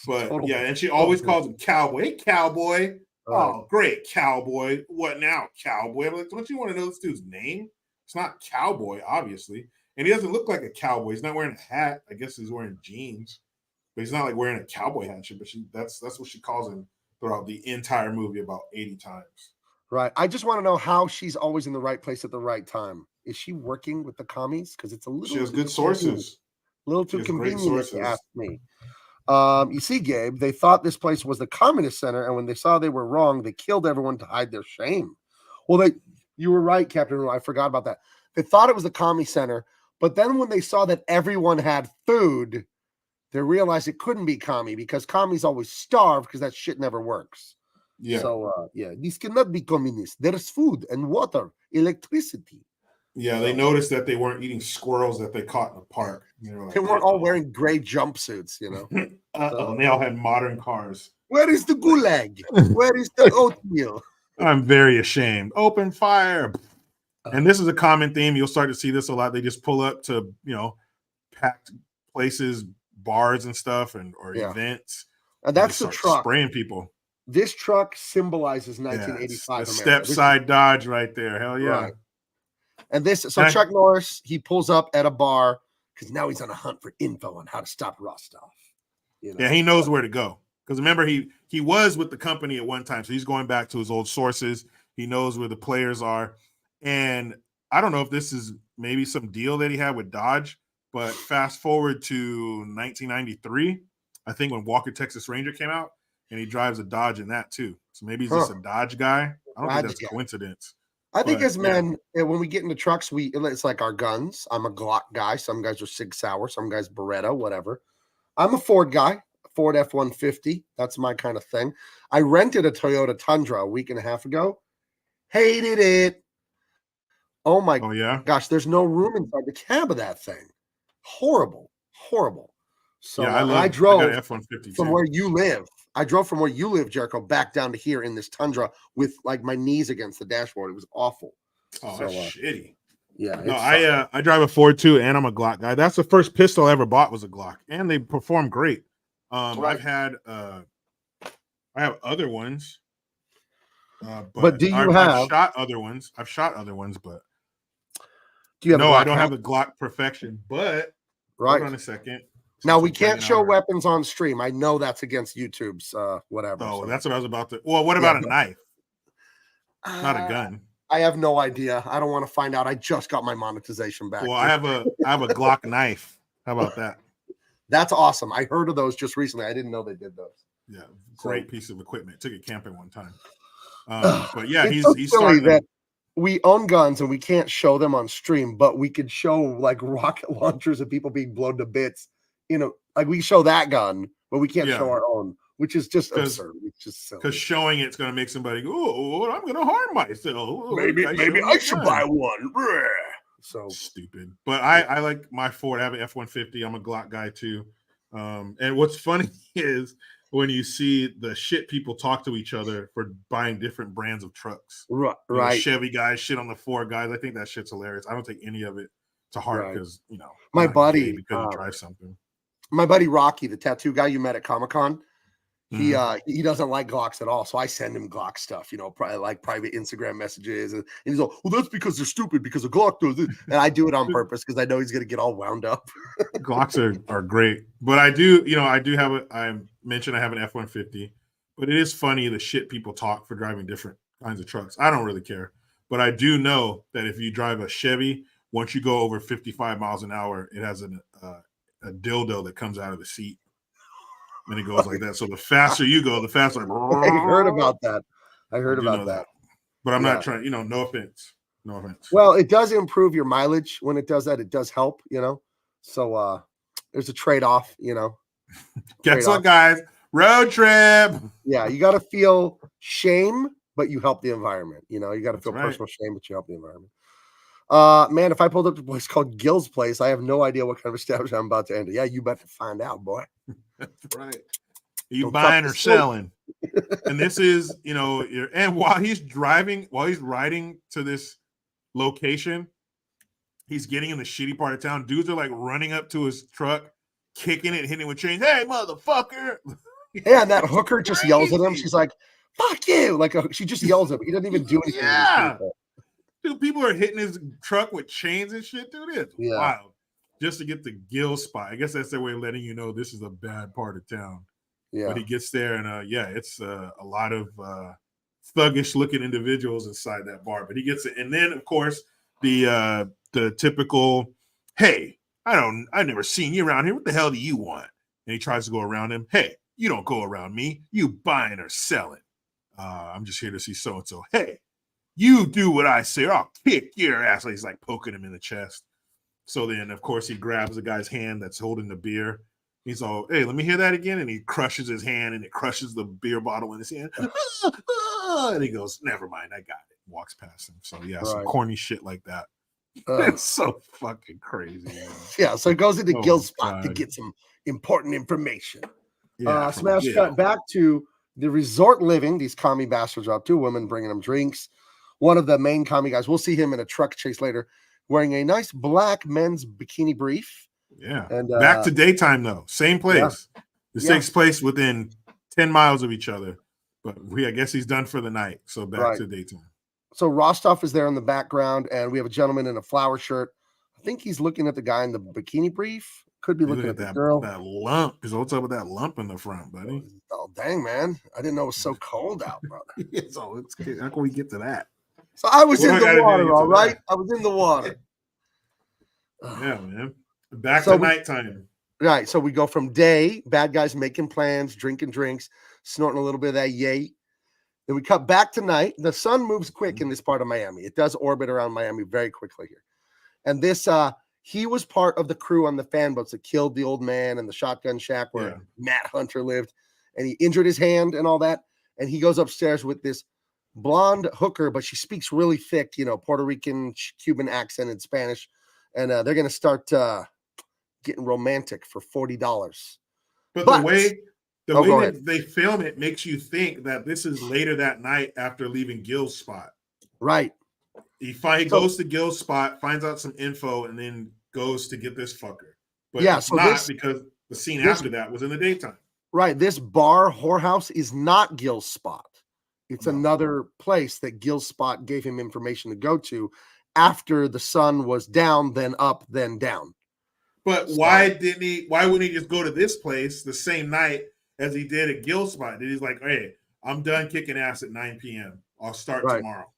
But totally. Yeah, and she always calls him cowboy. Hey, cowboy. Oh, great, cowboy. What now, cowboy? Like, don't you want to know this dude's name? It's not cowboy, obviously. And he doesn't look like a cowboy. He's not wearing a hat. I guess he's wearing jeans. But he's not like wearing a cowboy hat. But that's what she calls him throughout the entire movie about 80 times. Right. I just want to know how she's always in the right place at the right time. Is she working with the commies? Because it's a little. She has good sources. A little too convenient, if you ask me. You see, Gabe, they thought this place was the communist center, and when they saw they were wrong, they killed everyone to hide their shame. Well, you were right, Captain. I forgot about that. They thought it was the commie center, but then when they saw that everyone had food, they realized it couldn't be commie because commies always starve because that shit never works. Yeah. So, this cannot be communist. There's food and water, electricity. Yeah, they noticed that they weren't eating squirrels that they caught in the park. Like, they weren't all wearing gray jumpsuits, And they all had modern cars. Where is the gulag? Where is the oatmeal? I'm very ashamed. Open fire. And this is a common theme. You'll start to see this a lot. They just pull up to, packed places, bars and stuff, or events. And that's the truck. Spraying people. This truck symbolizes 1985 the step side Dodge right there. Hell yeah. Right. And Chuck Norris, he pulls up at a bar because now he's on a hunt for info on how to stop Rostov. Yeah, he knows where to go. Because remember, he was with the company at one time, so he's going back to his old sources. He knows where the players are. And I don't know if this is maybe some deal that he had with Dodge, but fast forward to 1993, I think when Walker Texas Ranger came out, and he drives a Dodge in that too. So maybe he's just a Dodge guy. I don't think that's a coincidence. I think as men, when we get into trucks, it's like our guns. I'm a Glock guy. Some guys are Sig Sauer. Some guys Beretta, whatever. I'm a Ford guy, Ford F-150. That's my kind of thing. I rented a Toyota Tundra a week and a half ago. Hated it. Oh my gosh, there's no room inside the cab of that thing. Horrible. So I drove F-150 from where you live. I drove from where you live, Jericho, back down to here in this Tundra with like my knees against the dashboard. It was awful. Oh, that's shitty. Yeah. No, I drive a Ford too, and I'm a Glock guy. That's the first pistol I ever bought was a Glock, and they perform great. Right. I have other ones. But do you I've shot other ones. But do you have I don't have the Glock perfection. But right hold on a second. Now we can't show weapons on stream. I know that's against YouTube's whatever. Oh, so. That's what I was about to. Well, what about a knife? Not a gun. I have no idea. I don't want to find out. I just got my monetization back. Well, I have a Glock knife. How about that? That's awesome. I heard of those just recently. I didn't know they did those. Yeah, great piece of equipment. Took it camping one time. But yeah, he's silly that we own guns and we can't show them on stream, but we could show like rocket launchers of people being blown to bits like we show that gun, but we can't Yeah. show our own, which is just 'Cause- absurd. It's just silly. Because showing it's going to make somebody go, oh, I'm going to harm myself. Oh, Maybe I should buy one. So stupid. But I like my Ford. I have an F-150. I'm a Glock guy too. And what's funny is when you see the shit people talk to each other for buying different brands of trucks. right, You know, Chevy guys shit on the Ford guys. I think that shit's hilarious. I don't take any of it to heart because my I'm not buddy gay because you drive something. my buddy Rocky, the tattoo guy you met at Comic-Con, Mhm. he doesn't like Glocks at all. So I send him Glock stuff, like private Instagram messages. And he's like, well, that's because they're stupid because a Glock does it. And I do it on purpose because I know he's going to get all wound up. Glocks are great. But I do have I mentioned I have an F-150, but it is funny the shit people talk for driving different kinds of trucks. I don't really care. But I do know that if you drive a Chevy, once you go over 55 miles an hour, it has a dildo that comes out of the seat. And it goes like that. So the faster you go, the faster. I heard about that. I heard I do about know that. But I'm not trying, no offense. No offense. Well, it does improve your mileage when it does that. It does help, So there's a trade-off, Guess what, guys? Road trip. Yeah, you got to feel shame, but you help the environment. You got to feel right. personal shame, but you help the environment. Man, if I pulled up to a place called Gil's Place, I have no idea what kind of establishment I'm about to enter. Yeah, you better find out, boy. That's right. Are you Don't buying fuck or the selling? And this is, and while he's riding to this location, he's getting in the shitty part of town. Dudes are like running up to his truck, kicking it, hitting it with chains. Hey, motherfucker. Yeah, and that hooker just yells at him. She's like, fuck you. She just yells at him. He doesn't even do anything. Yeah. Dude, people are hitting his truck with chains and shit, dude. It's wild. Just to get the Gill spot. I guess that's their way of letting you know this is a bad part of town. Yeah. But he gets there and it's a lot of thuggish looking individuals inside that bar. But he gets it. And then of course the typical, hey, I've never seen you around here. What the hell do you want? And he tries to go around him. Hey, you don't go around me. You buying or selling. I'm just here to see so and so. Hey, you do what I say or I'll kick your ass. He's like poking him in the chest. So then, of course, he grabs the guy's hand that's holding the beer. He's all, hey, let me hear that again. And he crushes his hand and it crushes the beer bottle in his hand. And he goes, never mind, I got it. Walks past him. So, yeah, some corny shit like that. It's so fucking crazy. Man. Yeah, so it goes into Gil's spot to get some important information. Yeah, Smash cut back to the resort living. These commie bastards are up to. Women bringing them drinks. One of the main commie guys, we'll see him in a truck chase later, wearing a nice black men's bikini brief. Yeah. And back to daytime, though. Same place. Yeah. This takes place within 10 miles of each other. But I guess he's done for the night. So back to daytime. So Rostov is there in the background, and we have a gentleman in a flower shirt. I think he's looking at the guy in the bikini brief. Could be looking at the girl. That lump. What's up with that lump in the front, buddy? Oh, dang, man. I didn't know it was so cold out, brother. So how can we get to that? So I was in the water, all right? I was in the water. Yeah, man. Back to nighttime. Right. So we go from day, bad guys making plans, drinking drinks, snorting a little bit of that yay. Then we cut back to night. The sun moves quick in this part of Miami. It does orbit around Miami very quickly here. And this, he was part of the crew on the fan boats that killed the old man and the shotgun shack where Matt Hunter lived. And he injured his hand and all that. And he goes upstairs with this blonde hooker, but she speaks really thick, Puerto Rican, Cuban accent in Spanish. And they're going to start getting romantic for $40. But the way that they film it makes you think that this is later that night after leaving Gil's spot. Right. He goes to Gil's spot, finds out some info, and then goes to get this fucker. But it's because the scene after that was in the daytime. Right. This bar whorehouse is not Gil's spot. It's another place that Gil's spot gave him information to go to after the sun was down, then up, then down. But why wouldn't he just go to this place the same night as he did at Gil's spot? And he's like, hey, I'm done kicking ass at 9 p.m. I'll start tomorrow.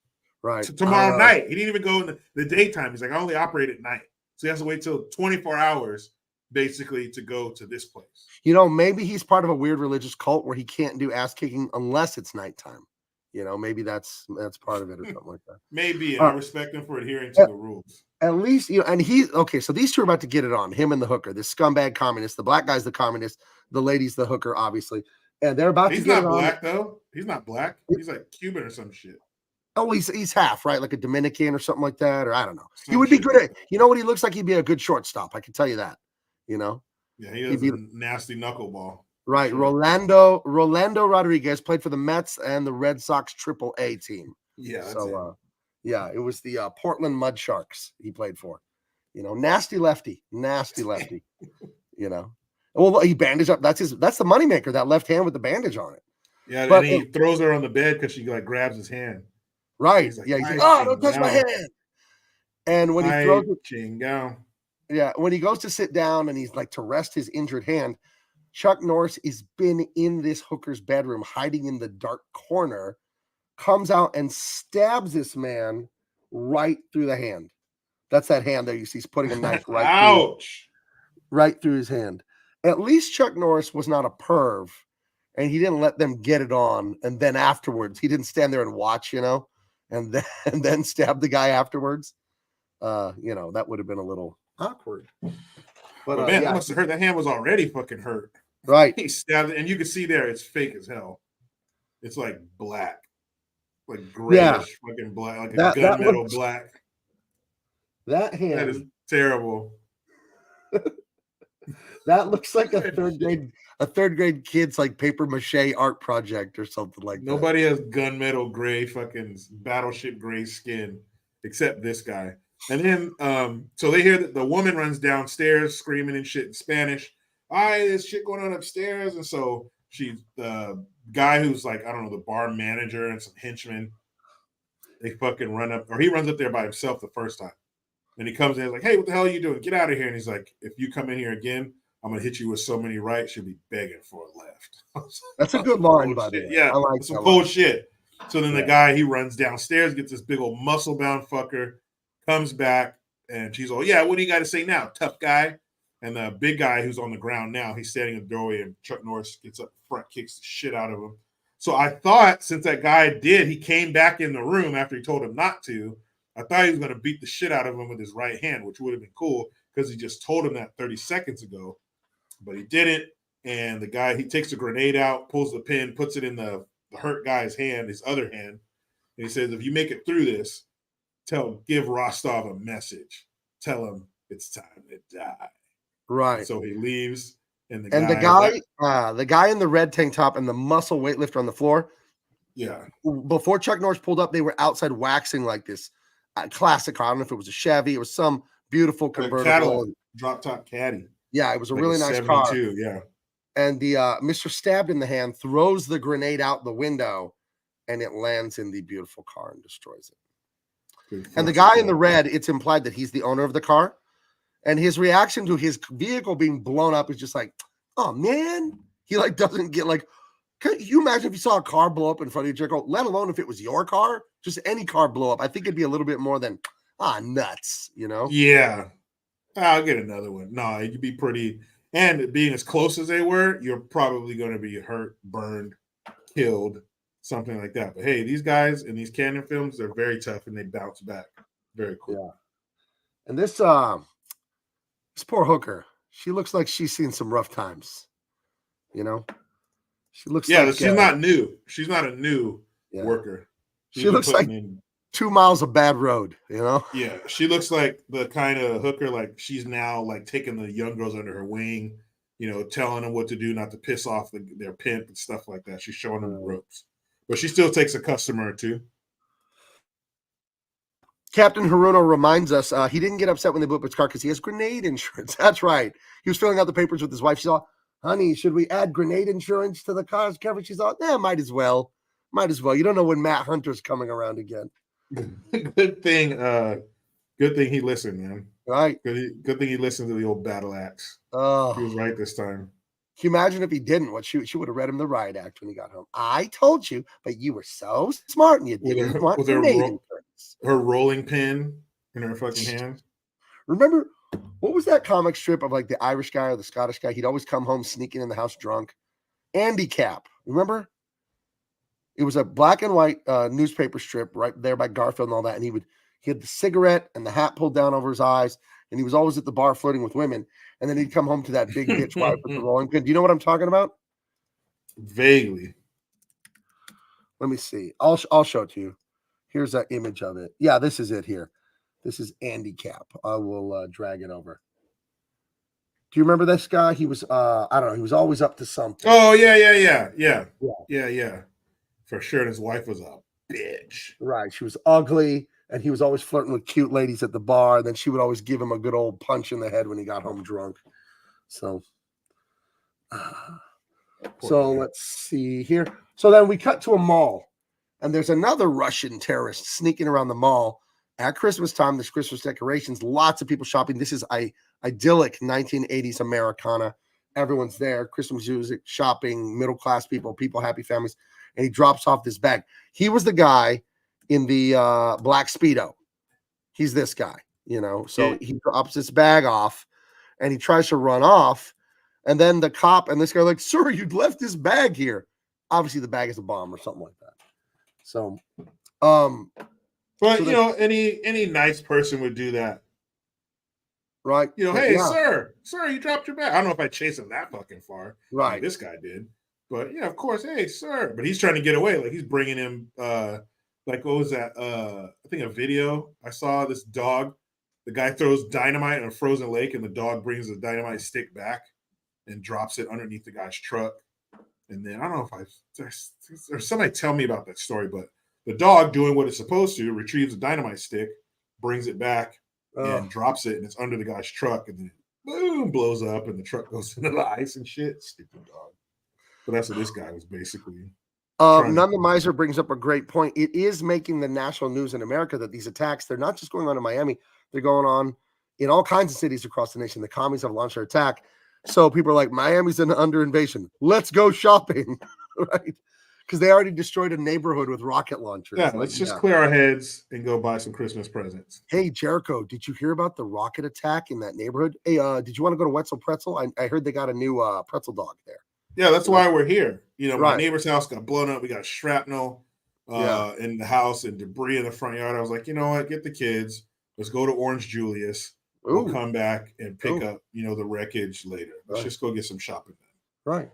Right. Tomorrow night. He didn't even go in the daytime. He's like, I only operate at night. So he has to wait till 24 hours basically to go to this place. Maybe he's part of a weird religious cult where he can't do ass kicking unless it's nighttime. You know, maybe that's part of it or something like that. Maybe. I respect him for adhering to the rules. At least, you know, and okay, so these two are about to get it on, him and the hooker, this scumbag communist. The black guy's the communist, the lady's the hooker, obviously. And they're about to get it on. He's not black, though. He's not black. He's like Cuban or some shit. Oh, he's half, right? Like a Dominican or something like that, or I don't know. He would be good at, you know what he looks like? He'd be a good shortstop. I can tell you that, you know? Yeah, he is a nasty knuckleball. Right. Sure. Rolando Rodriguez played for the Mets and the Red Sox AAA team. Yeah. So, yeah, it was the Portland Mud Sharks he played for. You know, nasty lefty. You know. Well, he bandaged up. That's the moneymaker, that left hand with the bandage on it. Yeah, but he throws her on the bed because she like grabs his hand. Right. He's like, oh, don't touch my hand. And when he throws it, yeah, when he goes to sit down and he's like to rest his injured hand, Chuck Norris has been in this hooker's bedroom, hiding in the dark corner, comes out and stabs this man right through the hand. That's that hand there you see. He's putting a knife right through his hand. At least Chuck Norris was not a perv, and he didn't let them get it on. And then afterwards, he didn't stand there and watch, you know, and then stab the guy afterwards. You know, that would have been a little awkward. But man, that must have hurt. That hand was already fucking hurt. Right. He stabbed it, and you can see there it's fake as hell. It's like black, like grayish, fucking black, like a gunmetal black. That hand. That is terrible. That looks like a third grade kid's like paper mache art project or something like that. Nobody has gunmetal gray fucking battleship gray skin except this guy. And then so they hear that the woman runs downstairs screaming and shit in Spanish. There's shit going on upstairs. And so she's the guy who's like, I don't know, the bar manager and some henchmen. They fucking run up, or he runs up there by himself the first time. And he comes in and is like, hey, what the hell are you doing? Get out of here. And he's like, if you come in here again, I'm going to hit you with so many rights, you'll be begging for a left. That's a good line, by the way. Yeah, I like some cold shit. So then the guy, he runs downstairs, gets this big old muscle-bound fucker, comes back, and she's all, yeah, what do you got to say now, tough guy? And the big guy who's on the ground now, he's standing in the doorway, and Chuck Norris gets up front, kicks the shit out of him. So I thought since that guy he came back in the room after he told him not to, I thought he was going to beat the shit out of him with his right hand, which would have been cool because he just told him that 30 seconds ago. But he didn't. And the guy, he takes the grenade out, pulls the pin, puts it in the hurt guy's hand, his other hand. And he says, if you make it through this, give Rostov a message. Tell him it's time to die. Right. So he leaves. The guy in the red tank top and the muscle weightlifter on the floor. Yeah. Before Chuck Norris pulled up, they were outside waxing like this classic car. I don't know if it was a Chevy. It was some beautiful convertible. Drop top caddy. Yeah, it was a really nice car. Yeah. And the Mr. Stabbed in the hand throws the grenade out the window, and it lands in the beautiful car and destroys it. And the guy in the red, it's implied that he's the owner of the car. And his reaction to his vehicle being blown up is just like, oh, man. He like doesn't get like, can you imagine if you saw a car blow up in front of you, Jericho, let alone if it was your car? Just any car blow up. I think it'd be a little bit more than, nuts, you know? Yeah. I'll get another one. No, you'd be pretty, and being as close as they were, you're probably going to be hurt, burned, killed, something like that. But hey, these guys in these Canon films, they're very tough and they bounce back. Very cool. Yeah. And this poor hooker, she looks like she's seen some rough times. You know? She looks like she's not new. She's not a new worker. She looks like 2 miles of bad road, you know? Yeah, she looks like the kind of hooker, like she's now like taking the young girls under her wing, you know, telling them what to do, not to piss off their pimp and stuff like that. She's showing them the ropes. But she still takes a customer or two. Captain Haruno reminds us he didn't get upset when they blew up his car because he has grenade insurance. That's right. He was filling out the papers with his wife. She's all, honey, should we add grenade insurance to the car's coverage? She's all, might as well. Might as well. You don't know when Matt Hunter's coming around again. Good thing he listened, man. Right. Good thing he listened to the old battle axe. Oh, he was right this time. Can you imagine if he didn't? What she would have read him the riot act when he got home. I told you, but you were so smart and you didn't want her rolling pin in her fucking hand. Remember, what was that comic strip of like the Irish guy or the Scottish guy? He'd always come home sneaking in the house drunk. Andy Cap. Remember? It was a black and white newspaper strip right there by Garfield and all that. And he had the cigarette and the hat pulled down over his eyes, and he was always at the bar flirting with women. And then he'd come home to that big bitch wife with the rolling pin. Do you know what I'm talking about? Vaguely. Let me see. I'll show it to you. Here's that image of it. Yeah, this is it here. This is Andy Cap. I will drag it over. Do you remember this guy? He was I don't know. He was always up to something. Oh yeah. For sure. And his wife was a bitch. Right. She was ugly, and he was always flirting with cute ladies at the bar. Then she would always give him a good old punch in the head when he got home drunk. So, let's see here. So then we cut to a mall, and there's another Russian terrorist sneaking around the mall at Christmas time. There's Christmas decorations, lots of people shopping. This is idyllic 1980s Americana. Everyone's there, Christmas music, shopping, middle-class people, happy families. And he drops off this bag. He was the guy in the black Speedo. He's this guy, So he drops this bag off, and he tries to run off. And then the cop and this guy are like, sir, you'd left this bag here. Obviously, the bag is a bomb or something like that. So, but any nice person would do that, right? Hey, sir, you dropped your bag. I don't know if I chase him that fucking far, right? Like this guy did, but of course, hey, sir. But he's trying to get away. Like he's bringing him, like what was that? I think a video I saw. This dog, the guy throws dynamite in a frozen lake, and the dog brings the dynamite stick back and drops it underneath the guy's truck. And then I don't know if there's somebody tell me about that story, but the dog doing what it's supposed to, retrieves the dynamite stick, brings it back, and drops it, and it's under the guy's truck, and then boom, blows up, and the truck goes into the ice and shit. Stupid dog. But that's what this guy was basically. None the Miser brings up a great point. It is making the national news in America that these attacks, they're not just going on in Miami, they're going on in all kinds of cities across the nation. The commies have launched their attack. So people are like, Miami's under invasion. Let's go shopping, right? Because they already destroyed a neighborhood with rocket launchers. Yeah, let's just clear our heads and go buy some Christmas presents. Hey, Jericho, did you hear about the rocket attack in that neighborhood? Hey, did you want to go to Wetzel Pretzel? I heard they got a new pretzel dog there. Yeah, that's why we're here. My neighbor's house got blown up. We got shrapnel in the house and debris in the front yard. I was like, you know what? Get the kids. Let's go to Orange Julius. We'll come back and pick up, the wreckage later. Let's just go get some shopping done. Right.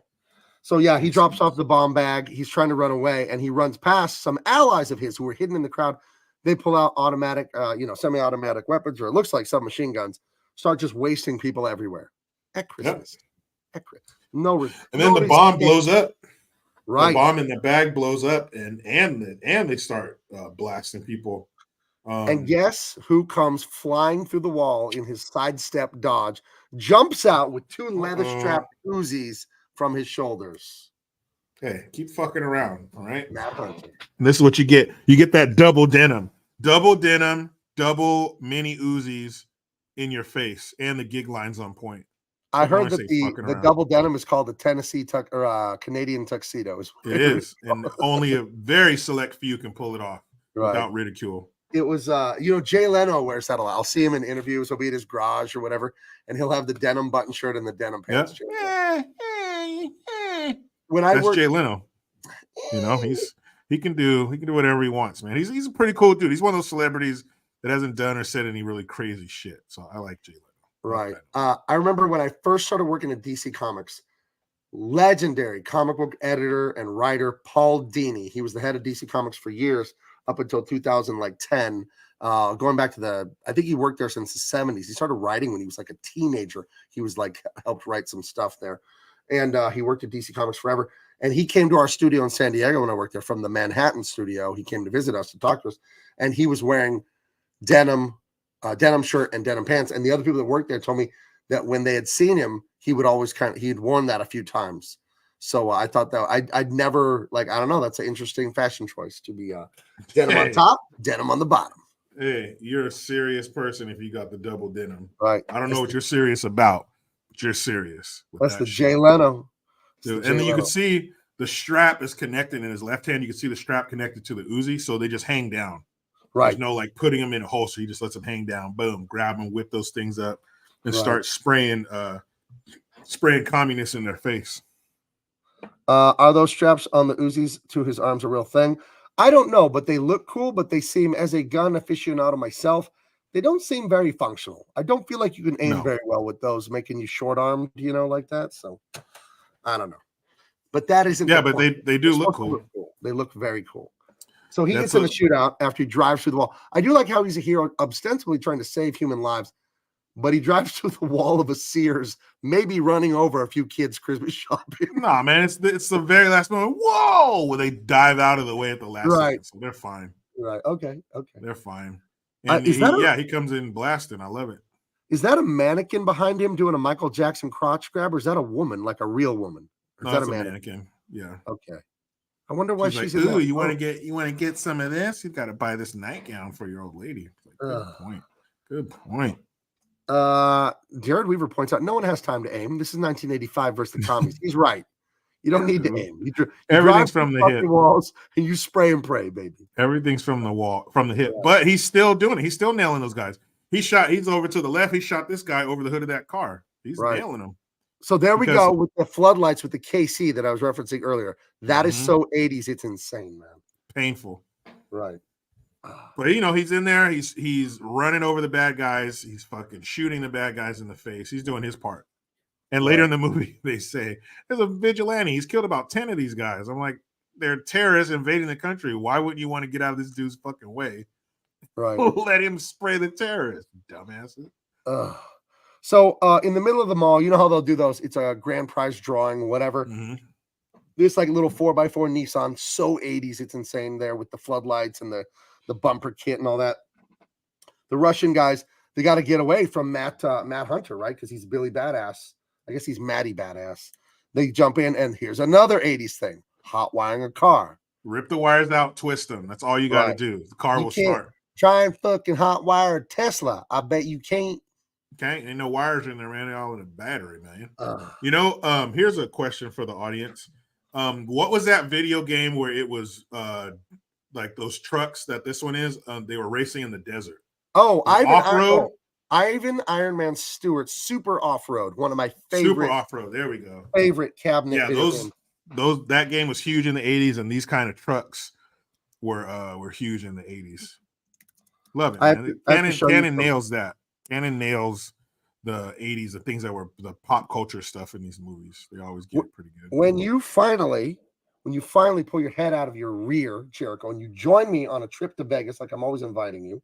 So, yeah, he drops off the bomb bag. He's trying to run away, and he runs past some allies of his who were hidden in the crowd. They pull out automatic, semi-automatic weapons, or it looks like submachine guns, start just wasting people everywhere at Christmas. Yep. At Christmas. And then the bomb blows up. Right. The bomb in the bag blows up, and they start blasting people. And guess who comes flying through the wall in his sidestep dodge, jumps out with two leather-strapped Uzis from his shoulders. Hey, keep fucking around, all right? Matt Hunter. And this is what you get. You get that double denim, double mini Uzis in your face, and the gig line's on point. I heard that the double denim is called the Tennessee Canadian tuxedo. It is, and only a very select few can pull it off without ridicule. It was, Jay Leno wears that a lot. I'll see him in interviews. He'll be at his garage or whatever, and he'll have the denim button shirt and the denim pants. Yep. That's Jay Leno. He can do whatever he wants, man. He's a pretty cool dude. He's one of those celebrities that hasn't done or said any really crazy shit. So I like Jay Leno. Right. I remember when I first started working at DC Comics, legendary comic book editor and writer Paul Dini. He was the head of DC Comics for years, up until 2010. Going back to I think he worked there since the 70s. He started writing when he was like a teenager. He was helped write some stuff there. And he worked at DC Comics forever. And he came to our studio in San Diego when I worked there from the Manhattan studio. He came to visit us to talk to us. And he was wearing denim shirt and denim pants. And the other people that worked there told me that when they had seen him, he would always he'd worn that a few times. So I thought that I'd never I don't know. That's an interesting fashion choice to be denim on top, denim on the bottom. Hey, you're a serious person if you got the double denim. Right. I don't know what you're serious about, but you're serious. That's the Jay Leno. Dude, and then you can see the strap is connected in his left hand. You can see the strap connected to the Uzi, so they just hang down. Right. There's no putting them in a holster. He just lets them hang down. Boom, grab them, whip those things up, and start spraying communists in their face. Are those straps on the Uzis to his arms a real thing? I don't know, but they look cool, but they seem, as a gun aficionado myself, they don't seem very functional. I don't feel like you can aim No. very well with those, making you short-armed, like that. So, I don't know. But that isn't Yeah, the but point. they They're do look supposed to cool. cool. They look very cool. So he That's gets in a shootout after he drives through the wall. I do like how he's a hero, ostensibly trying to save human lives, but he drives through the wall of a Sears, maybe running over a few kids Christmas shopping. Nah, man, it's the very last moment. Whoa, where they dive out of the way at the last Right. second, so they're fine. Right. Okay. They're fine. And Is that he comes in blasting. I love it. is that a mannequin behind him doing a Michael Jackson crotch grab, or is that a woman, like a real woman? Or No, is that that's a a mannequin? mannequin. Yeah. Okay. I wonder why She's like, she's in ooh, that. you want to get some of this? You got to buy this nightgown for your old lady. Like, good point. Good point. Jared Weaver points out no one has time to aim. This is 1985 versus the commies. He's right. You don't need to aim. You Everything's drive from the fucking hip. walls and you spray and pray, baby. Everything's from the wall, from the hip. But he's still doing it. He's still nailing those guys. He's over to the left. He shot this guy over the hood of that car. He's nailing him. So there we go with the floodlights with the KC that I was referencing earlier. That is so 80s. It's insane, man. Painful. Right. But he's in there. He's running over the bad guys. He's fucking shooting the bad guys in the face. He's doing his part. And later in the movie, they say there's a vigilante. He's killed about 10 of these guys. I'm like, they're terrorists invading the country. Why wouldn't you want to get out of this dude's fucking way? Right. Let him spray the terrorists, dumbasses. So in the middle of the mall, you know how they'll do those? It's a grand prize drawing, whatever. This like little 4x4 Nissan, so 80s, it's insane there with the floodlights and the bumper kit and all that. The Russian guys, they got to get away from Matt Hunter, right? Because he's Billy Badass. I guess he's Matty Badass. They jump in, and here's another 80s thing: hot wiring a car. Rip the wires out, twist them. That's all you got to do. The car will start. Try and fucking hot wire a Tesla. I bet you can't. Ain't no wires in there, man. They're all in a battery, man. Here's a question for the audience. What was that video game where it was like those trucks that this one is? They were racing in the desert. Oh, Ivan Iron Man Stewart, Super Off-Road, one of my favorite. Super Off-Road. There we go. Favorite cabinet. Yeah, that game was huge in the 80s, and these kind of trucks were huge in the 80s. Love it, man. Canon nails that. Canon nails the 80s, the things that were the pop culture stuff in these movies. They always get pretty good. When you finally pull your head out of your rear, Jericho, and you join me on a trip to Vegas, like I'm always inviting you,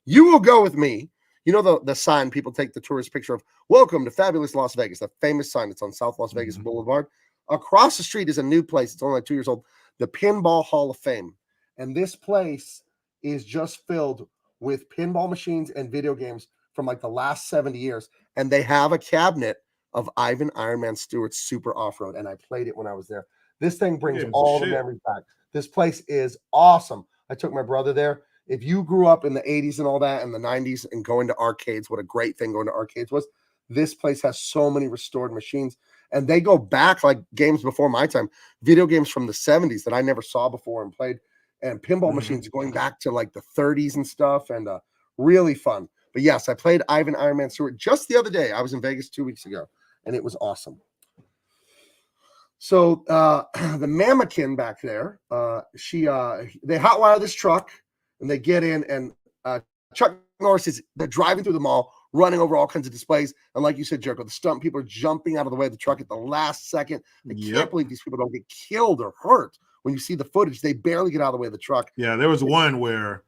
you will go with me. You know the sign people take the tourist picture of, welcome to fabulous Las Vegas, the famous sign that's on South Las Vegas Boulevard. Across the street is a new place. It's only like 2 years old, the Pinball Hall of Fame. And this place is just filled with pinball machines and video games from like the last 70 years. And they have a cabinet of Ivan Iron Man Stewart's Super Off-Road. And I played it when I was there. This thing brings all the memories back. This place is awesome. I took my brother there. If you grew up in the 80s and all that, and the 90s, and going to arcades, what a great thing going to arcades was. This place has so many restored machines, and they go back like games before my time, video games from the 70s that I never saw before and played, and pinball machines going back to like the 30s and stuff, and really fun. But yes, I played Ivan Iron Man Stewart just the other day. I was in Vegas 2 weeks ago, and it was awesome. So the mannequin back there, they hotwire this truck, and they get in, and Chuck Norris they're driving through the mall, running over all kinds of displays. And like you said, Jericho, the stunt people are jumping out of the way of the truck at the last second. I can't believe these people don't get killed or hurt. When you see the footage, they barely get out of the way of the truck. Yeah, there was one where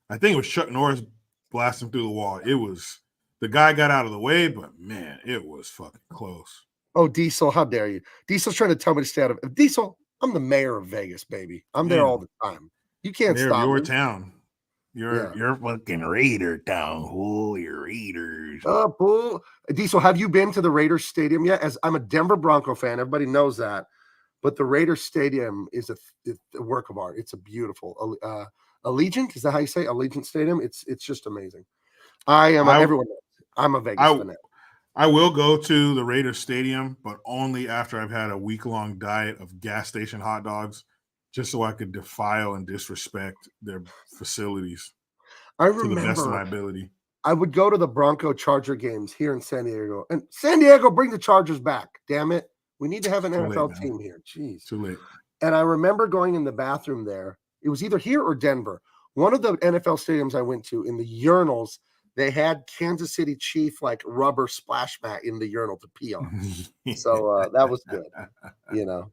I think it was Chuck Norris blasting through the wall. It was, the guy got out of the way, but man, it was fucking close. Oh, Diesel, how dare you? Diesel's trying to tell me to stay out of Diesel. I'm the mayor of Vegas, baby. I'm there all the time. You can't stop your me. town. You're fucking Raider town. Holy Raiders. Bull. Diesel, have you been to the Raiders Stadium yet? As I'm a Denver Bronco fan, everybody knows that. But the Raiders Stadium is a work of art. It's a beautiful Allegiant. Is that how you say Allegiant Stadium? It's just amazing. Everyone knows. I'm a Vegas fan. I will go to the Raiders Stadium, but only after I've had a week-long diet of gas station hot dogs, just so I could defile and disrespect their facilities. I remember, to the best of my ability. I would go to the Bronco Charger games here in San Diego. And San Diego, bring the Chargers back. Damn it. We need to have an Too late, NFL man. team here. Jeez. Too late. And I remember going in the bathroom there. It was either here or Denver. One of the NFL stadiums I went to, in the urinals, they had Kansas City Chief like rubber splash mat in the urinal to pee on. So that was good. You know.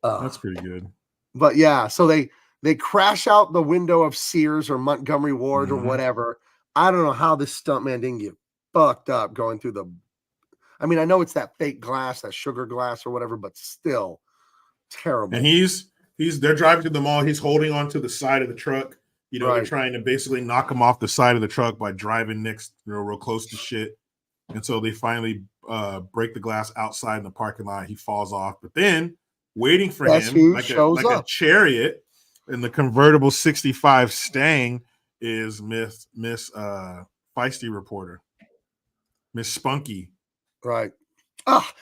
That's pretty good. But yeah, so they crash out the window of Sears or Montgomery Ward or whatever. I don't know how this stuntman didn't get fucked up going through the. I mean, I know it's that fake glass, that sugar glass or whatever, but still terrible. And they're driving to the mall. He's holding onto the side of the truck. You know, they're trying to basically knock him off the side of the truck by driving next, real close to shit. And so they finally break the glass outside in the parking lot. He falls off, but then waiting for him like a chariot in the convertible 65 Stang is Miss Feisty reporter, Miss Spunky. Right.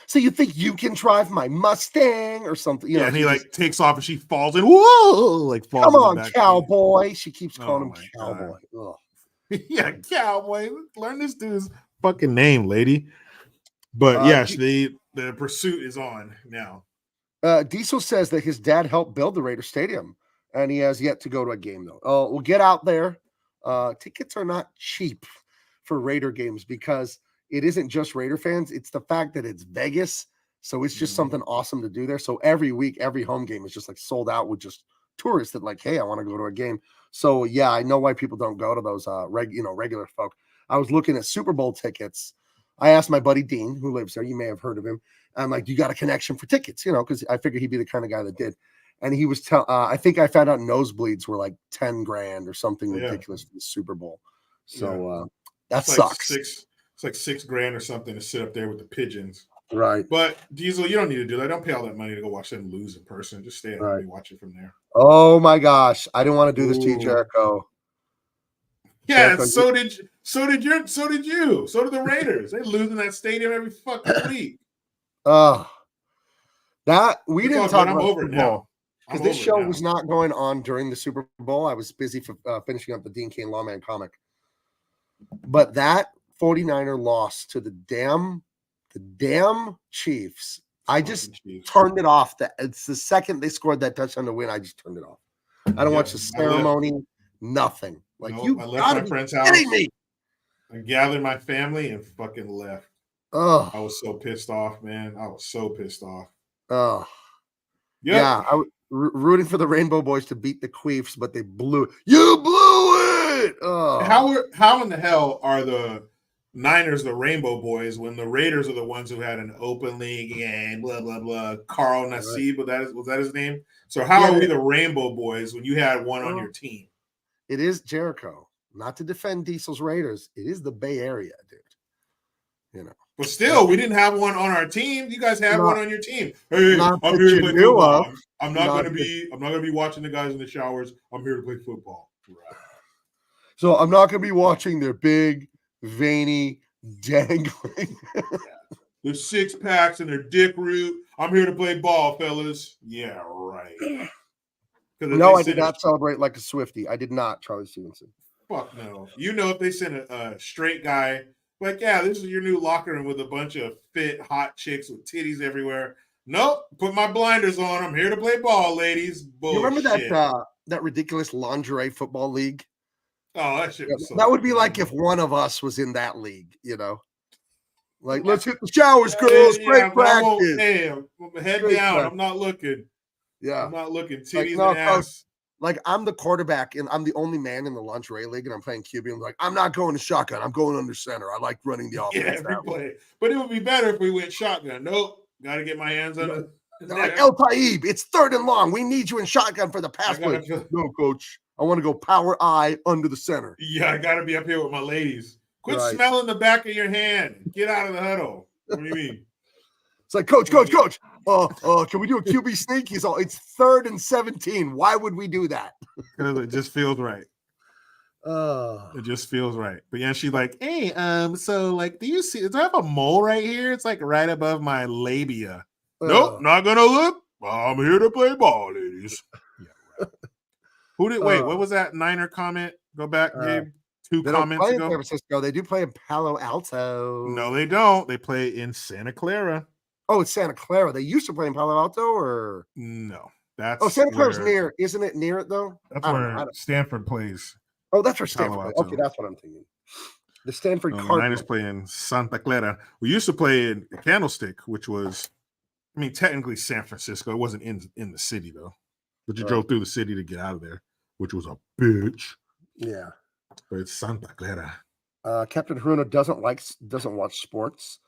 So you think you can drive my Mustang or something? You know, and he like takes off and she falls in. Whoa! Like falls. Come on, cowboy. She keeps calling him cowboy. Yeah, cowboy. Learn this dude's fucking name, lady. But yes, the pursuit is on now. Diesel says that his dad helped build the Raider Stadium, and he has yet to go to a game though. We'll get out there. Tickets are not cheap for Raider games because it isn't just Raider fans. It's the fact that it's Vegas. So it's just something awesome to do there. So every week, every home game is just like sold out with just tourists that like, hey, I want to go to a game. So yeah, I know why people don't go to those regular folk. I was looking at Super Bowl tickets. I asked my buddy Dean, who lives there. You may have heard of him. I'm like, you got a connection for tickets, because I figured he'd be the kind of guy that did. And he was I think I found out nosebleeds were like 10 grand or something ridiculous for the Super Bowl. So that sucks. It's like $6,000 or something to sit up there with the pigeons. Right. But Diesel, you don't need to do that. Don't pay all that money to go watch them lose in person. Just stay at home and watch it from there. Oh my gosh. I didn't want to do this to you, Jericho. Yeah, Jericho, so did you. So did the Raiders. They lose in that stadium every fucking week. That we didn't talk about over now. Because this show was not going on during the Super Bowl. I was busy finishing up the Dean Cain Lawman comic. But that 49er loss to the damn Chiefs. I just turned it off. It's the second they scored that touchdown to win. I just turned it off. I don't watch the ceremony. Nothing. Like I left my friend's house. I gathered my family and fucking left. Oh, I was so pissed off, man. I was so pissed off. Oh, yeah. I was rooting for the Rainbow Boys to beat the Queefs, but they blew it. You blew it. Oh, how in the hell are the Niners the Rainbow Boys when the Raiders are the ones who had an open league game? Blah blah blah. Carl Nassib, was that his name? So how are we the Rainbow Boys when you had one on your team? It is Jericho. Not to defend Diesel's Raiders. It is the Bay Area, dude. But still, we didn't have one on our team. You guys have one on your team. Hey, I'm here to play football. I'm not going to be watching the guys in the showers. I'm here to play football. Right. So I'm not going to be watching their big, veiny, dangling. Their six packs and their dick root. I'm here to play ball, fellas. Yeah, right. No, I did not celebrate like a Swiftie. I did not, Charlie Stevenson. Fuck no. If they sent a straight guy. Like, yeah, this is your new locker room with a bunch of fit, hot chicks with titties everywhere. Nope, put my blinders on. I'm here to play ball, ladies. Bullshit. You remember that ridiculous lingerie football league? Oh, that shit was that would be like if one of us was in that league, Like, let's hit the showers, girls. Great practice. Hey, head down. I'm not looking. Yeah. I'm not looking. Titties and ass. Like, I'm the quarterback, and I'm the only man in the lingerie league, and I'm playing QB. I'm like, I'm not going to shotgun. I'm going under center. I like running the offense. Yeah, play. But it would be better if we went shotgun. Nope. Got to get my hands on it. Like, El Taib, it's 3rd and long. We need you in shotgun for the pass play. No, coach. I want to go power I under the center. Yeah, I got to be up here with my ladies. Quit smelling the back of your hand. Get out of the huddle. What do you mean? It's like, coach. Can we do a QB sneak? It's 3rd and 17. Why would we do that? Because it just feels right. It just feels right. But yeah, she's like, hey, so like, do I have a mole right here? It's like right above my labia. Nope, not gonna look. I'm here to play ball, ladies. Yeah, right. What was that Niner comment? Go back, Gabe. Two comments ago. San Francisco. They do play in Palo Alto. No, they don't. They play in Santa Clara. Oh, it's Santa Clara. They used to play in Palo Alto, or No, Santa Clara's where near. Isn't it near it though? that's I don't know. where Stanford plays. Oh, that's where Palo Stanford plays. Alto. Okay, that's what I'm thinking. The Stanford The Cardinals. Niners play in Santa Clara. We used to play in Candlestick, which was, I mean, technically San Francisco. It wasn't in the city though, but you drove through the city to get out of there, which was a bitch. Yeah. But it's Santa Clara. Captain Haruna doesn't watch sports.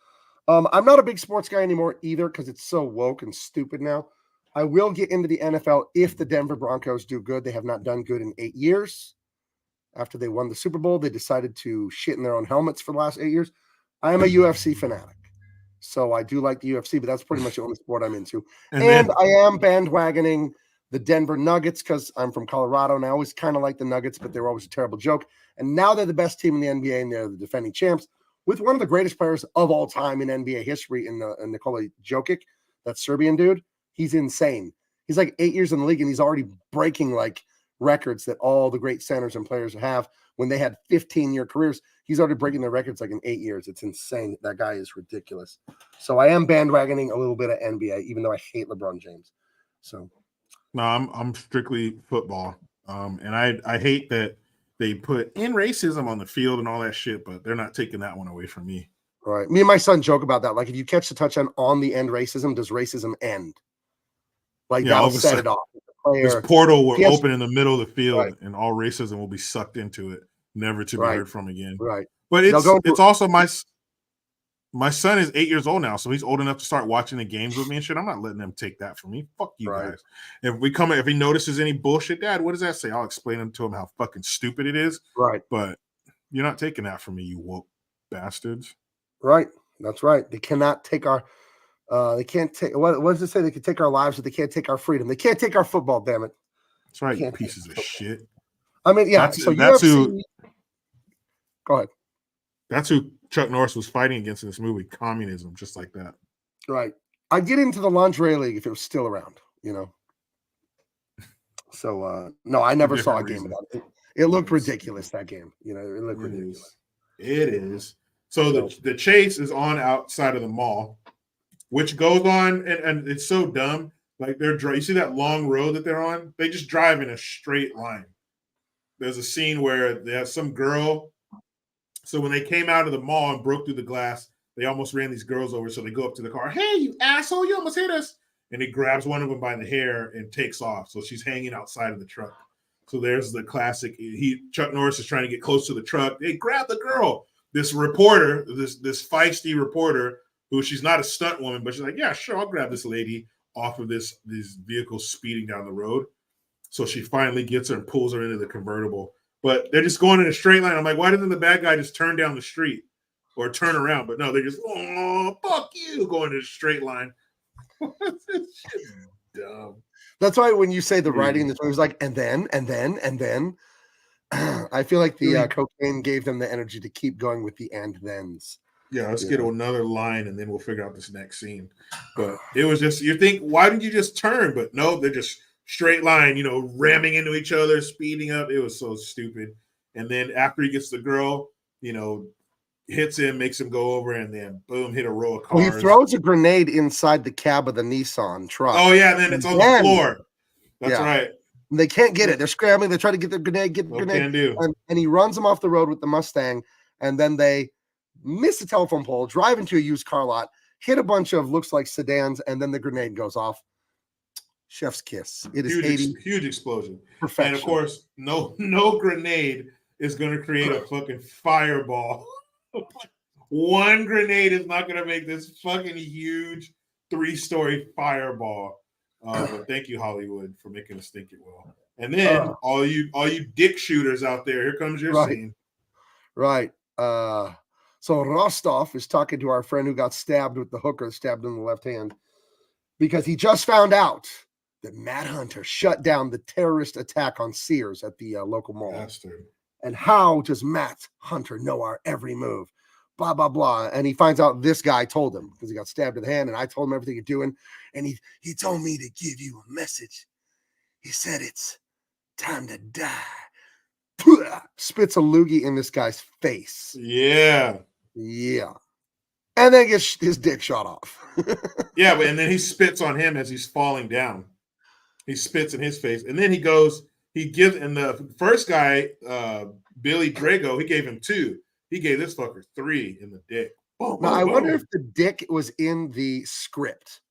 I'm not a big sports guy anymore either because it's so woke and stupid now. I will get into the NFL if the Denver Broncos do good. They have not done good in 8 years. After they won the Super Bowl, they decided to shit in their own helmets for the last 8 years. I am a UFC fanatic, so I do like the UFC, but that's pretty much the only sport I'm into. And I am bandwagoning the Denver Nuggets because I'm from Colorado, and I always kind of like the Nuggets, but they were always a terrible joke. And now they're the best team in the NBA, and they're the defending champs with one of the greatest players of all time in NBA history in Nikola Jokic, that Serbian dude. He's insane. He's like 8 years in the league, and he's already breaking like records that all the great centers and players have when they had 15-year careers. He's already breaking their records like in 8 years. It's insane. That guy is ridiculous. So I am bandwagoning a little bit of NBA, even though I hate LeBron James. So no, I'm strictly football. And I hate that they put in racism on the field and all that shit, but they're not taking that one away from me. Right. Me and my son joke about that. Like, if you catch the touchdown on the end racism, does racism end? Like, Yeah, all that'll of a set sudden, it off. this portal will He has- open in the middle of the field, Right. and all racism will be sucked into it, never to be Right. heard from again. Right. But They'll go it's also my son is 8 years old now, so he's old enough to start watching the games with me and shit. I'm not letting him take that from me. Fuck you Right. guys. If he notices any bullshit, Dad, what does that say? I'll explain to him how fucking stupid it is. Right. But you're not taking that from me, you woke bastards. Right. That's right. They cannot take our they can't take what does it say? They can take our lives, but they can't take our freedom. They can't take our football, damn it. That's right, you Can't take pieces of football. shit. I mean, yeah. That's So UFC, who go ahead. That's who Chuck Norris was fighting against in this movie, communism, just like that. Right. I'd get into the lingerie league if it was still around, So no, I never saw a game about it. It looked ridiculous, that game. It looked ridiculous. It is. So the chase is on outside of the mall, which goes on, and it's so dumb. Like you see that long road that they're on? They just drive in a straight line. There's a scene where they have some girl. So when they came out of the mall and broke through the glass, they almost ran these girls over. So they go up to the car. Hey, you asshole! You almost hit us! And he grabs one of them by the hair and takes off. So she's hanging outside of the truck. So there's the classic. Chuck Norris is trying to get close to the truck. Hey, grab the girl. This reporter, this feisty reporter, who she's not a stunt woman, but she's like, yeah, sure, I'll grab this lady off of these vehicles speeding down the road. So she finally gets her and pulls her into the convertible. But they're just going in a straight line. I'm like, why doesn't the bad guy just turn down the street or turn around? But no, they're just, oh, fuck you, going in a straight line. This shit's dumb. That's why when you say the writing in this movie was like, and then, I feel like the cocaine gave them the energy to keep going with the and thens. Yeah, let's get another line and then we'll figure out this next scene. But it was just, you think, why didn't you just turn? But no, they're just straight line, ramming into each other, speeding up. It was so stupid. And then after he gets the girl, hits him, makes him go over, and then boom, hit a row of cars. Well, he throws a grenade inside the cab of the Nissan truck. Oh, yeah, and then it's on the floor. That's right. They can't get it. They're scrambling. They try to get the grenade, and he runs them off the road with the Mustang, and then they miss a telephone pole, drive into a used car lot, hit a bunch of looks like sedans, and then the grenade goes off. Chef's kiss. It is huge explosion. Perfection. And of course, no grenade is going to create a fucking fireball. One grenade is not going to make this fucking huge 3-story fireball. But thank you, Hollywood, for making us think it will. And then all you dick shooters out there, here comes your scene. Right. So Rostov is talking to our friend who got stabbed with the hooker, stabbed in the left hand, because he just found out that Matt Hunter shut down the terrorist attack on Sears at the local mall. Bastard. And how does Matt Hunter know our every move? Blah, blah, blah. And he finds out this guy told him because he got stabbed in the hand, and I told him everything you're doing. And he told me to give you a message. He said it's time to die. Spits a loogie in this guy's face. Yeah. Yeah. and then gets his dick shot off. Yeah, but and then he spits on him as he's falling down. He spits in his face, and then he gives, and the first guy, Billy Drago, he gave him 2. He gave this fucker 3 in the dick. Boom, Now, boom, I wonder boom. if the dick was in the script,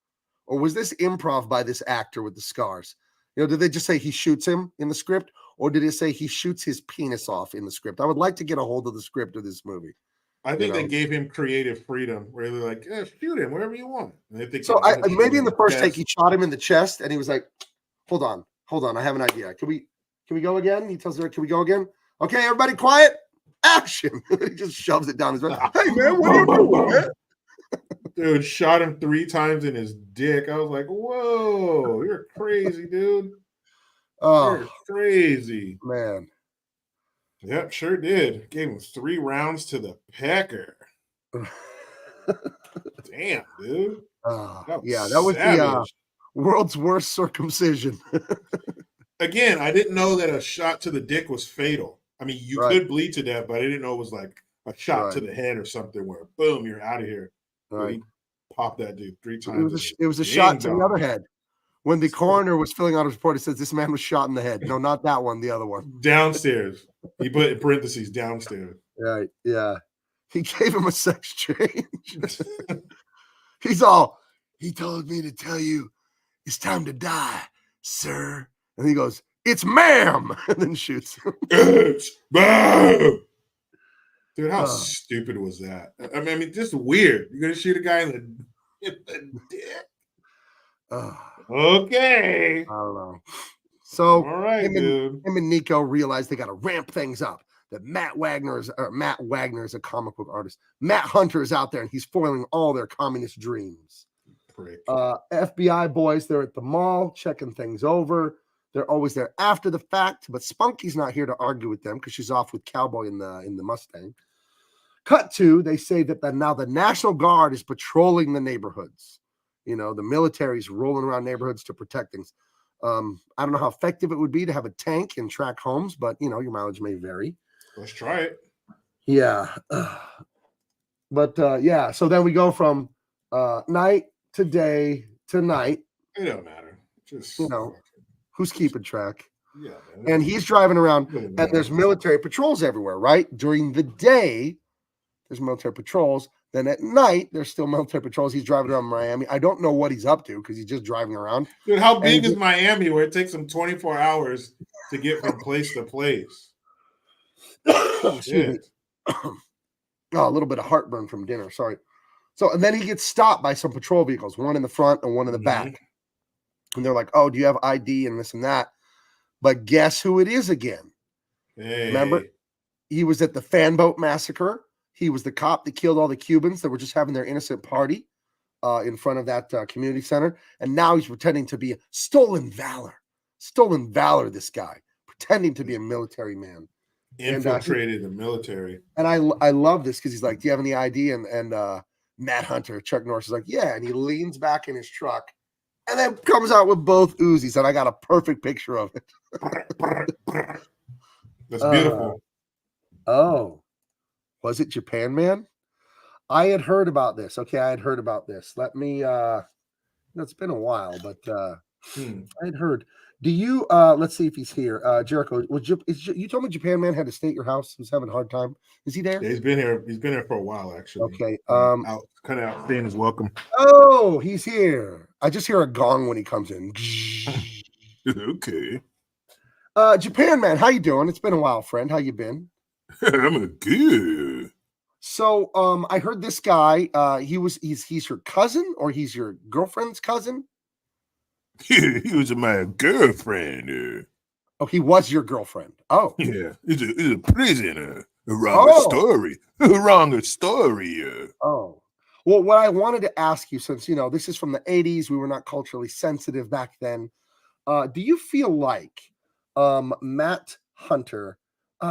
or was this improv by this actor with the scars? You know, did they just say he shoots him in the script, or did it say he shoots his penis off in the script? I would like to get a hold of the script of this movie. I think they gave him creative freedom, where they're like, yeah, shoot him wherever you want. And they think, So maybe in the first take he shot him in the chest, and he was like, hold on, I have an idea. Can we go again? He tells her, can we go again? Okay, everybody quiet. Action. He just shoves it down his back. Hey man, what are you doing, man? Dude, shot him 3 times in his dick. I was like, whoa, you're crazy, dude. Oh, you're crazy. Man. Yep, sure did. Gave him 3 rounds to the pecker. Damn, dude. That was the world's worst circumcision. Again, I didn't know that a shot to the dick was fatal. I mean, you could bleed to death, but I didn't know it was like a shot to the head or something where, boom, you're out of here. Right. He popped that dude 3 times. It was a shot to the other head. When the coroner was filling out his report, it says this man was shot in the head. No, not that one, the other one. Downstairs. He put in parentheses, downstairs. Right, yeah. He gave him a sex change. He's all, he told me to tell you it's time to die, sir. And he goes, it's ma'am, and then shoots him. It's ma'am. Dude, how stupid was that? I mean, just weird. You're going to shoot a guy in the dick? Okay. I don't know. So all right, him and Nico realize they got to ramp things up. That Matt Wagner is a comic book artist. Matt Hunter is out there and he's foiling all their communist dreams. Prick. FBI boys, they're at the mall checking things over. They're always there after the fact, but Spunky's not here to argue with them because she's off with Cowboy in the Mustang. Cut to, they say that now the National Guard is patrolling the neighborhoods. You know, the military's rolling around neighborhoods to protect things. I don't know how effective it would be to have a tank and track homes, but, you know, your mileage may vary. Let's try it. Yeah. But, yeah, so then we go from night to day to night. It don't matter. Just, you know, who's keeping track? Yeah. Man. And he's driving around, and there's military patrols everywhere, right? During the day, there's military patrols. Then at night, there's still military patrols. He's driving around Miami. I don't know what he's up to because he's just driving around. Dude, how big is Miami where it takes him 24 hours to get from place to place? Excuse me. A little bit of heartburn from dinner. Sorry. So, and then he gets stopped by some patrol vehicles, one in the front and one in the back. And they're like, oh, do you have ID and this and that? But guess who it is again? Hey. Remember? He was at the fan boat massacre. He was the cop that killed all the Cubans that were just having their innocent party in front of that community center. And now he's pretending to be a stolen valor. Stolen valor, this guy. Pretending to be a military man. Infiltrated the military. And I love this because he's like, do you have any ID? And Matt Hunter, Chuck Norris, is like, yeah. And he leans back in his truck and then comes out with both Uzis. And I got a perfect picture of it. That's beautiful. Oh. Was it Japan Man? I had heard about this. Okay, I had heard about this. Let me it's been a while, but I had heard. Do you let's see if he's here. Jericho, you told me Japan Man had to stay at your house? He was having a hard time. Is he there? Yeah, he's been here. He's been here for a while, actually. Okay. Out staying his welcome. Oh, he's here. I just hear a gong when he comes in. Okay. Japan Man, how you doing? It's been a while, friend. How you been? I'm good. So I heard this guy, he's your cousin or he's your girlfriend's cousin? He was my girlfriend. Oh, he was your girlfriend. Oh. Yeah, he's a prisoner. A wrong story. A wrong story. Oh. Well, what I wanted to ask you, since, you know, this is from the 80s, we were not culturally sensitive back then. Do you feel like Matt Hunter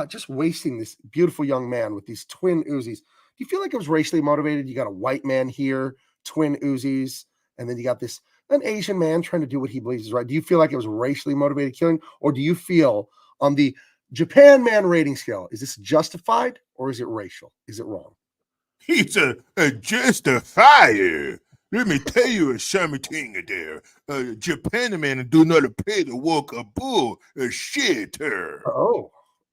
just wasting this beautiful young man with these twin Uzis? Do you feel like it was racially motivated? You got a white man here, twin Uzis, and then you got an Asian man trying to do what he believes is right. Do you feel like it was racially motivated killing, or do you feel on the Japan Man rating scale, is this justified or is it racial? Is it wrong? He's a justifier. Let me tell you something there. Japan man do not pay the walk a bull a shit.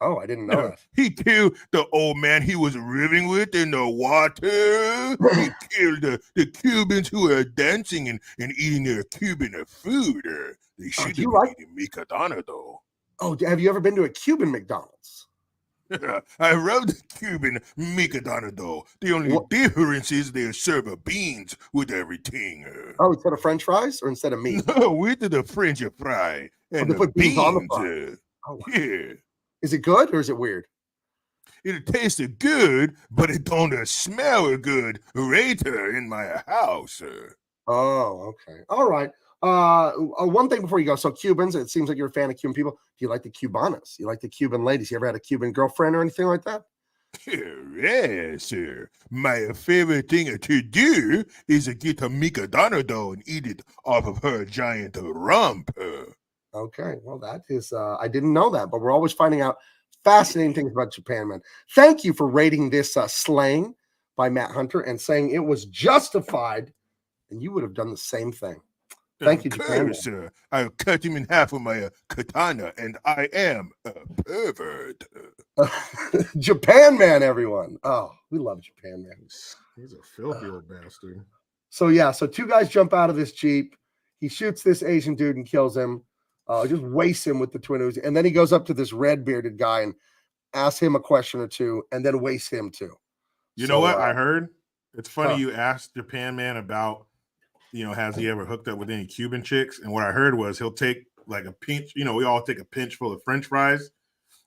Oh, I didn't know that. He killed the old man he was living with in the water. He killed the Cubans who were dancing and eating their Cuban food. They should have been eating Mikadana, though. Oh, have you ever been to a Cuban McDonald's? I love the Cuban Mikadana, though. The only difference is they serve beans with everything. Oh, instead of French fries or instead of meat? No, with the French fry and they put beans on the fry. Oh, wow. Yeah. Is it good or is it weird? It tasted good, but it don't smell good later in my house. Oh, okay. All right. One thing before you go. So Cubans, it seems like you're a fan of Cuban people. Do you like the Cubanas? You like the Cuban ladies? You ever had a Cuban girlfriend or anything like that? Yes, sir. My favorite thing to do is to get a Mikadana dough and eat it off of her giant rump. Okay, well, that is, I didn't know that, but we're always finding out fascinating things about Japan, man. Thank you for rating this slaying by Matt Hunter and saying it was justified, and you would have done the same thing. Thank you, Japan. Sir. I cut him in half with my katana, and I am a pervert. Japan man, everyone. Oh, we love Japan man. He's a filthy old bastard. So yeah, so two guys jump out of this Jeep. He shoots this Asian dude and kills him. Just wastes him with the twin Uzi. And then he goes up to this red bearded guy and asks him a question or two, and then wastes him too. You know what I heard? It's funny you asked Japan man about, has he ever hooked up with any Cuban chicks? And what I heard was he'll take like a pinch. We all take a pinch full of French fries,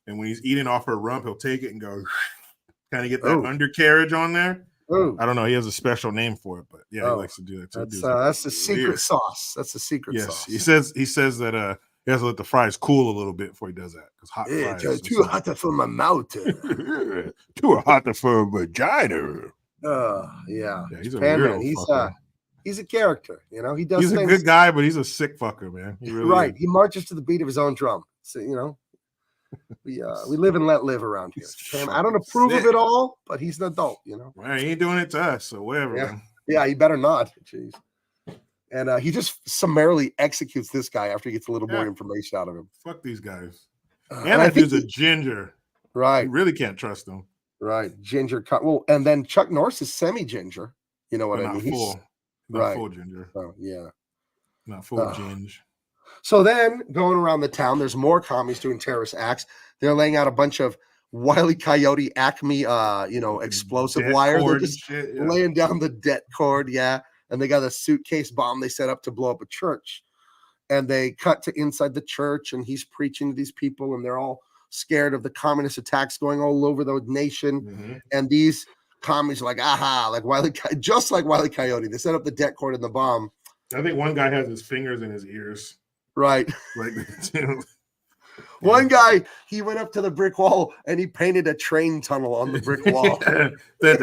and when he's eating off her rump, he'll take it and go kind of get that undercarriage on there. Ooh. I don't know. He has a special name for it, but yeah, he likes to do that too. That's the secret sauce. That's the secret sauce. He says that he has to let the fries cool a little bit before he does that because hot fries. It's too hot for my mouth. Too hot for a vagina. Yeah. He's a weirdo. He's a character. He does. He's a good guy, but he's a sick fucker, man. He really is. He marches to the beat of his own drum. So we live and let live around here. Japan, I don't approve of it all, but he's an adult. Well, he ain't doing it to us, so whatever. Yeah, he better not. Jeez. And he just summarily executes this guy after he gets a little more information out of him. Fuck these guys. And that dude's a ginger. Right. You really can't trust him. Right. Ginger cut. Well, and then Chuck Norris is semi-ginger. You know what I mean? Not full ginger. Oh, yeah. Not full ginge. So then, going around the town, there's more commies doing terrorist acts. They're laying out a bunch of Wile E. Coyote Acme, explosive wires. They're just laying down the det cord, and they got a suitcase bomb they set up to blow up a church. And they cut to inside the church, and he's preaching to these people, and they're all scared of the communist attacks going all over the nation. Mm-hmm. And these commies are like, aha, just like Wile E. Coyote. They set up the det cord and the bomb. I think one guy has his fingers in his ears. Right. Like, one guy, he went up to the brick wall and he painted a train tunnel on the brick wall. You hear that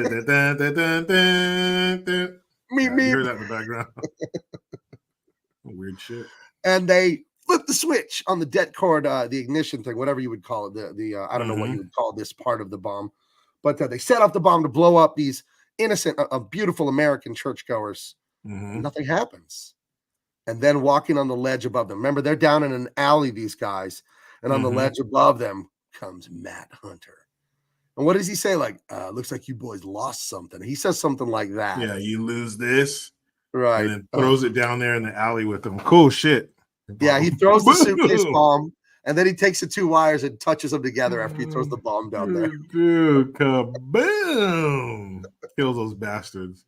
in the background. Weird shit. And they flip the switch on the det cord, the ignition thing, whatever you would call it. I don't know what you would call this part of the bomb, but they set off the bomb to blow up these innocent, beautiful American churchgoers. Mm-hmm. Nothing happens. And then walking on the ledge above them. Remember, they're down in an alley, these guys. And on the ledge above them comes Matt Hunter. And what does he say? Like, looks like you boys lost something. He says something like that. Yeah, you lose this. Right. And then throws it down there in the alley with them. Cool shit. Yeah, he throws the suitcase bomb. And then he takes the two wires and touches them together after he throws the bomb down there. Dude, kaboom. Kills those bastards.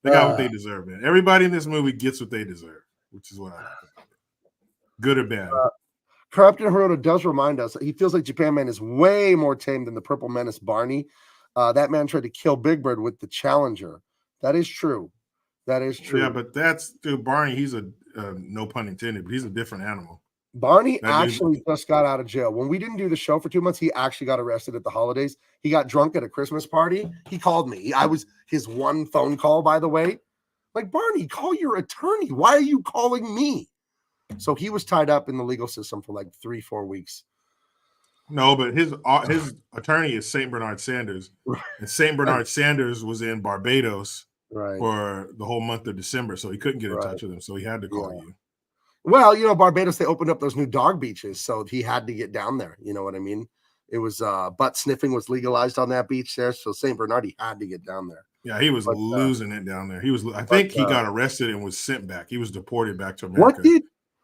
They got what they deserve, man. Everybody in this movie gets what they deserve, which is what I like. Good or bad. Corrupted Hiroto does remind us that he feels like Japan Man is way more tame than the Purple Menace Barney. That man tried to kill Big Bird with the Challenger. That is true. That is true. Yeah, but Barney, he's a, no pun intended, but he's a different animal. Barney actually just got out of jail. When we didn't do the show for 2 months, he actually got arrested at the holidays. He got drunk at a Christmas party. He called me. I was his one phone call, by the way. Like, Barney, call your attorney. Why are you calling me? So he was tied up in the legal system for like 3-4 weeks. No, but his attorney is Saint Bernard Sanders, and Saint Bernard Sanders was in Barbados for the whole month of December, so he couldn't get in touch with him, so he had to call you. Well, you know, Barbados, they opened up those new dog beaches, so he had to get down there. You know what I mean? It was butt sniffing was legalized on that beach there, so Saint Bernard, he had to get down there. Yeah, he was losing it down there. I think he got arrested and was sent back. He was deported back to America.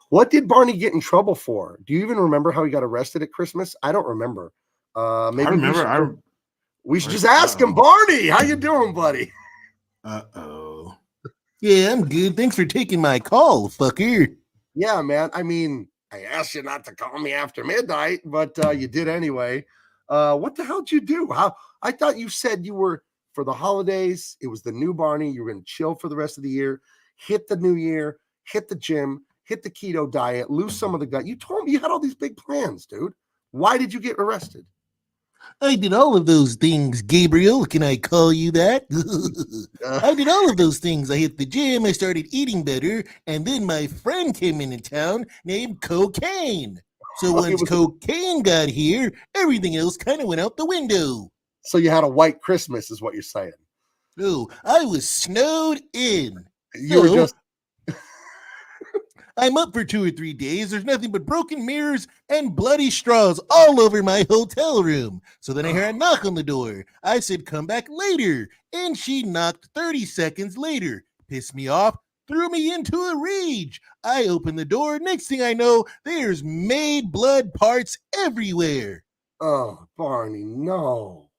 What did Barney get in trouble for? Do you even remember how he got arrested at Christmas? I don't remember. Maybe I remember. We should just ask him. Barney, how you doing, buddy? Uh-oh. Yeah, I'm good. Thanks for taking my call, fucker. Yeah, man. I mean, I asked you not to call me after midnight, but you did anyway. What the hell did you do? I thought you said you were for the holidays. It was the new Barney. You were going to chill for the rest of the year, hit the new year, hit the gym, hit the keto diet, lose some of the gut. You told me you had all these big plans, dude. Why did you get arrested? I did all of those things, Gabriel. Can I call you that? I did all of those things. I hit the gym. I started eating better. And then my friend came into town named Cocaine. So once Cocaine got here, everything else kind of went out the window. So you had a white Christmas is what you're saying. Oh, I was snowed in. You were just... I'm up for 2 or 3 days. There's nothing but broken mirrors and bloody straws all over my hotel room. So then I hear a knock on the door. I said, come back later. And she knocked 30 seconds later. Pissed me off, threw me into a rage. I opened the door. Next thing I know, there's made blood parts everywhere. Oh, Barney, no.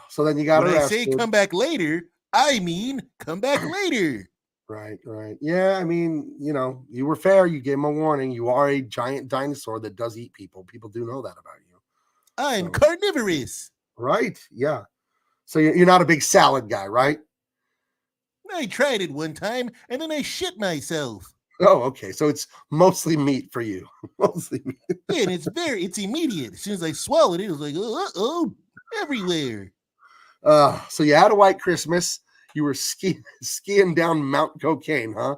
So then you got arrested. When I say come back later, I mean come back later. Right. Yeah, I mean, you know, you were fair. You gave him a warning. You are a giant dinosaur that does eat people. People do know that about you. I'm carnivorous. Right, yeah. So you're not a big salad guy, right? I tried it one time, and then I shit myself. Oh, okay. So it's mostly meat for you. Mostly meat. Yeah, and it's immediate. As soon as I swallowed it, it was like, uh-oh, everywhere. So you had a white Christmas. You were skiing down Mount Cocaine, huh?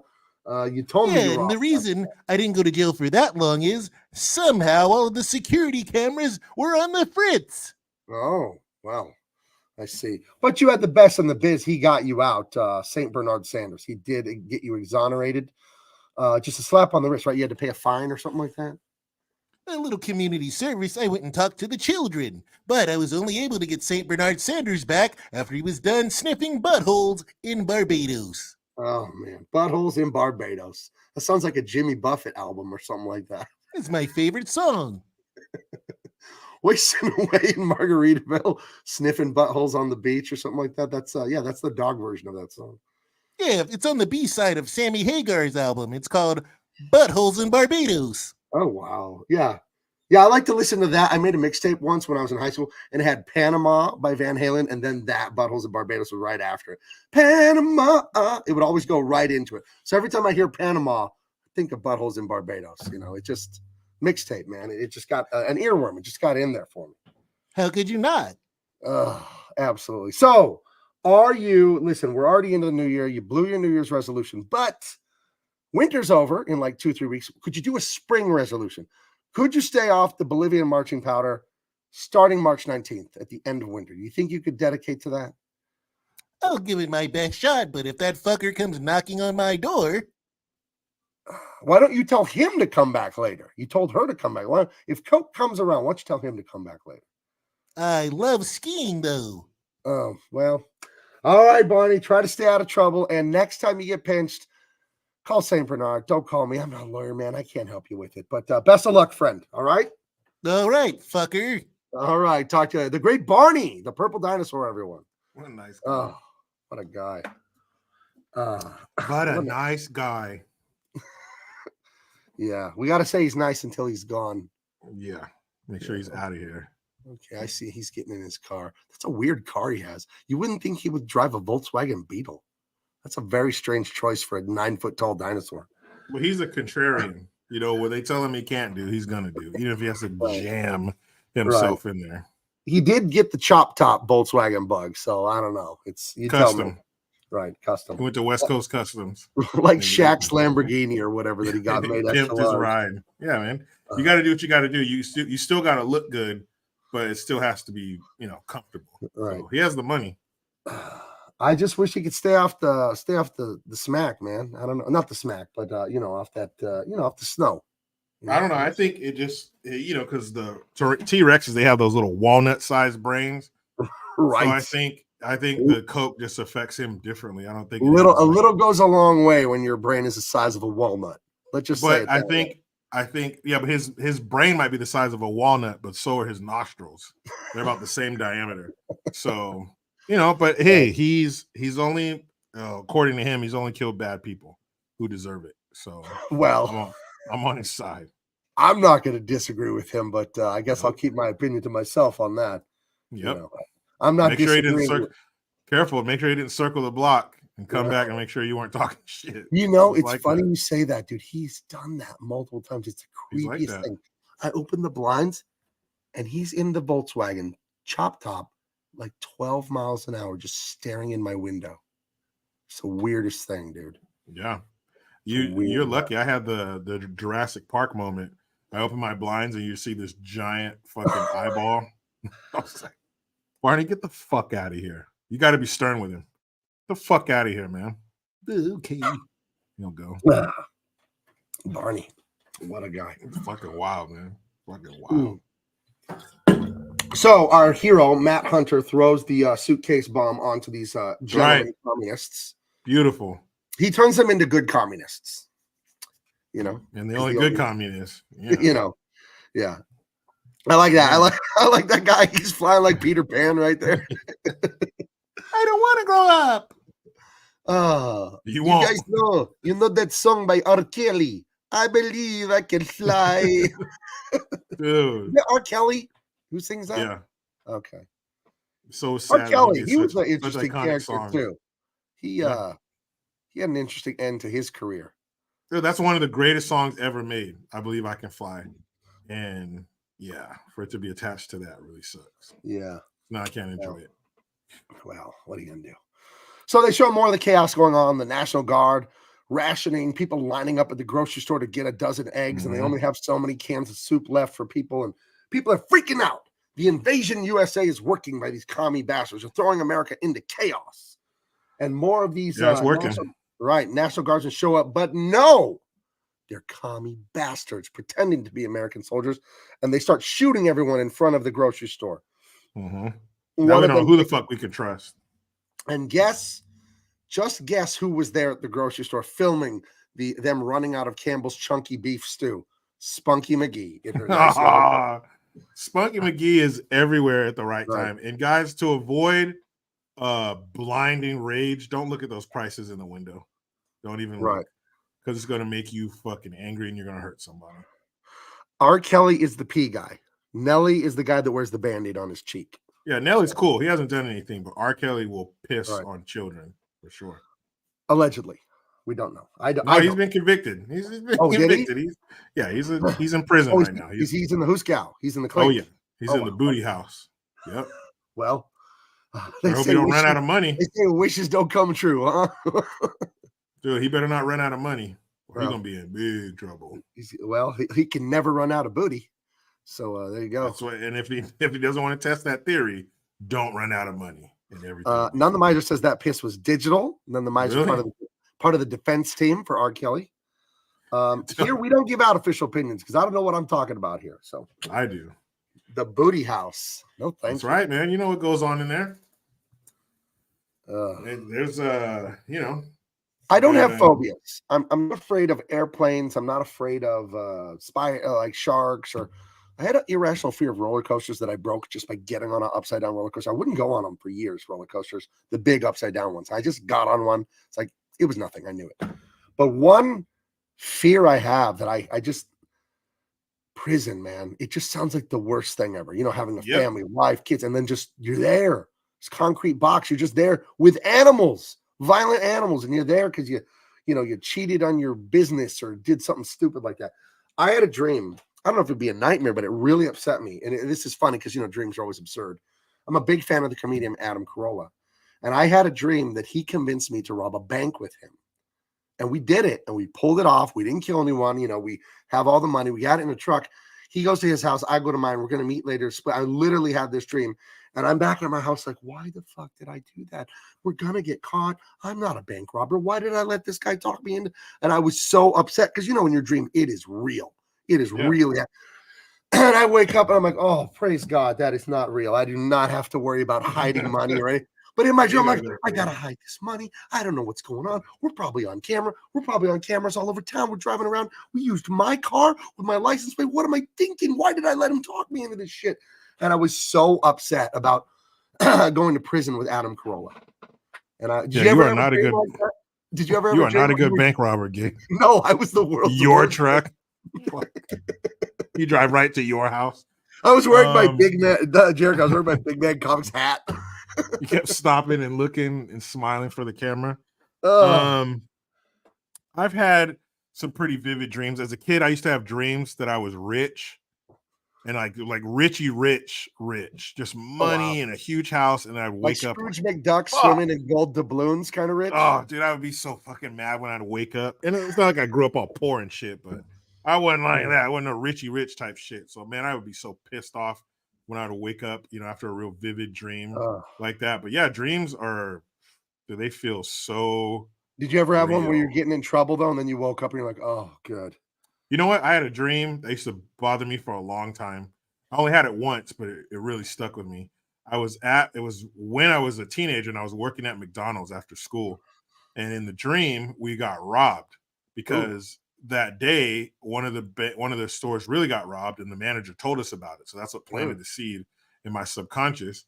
You told me. Yeah, and the reason I didn't go to jail for that long is somehow all of the security cameras were on the fritz. Oh, well, I see. But you had the best in the biz. He got you out, St. Bernard Sanders. He did get you exonerated. Just a slap on the wrist, right? You had to pay a fine or something like that? A little community service, I went and talked to the children, but I was only able to get St. Bernard Sanders back after he was done sniffing buttholes in Barbados. Oh, man. Buttholes in Barbados. That sounds like a Jimmy Buffett album or something like that. It's my favorite song. Wasting away in Margaritaville, sniffing buttholes on the beach or something like that. That's that's the dog version of that song. Yeah, it's on the B-side of Sammy Hagar's album. It's called Buttholes in Barbados. Oh, wow. Yeah. Yeah, I like to listen to that. I made a mixtape once when I was in high school, and it had Panama by Van Halen, and then that Buttholes in Barbados was right after it. Panama. It would always go right into it. So every time I hear Panama, I think of Buttholes in Barbados. You know, it just mixtape, man. It just got an earworm. It just got in there for me. How could you not? Absolutely. So listen, we're already into the new year. You blew your New Year's resolution, but winter's over in like 2-3 weeks. Could you do a spring resolution? Could you stay off the Bolivian marching powder starting March 19th at the end of winter? Do you think you could dedicate to that? I'll give it my best shot, but if that fucker comes knocking on my door... Why don't you tell him to come back later? You told her to come back. If Coke comes around, why don't you tell him to come back later? I love skiing, though. Oh, well. All right, Barney, try to stay out of trouble. And next time you get pinched, call St. Bernard. Don't call me. I'm not a lawyer, man. I can't help you with it. But best of luck, friend. All right? All right, fucker. All right. Talk to you. The great Barney, the purple dinosaur, everyone. What a nice guy. Oh, what a guy. What a nice guy. Yeah. We got to say he's nice until he's gone. Yeah. Make sure he's out of here. Okay. I see he's getting in his car. That's a weird car he has. You wouldn't think he would drive a Volkswagen Beetle. That's a very strange choice for a 9-foot-tall dinosaur. Well, he's a contrarian. You know, what they tell him he can't do, he's going to do, even if he has to jam himself in there. He did get the chop top Volkswagen Bug, so I don't know. It's custom. Right, He custom. went to West Coast Customs. Like And Shaq's Lamborghini or whatever that he got and made pimped extra his large. ride. Yeah, man. You got to do what you got to do. You still got to look good, but it still has to be, comfortable. Right. So he has the money. I just wish he could stay off the smack, man. I don't know, not the smack, but off that off the snow. I don't know. I think it just because the T-Rexes, they have those little walnut-sized brains. Right. So I think the coke just affects him differently. I don't think a little goes a long way when your brain is the size of a walnut. Let's just say it. I think yeah, but his brain might be the size of a walnut, but so are his nostrils. They're about the same diameter. So but hey, he's only according to him, he's only killed bad people who deserve it. So Well, I'm on his side. I'm not going to disagree with him, but I guess I'll keep my opinion to myself on that. Yep. I'm not Make sure he disagreeing. didn't careful. Make sure he didn't circle the block and come back and make sure you weren't talking shit. It's like funny that. you say that, dude. He's done that multiple times. It's the He's like creepiest that. thing. I open the blinds and he's in the Volkswagen chop top, like 12 miles an hour, just staring in my window. It's the weirdest thing, dude. Yeah. You're lucky. I had the Jurassic Park moment. I open my blinds and you see this giant fucking eyeball. I was like, Barney, get the fuck out of here. You got to be stern with him. Get the fuck out of here, man. Okay. He'll go. Barney, what a guy. It's fucking wild, man. Fucking wild. So our hero, Matt Hunter, throws the suitcase bomb onto these gentlemen communists. Beautiful. He turns them into good communists. And the only good communist. Yeah. Yeah. I like that. I like that guy. He's flying like Peter Pan right there. I don't want to grow up. You won't. guys know that song by R. Kelly. I believe I can fly. Dude. Yeah, R. Kelly. Who sings that? Yeah. Okay. So sad. R. Kelly. He was such- an interesting such iconic character songs. too. He had an interesting end to his career. Dude, that's one of the greatest songs ever made. I believe I can fly. And yeah, for it to be attached to that really sucks. Yeah. No, I can't enjoy it. Well, what are you gonna do? So they show more of the chaos going on. The National Guard rationing, people lining up at the grocery store to get a dozen eggs, and they only have so many cans of soup left for people, and people are freaking out. The invasion USA is working by these commie bastards. They're throwing America into chaos. And more of these it's working. National Guardsmen show up, but no, they're commie bastards pretending to be American soldiers, and they start shooting everyone in front of the grocery store. Now we don't know who the fuck we can trust. And just guess who was there at the grocery store filming them running out of Campbell's chunky beef stew? Spunky McGee. Spunky McGee is everywhere at the right time. And guys, to avoid blinding rage, don't look at those prices in the window. Don't even look, because it's going to make you fucking angry and you're going to hurt somebody. R. Kelly is the P guy. Nelly is the guy that wears the Band-Aid on his cheek. Yeah, Nelly's cool. He hasn't done anything, but R. Kelly will piss on children for sure. Allegedly. We don't know. He's been convicted. He's been convicted. He's in prison right now. He's in the Hooskow. He's in the Clayton. Oh, yeah. He's in the booty house. Yep. Well, I hope he don't run out of money. They say wishes don't come true, huh? Dude, he better not run out of money, or he's going to be in big trouble. He can never run out of booty. So there you go. That's what, and if he doesn't want to test that theory, don't run out of money and everything. None the Miser says that piss was digital. None the Miser part of the defense team for R. Kelly. Here we don't give out official opinions because I don't know what I'm talking about here. So I do. The booty house. No thanks. That's right, man. You know what goes on in there. There's I don't have phobias. I'm not afraid of airplanes. I'm not afraid of like sharks, or I had an irrational fear of roller coasters that I broke just by getting on an upside down roller coaster. I wouldn't go on them for years, roller coasters, the big upside down ones. I just got on one. It's like, it was nothing. I knew it. But one fear I have that I just, prison, man, it just sounds like the worst thing ever. Having a family, wife, kids, and then just, you're there. It's concrete box. You're just there with animals, violent animals. And you're there because you cheated on your business or did something stupid like that. I had a dream. I don't know if it'd be a nightmare, but it really upset me. And this is funny because, dreams are always absurd. I'm a big fan of the comedian Adam Carolla. And I had a dream that he convinced me to rob a bank with him. And we did it, and we pulled it off. We didn't kill anyone. You know, we have all the money. We got it in a truck. He goes to his house. I go to mine. We're going to meet later. I literally had this dream. And I'm back at my house like, why the fuck did I do that? We're going to get caught. I'm not a bank robber. Why did I let this guy talk me into? And I was so upset because, you know, in your dream, it is real. It is really. And I wake up and I'm like, oh, praise God, that is not real. I do not have to worry about hiding money or anything. But in my dream, I'm like, I got to hide this money. I don't know what's going on. We're probably on camera. We're probably on cameras all over town. We're driving around. We used my car with my license plate. What am I thinking? Why did I let him talk me into this shit? And I was so upset about going to prison with Adam Carolla. And did you ever have a dream like that? Did you ever have You a are dream not a like good bank robber, Gig. No, I was the world's Your worst. truck. You drive right to your house. I was wearing my big man, Jericho. I was wearing my big man comics hat. You kept stopping and looking and smiling for the camera. I've had some pretty vivid dreams. As a kid, I used to have dreams that I was rich and like Richie rich, just money and a huge house. And I'd wake up Scrooge McDuck swimming in gold doubloons, kind of rich. Oh, dude, I would be so fucking mad when I'd wake up. And it's not like I grew up all poor and shit, but I wasn't like that. I wasn't a Richie rich type shit. So, man, I would be so pissed off when I would wake up, you know, after a real vivid dream like that. But yeah, dreams do they feel so. Did you ever have real. one where you're getting in trouble though, and then you woke up and you're like, oh, good. You know what? I had a dream that used to bother me for a long time. I only had it once, but it really stuck with me. It was when I was a teenager and I was working at McDonald's after school. And in the dream, we got robbed because that day, one of the stores really got robbed and the manager told us about it. So that's what planted the seed in my subconscious.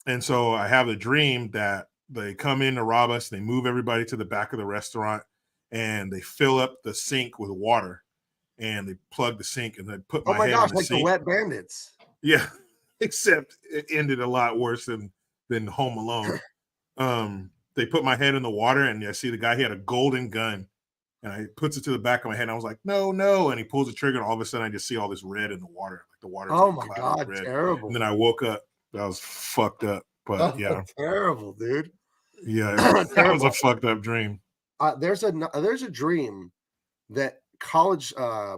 And so I have a dream that they come in to rob us. They move everybody to the back of the restaurant and they fill up the sink with water and they plug the sink and they put my head in the like sink. the Wet Bandits. Yeah, except it ended a lot worse than Home Alone. They put my head in the water and I see the guy, he had a golden gun and he puts it to the back of my head. And I was like, no. And he pulls the trigger and all of a sudden I just see all this red in the water. Like the water. Oh my God, red. Terrible. And then I woke up. I was fucked up. But yeah. Terrible, dude. Yeah. That was a fucked up dream. There's a dream that college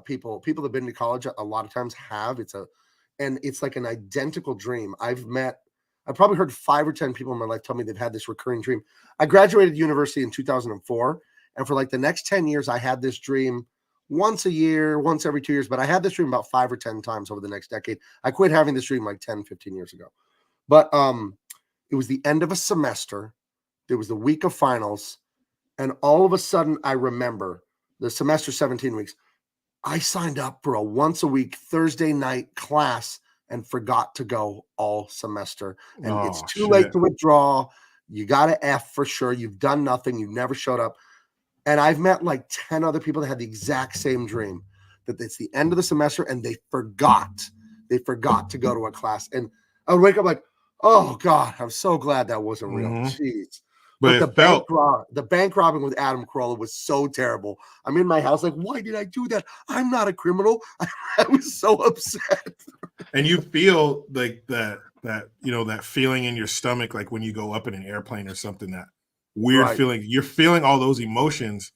people that have been to college a lot of times have. It's like an identical dream. I've probably heard 5 or 10 people in my life tell me they've had this recurring dream. I graduated university in 2004. And for like the next 10 years, I had this dream once a year, once every 2 years. But I had this dream about 5 or 10 times over the next decade. I quit having this dream like 10, 15 years ago. But it was the end of a semester. It was the week of finals. And all of a sudden, I remember the semester, 17 weeks. I signed up for a once a week Thursday night class and forgot to go all semester. And it's too late to withdraw. You got an F for sure. You've done nothing. You've never showed up. And I've met like 10 other people that had the exact same dream, that it's the end of the semester and they forgot to go to a class. And I would wake up like, oh God, I'm so glad that wasn't real. Jeez. But the bank robbing with Adam Carolla was so terrible. I'm in my house like, why did I do that? I'm not a criminal. I was so upset. And you feel like that feeling in your stomach, like when you go up in an airplane or something, that weird feeling. You're feeling all those emotions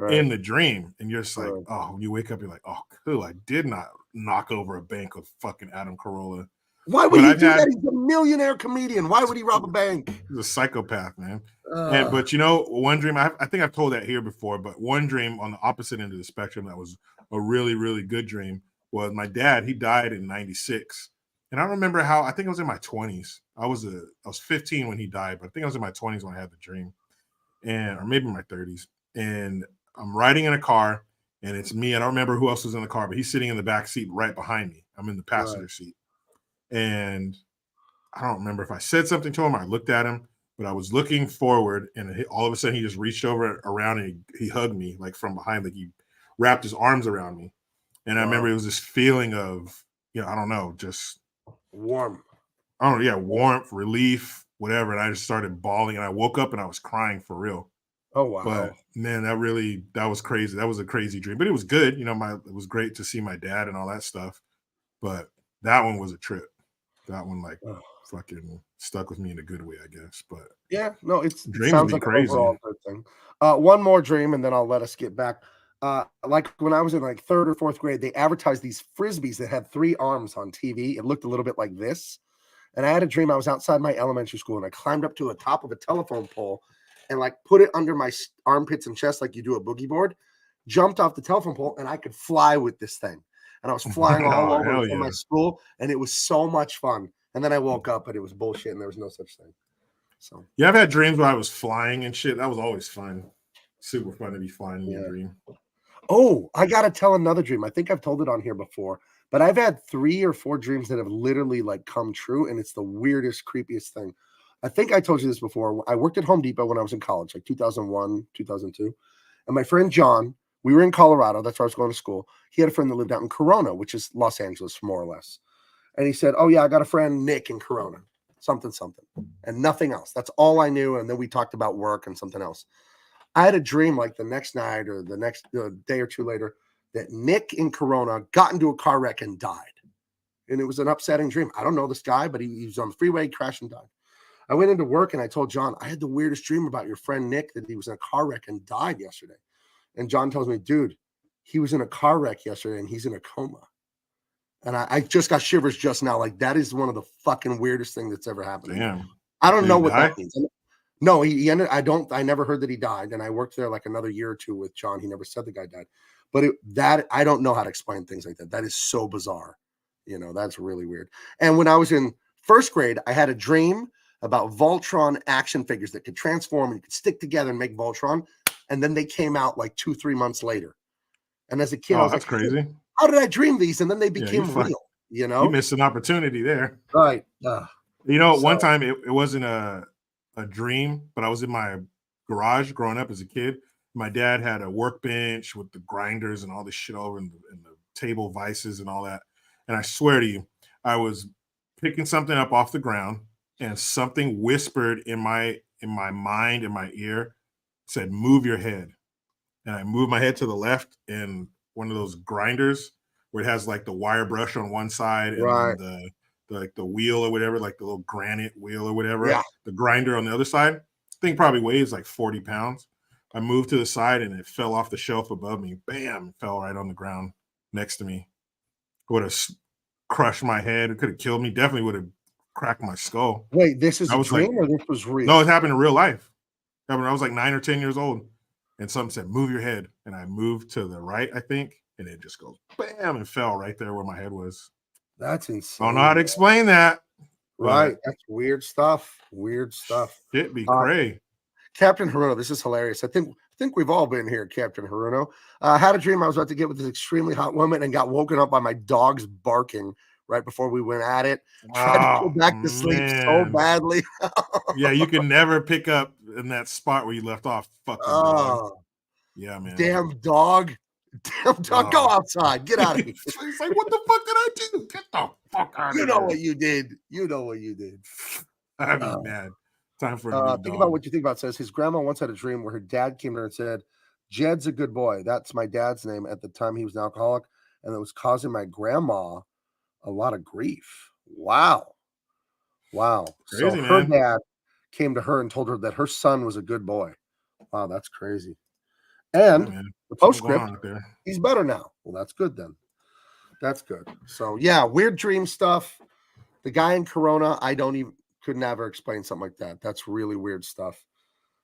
in the dream. And you're just like, oh, when you wake up, you're like, oh, cool. I did not knock over a bank with fucking Adam Carolla. Why would he do that? He's a millionaire comedian. Why would he rob a bank? He's a psychopath, man. But you know, one dream, I think I've told that here before, but one dream on the opposite end of the spectrum that was a really, really good dream was my dad. He died in 96. And I remember how, I think I was in my 20s. I was 15 when he died, but I think I was in my 20s when I had the dream. Or maybe my 30s. And I'm riding in a car and it's me. I don't remember who else was in the car, but he's sitting in the back seat right behind me. I'm in the passenger seat. And I don't remember if I said something to him or I looked at him, but I was looking forward and all of a sudden he just reached over around and he hugged me like from behind, like he wrapped his arms around me. And I remember it was this feeling of, I don't know, just warm. Warmth, relief, whatever. And I just started bawling and I woke up and I was crying for real. Oh, wow. But man, that was crazy. That was a crazy dream, but it was good. It was great to see my dad and all that stuff, but that one was a trip. That one like fucking stuck with me in a good way, I guess. But yeah, no, it dreams sounds be like an crazy. overall good thing. One more dream, and then I'll let us get back. Like when I was in like 3rd or 4th grade, they advertised these frisbees that had 3 arms on TV. It looked a little bit like this. And I had a dream. I was outside my elementary school, and I climbed up to the top of a telephone pole and like put it under my armpits and chest like you do a boogie board, jumped off the telephone pole, and I could fly with this thing. And I was flying all Oh, over hell from my yeah. school, and it was so much fun. And then I woke up, and it was bullshit, and there was no such thing. So Yeah, I've had dreams where I was flying and shit. That was always fun. Super fun to be flying in your dream. oh, I gotta tell another dream. I think I've told it on here before, but I've had 3 or 4 dreams that have literally like come true, and it's the weirdest, creepiest thing. I think I told you this before. I worked at Home Depot when I was in college, like 2001, 2002. And my friend John, we were in Colorado. That's where I was going to school. He had a friend that lived out in Corona, which is Los Angeles, more or less. And he said, oh, yeah, I got a friend, Nick, in Corona, something, and nothing else. That's all I knew. And then we talked about work and something else. I had a dream like the next night or the next day or 2 later that Nick in Corona got into a car wreck and died. And it was an upsetting dream. I don't know this guy, but he was on the freeway, crashed and died. I went into work and I told John, I had the weirdest dream about your friend Nick, that he was in a car wreck and died yesterday. And John tells me, dude, he was in a car wreck yesterday and he's in a coma. And I just got shivers just now. Like, that is one of the fucking weirdest things that's ever happened. Damn. I don't Did know he what die? that means. No, he ended. I never heard that he died. And I worked there like another year or 2 with John. He never said the guy died. But I don't know how to explain things like that. That is so bizarre. You know, that's really weird. And when I was in 1st grade, I had a dream about Voltron action figures that could transform and you could stick together and make Voltron. And then they came out like 2-3 months later. And as a kid, I Oh, was that's like, crazy. how did I dream these? And then they Yeah, became real, you know? You missed an opportunity there. Right. You know, So- one time it wasn't a dream, but I was in my garage growing up as a kid. My dad had a workbench with the grinders and all this shit over and the table vices and all that. And I swear to you, I was picking something up off the ground and something whispered in my mind, in my ear, said, move your head. And I moved my head to the left, and one of those grinders where it has like the wire brush on one side and Right. then the wheel or whatever, like the little granite wheel or whatever, Yeah. the grinder on the other side, thing probably weighs like 40 pounds. I moved to the side and it fell off the shelf above me. Bam, fell right on the ground next to me. Would have crushed my head. It could have killed me. Definitely would have cracked my skull. Wait, this is I a was like- dream or this was real? No, it happened in real life. I was like 9 or 10 years old. And something said, move your head. And I moved to the right, I think. And it just goes bam and fell right there where my head was. That's I insane. don't know how to explain that. Right. That's weird stuff. Weird stuff. Shit be cray. Captain Haruno, this is hilarious. I think we've all been here, Captain Haruno. Had a dream I was about to get with this extremely hot woman and got woken up by my dogs barking right before we went at it. Tried to go back to sleep so man. badly. Yeah, you can never pick up in that spot where you left off. Fucking dog. Oh, Yeah, man. damn dog. Damn dog. Go Oh. outside. Get out of here. It's like, what the fuck did I do? Get the fuck out of You here. know what you did. You know what you did. I'd be mad. Time for a new Think dog. about what you think about. It says his grandma once had a dream where her dad came to her and said, Jed's a good boy. That's my dad's name. At the time he was an alcoholic, and it was causing my grandma a lot of grief. Wow. Crazy, So her man. dad came to her and told her that her son was a good boy. Wow, that's crazy. And Yeah, man. the Something going postscript, on out there. he's better now. Well, that's good then. That's good. So yeah, weird dream stuff. The guy in Corona, could never explain something like that. That's really weird stuff.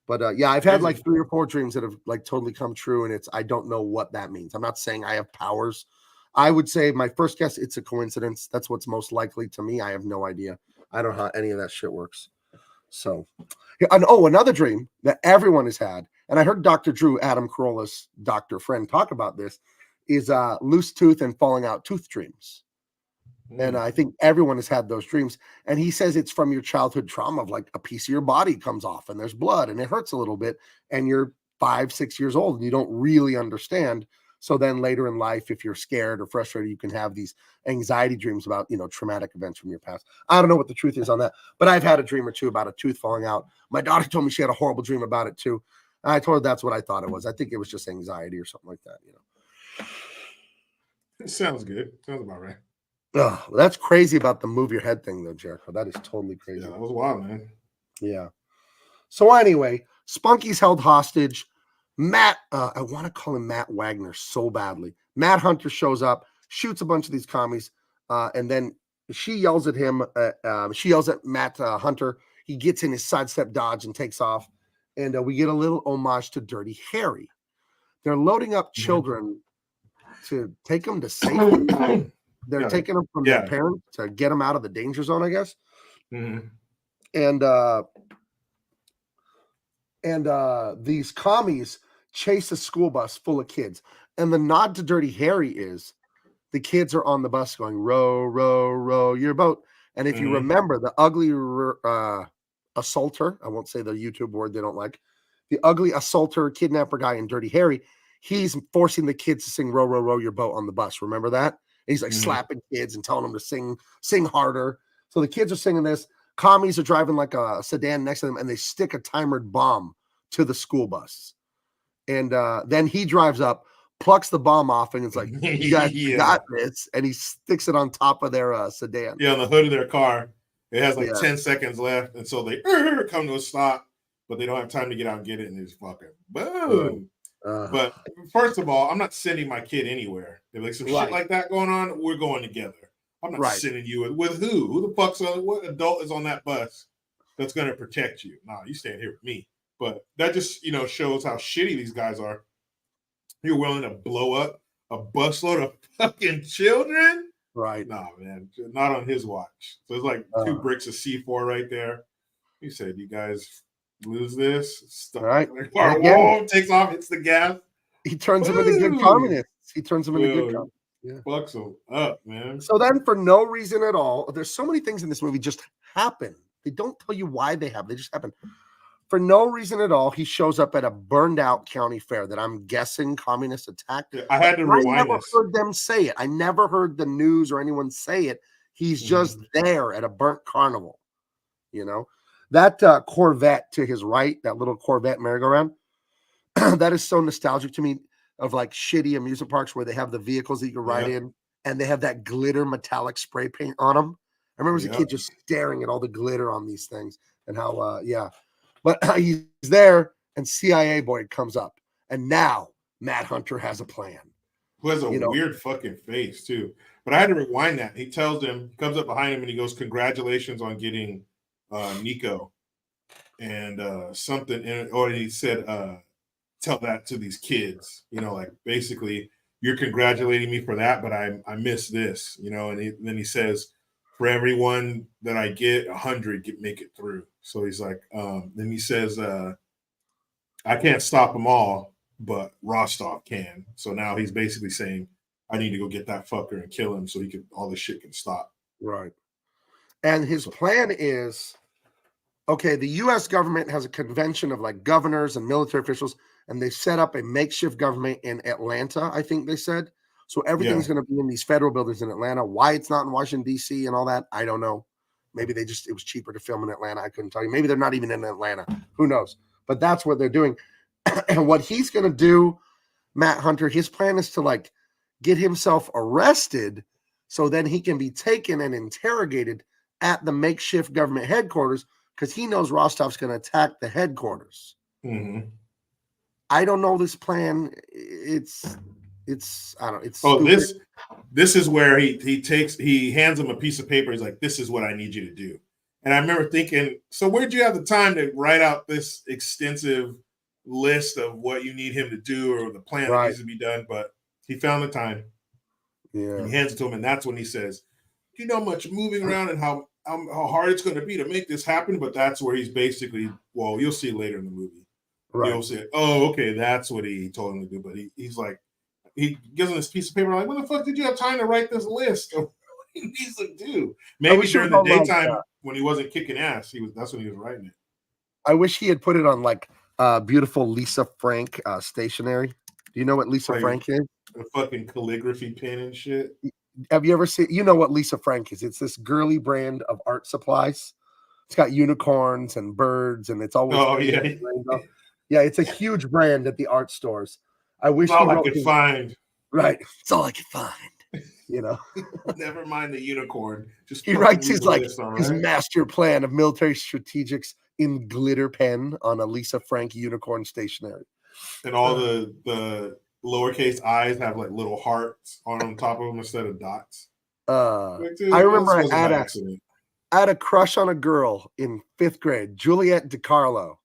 But yeah, I've had like 3 or 4 dreams that have like totally come true, and I don't know what that means. I'm not saying I have powers. I would say my first guess, it's a coincidence. That's what's most likely to me. I have no idea. I don't know how any of that shit works. So, and another dream that everyone has had, and I heard Dr. Drew, Adam Carolla's doctor friend, talk about this, is loose tooth and falling out tooth dreams. And I think everyone has had those dreams. And he says it's from your childhood trauma of like a piece of your body comes off and there's blood and it hurts a little bit. And you're 5-6 years old and you don't really understand. So then later in life, if you're scared or frustrated, you can have these anxiety dreams about, traumatic events from your past. I don't know what the truth is on that, but I've had a dream or two about a tooth falling out. My daughter told me she had a horrible dream about it too. And I told her that's what I thought it was. I think it was just anxiety or something like that, It sounds good. Sounds about right. Oh, that's crazy about the move your head thing, though, Jericho. That is totally crazy. Yeah, that was wild, man. Yeah. So anyway, Spunky's held hostage. Matt, I want to call him Matt Wagner so badly. Matt Hunter shows up, shoots a bunch of these commies, and then she yells at him. She yells at Matt Hunter. He gets in his sidestep dodge and takes off. And we get a little homage to Dirty Harry. They're loading up children to take them to safety. They're taking them from their parents to get them out of the danger zone, I guess. Mm-hmm. And these commies chase a school bus full of kids. And the nod to Dirty Harry is the kids are on the bus going, row, row, row your boat. And if you remember, the ugly assaulter, I won't say the YouTube word they don't like, the ugly assaulter, kidnapper guy in Dirty Harry, he's forcing the kids to sing row, row, row your boat on the bus. Remember that? And he's like slapping kids and telling them to sing harder. So the kids are singing this. Commies are driving like a sedan next to them, and they stick a timed bomb to the school bus. And then he drives up, plucks the bomb off, and it's like, you guys got this. And he sticks it on top of their sedan. Yeah, on the hood of their car. It has like 10 seconds left. And so they come to a stop, but they don't have time to get out and get it. And it's fucking boom. But first of all, I'm not sending my kid anywhere. If like some shit like that going on, we're going together. I'm not sending you with who? Who the fuck's on? What adult is on that bus that's going to protect you? Nah, you staying here with me. But that just, shows how shitty these guys are. You're willing to blow up a busload of fucking children? Right. Nah, man. Not on his watch. So it's like 2 bricks of C4 right there. He said, you guys lose this. Stuff. Right. Whoa, takes off, hits the gas. He turns them into good communists. He turns them into good communists. Yeah. Fucks them up, man. So then, for no reason at all, there's so many things in this movie just happen. They don't tell you why they happen. They just happen. For no reason at all, he shows up at a burned out county fair that I'm guessing communists attacked. Yeah, I had to rewind I never this. heard them say it. I never heard the news or anyone say it. He's just there at a burnt carnival. That Corvette to his right, that little Corvette merry-go-round, that is so nostalgic to me of like shitty amusement parks where they have the vehicles that you can ride in and they have that glitter metallic spray paint on them. I remember as a kid just staring at all the glitter on these things and how, But he's there and CIA Boyd comes up. And now Matt Hunter has a plan. Who has a weird fucking face too. But I had to rewind that. He tells him, comes up behind him and he goes, congratulations on getting Nico. And something, or he said, tell that to these kids, like basically you're congratulating me for that, but I missed this, and then he says, for everyone that I get 100 make it through. So he's like, then he says, I can't stop them all, but Rostov can. So now he's basically saying, I need to go get that fucker and kill him so all this shit can stop. Right. And his plan is, okay, the U.S. government has a convention of like governors and military officials, and they set up a makeshift government in Atlanta, I think they said. So everything's going to be in these federal buildings in Atlanta. Why it's not in Washington, D.C. and all that, I don't know. Maybe it was cheaper to film in Atlanta. I couldn't tell you. Maybe they're not even in Atlanta. Who knows? But that's what they're doing. And what he's going to do, Matt Hunter, his plan is to like get himself arrested so then he can be taken and interrogated at the makeshift government headquarters because he knows Rostov's going to attack the headquarters. Mm-hmm. I don't know this plan. It's I don't know. It's this is where he hands him a piece of paper. He's like, this is what I need you to do. And I remember thinking, so where'd you have the time to write out this extensive list of what you need him to do or the plan that needs to be done? But he found the time. Yeah. And he hands it to him. And that's when he says, do you know much moving around and how hard it's going to be to make this happen? But that's where he's basically, well, you'll see later in the movie. Right. You'll say, oh, okay, that's what he told him to do. But he's like, he gives him this piece of paper. Like, when the fuck did you have time to write this list of what he needs to do? Maybe during the daytime when he wasn't kicking ass, that's when he was writing it. I wish he had put it on like beautiful Lisa Frank stationery. Do you know what Lisa Frank is? A fucking calligraphy pen and shit. Have you ever seen? You know what Lisa Frank is? It's this girly brand of art supplies. It's got unicorns and birds, and it's always yeah. It's a huge brand at the art stores. I wish all I could find. Right, it's all I could find. You know, Never mind the unicorn. Just he fucking writes read his the like list, all his right? master plan of military strategics in glitter pen on a Lisa Frank unicorn stationery. And all the lowercase i's have like little hearts on top of them instead of dots. Like, dude, I this remember wasn't by accident. I had a crush on a girl in 5th grade, Juliet DiCarlo,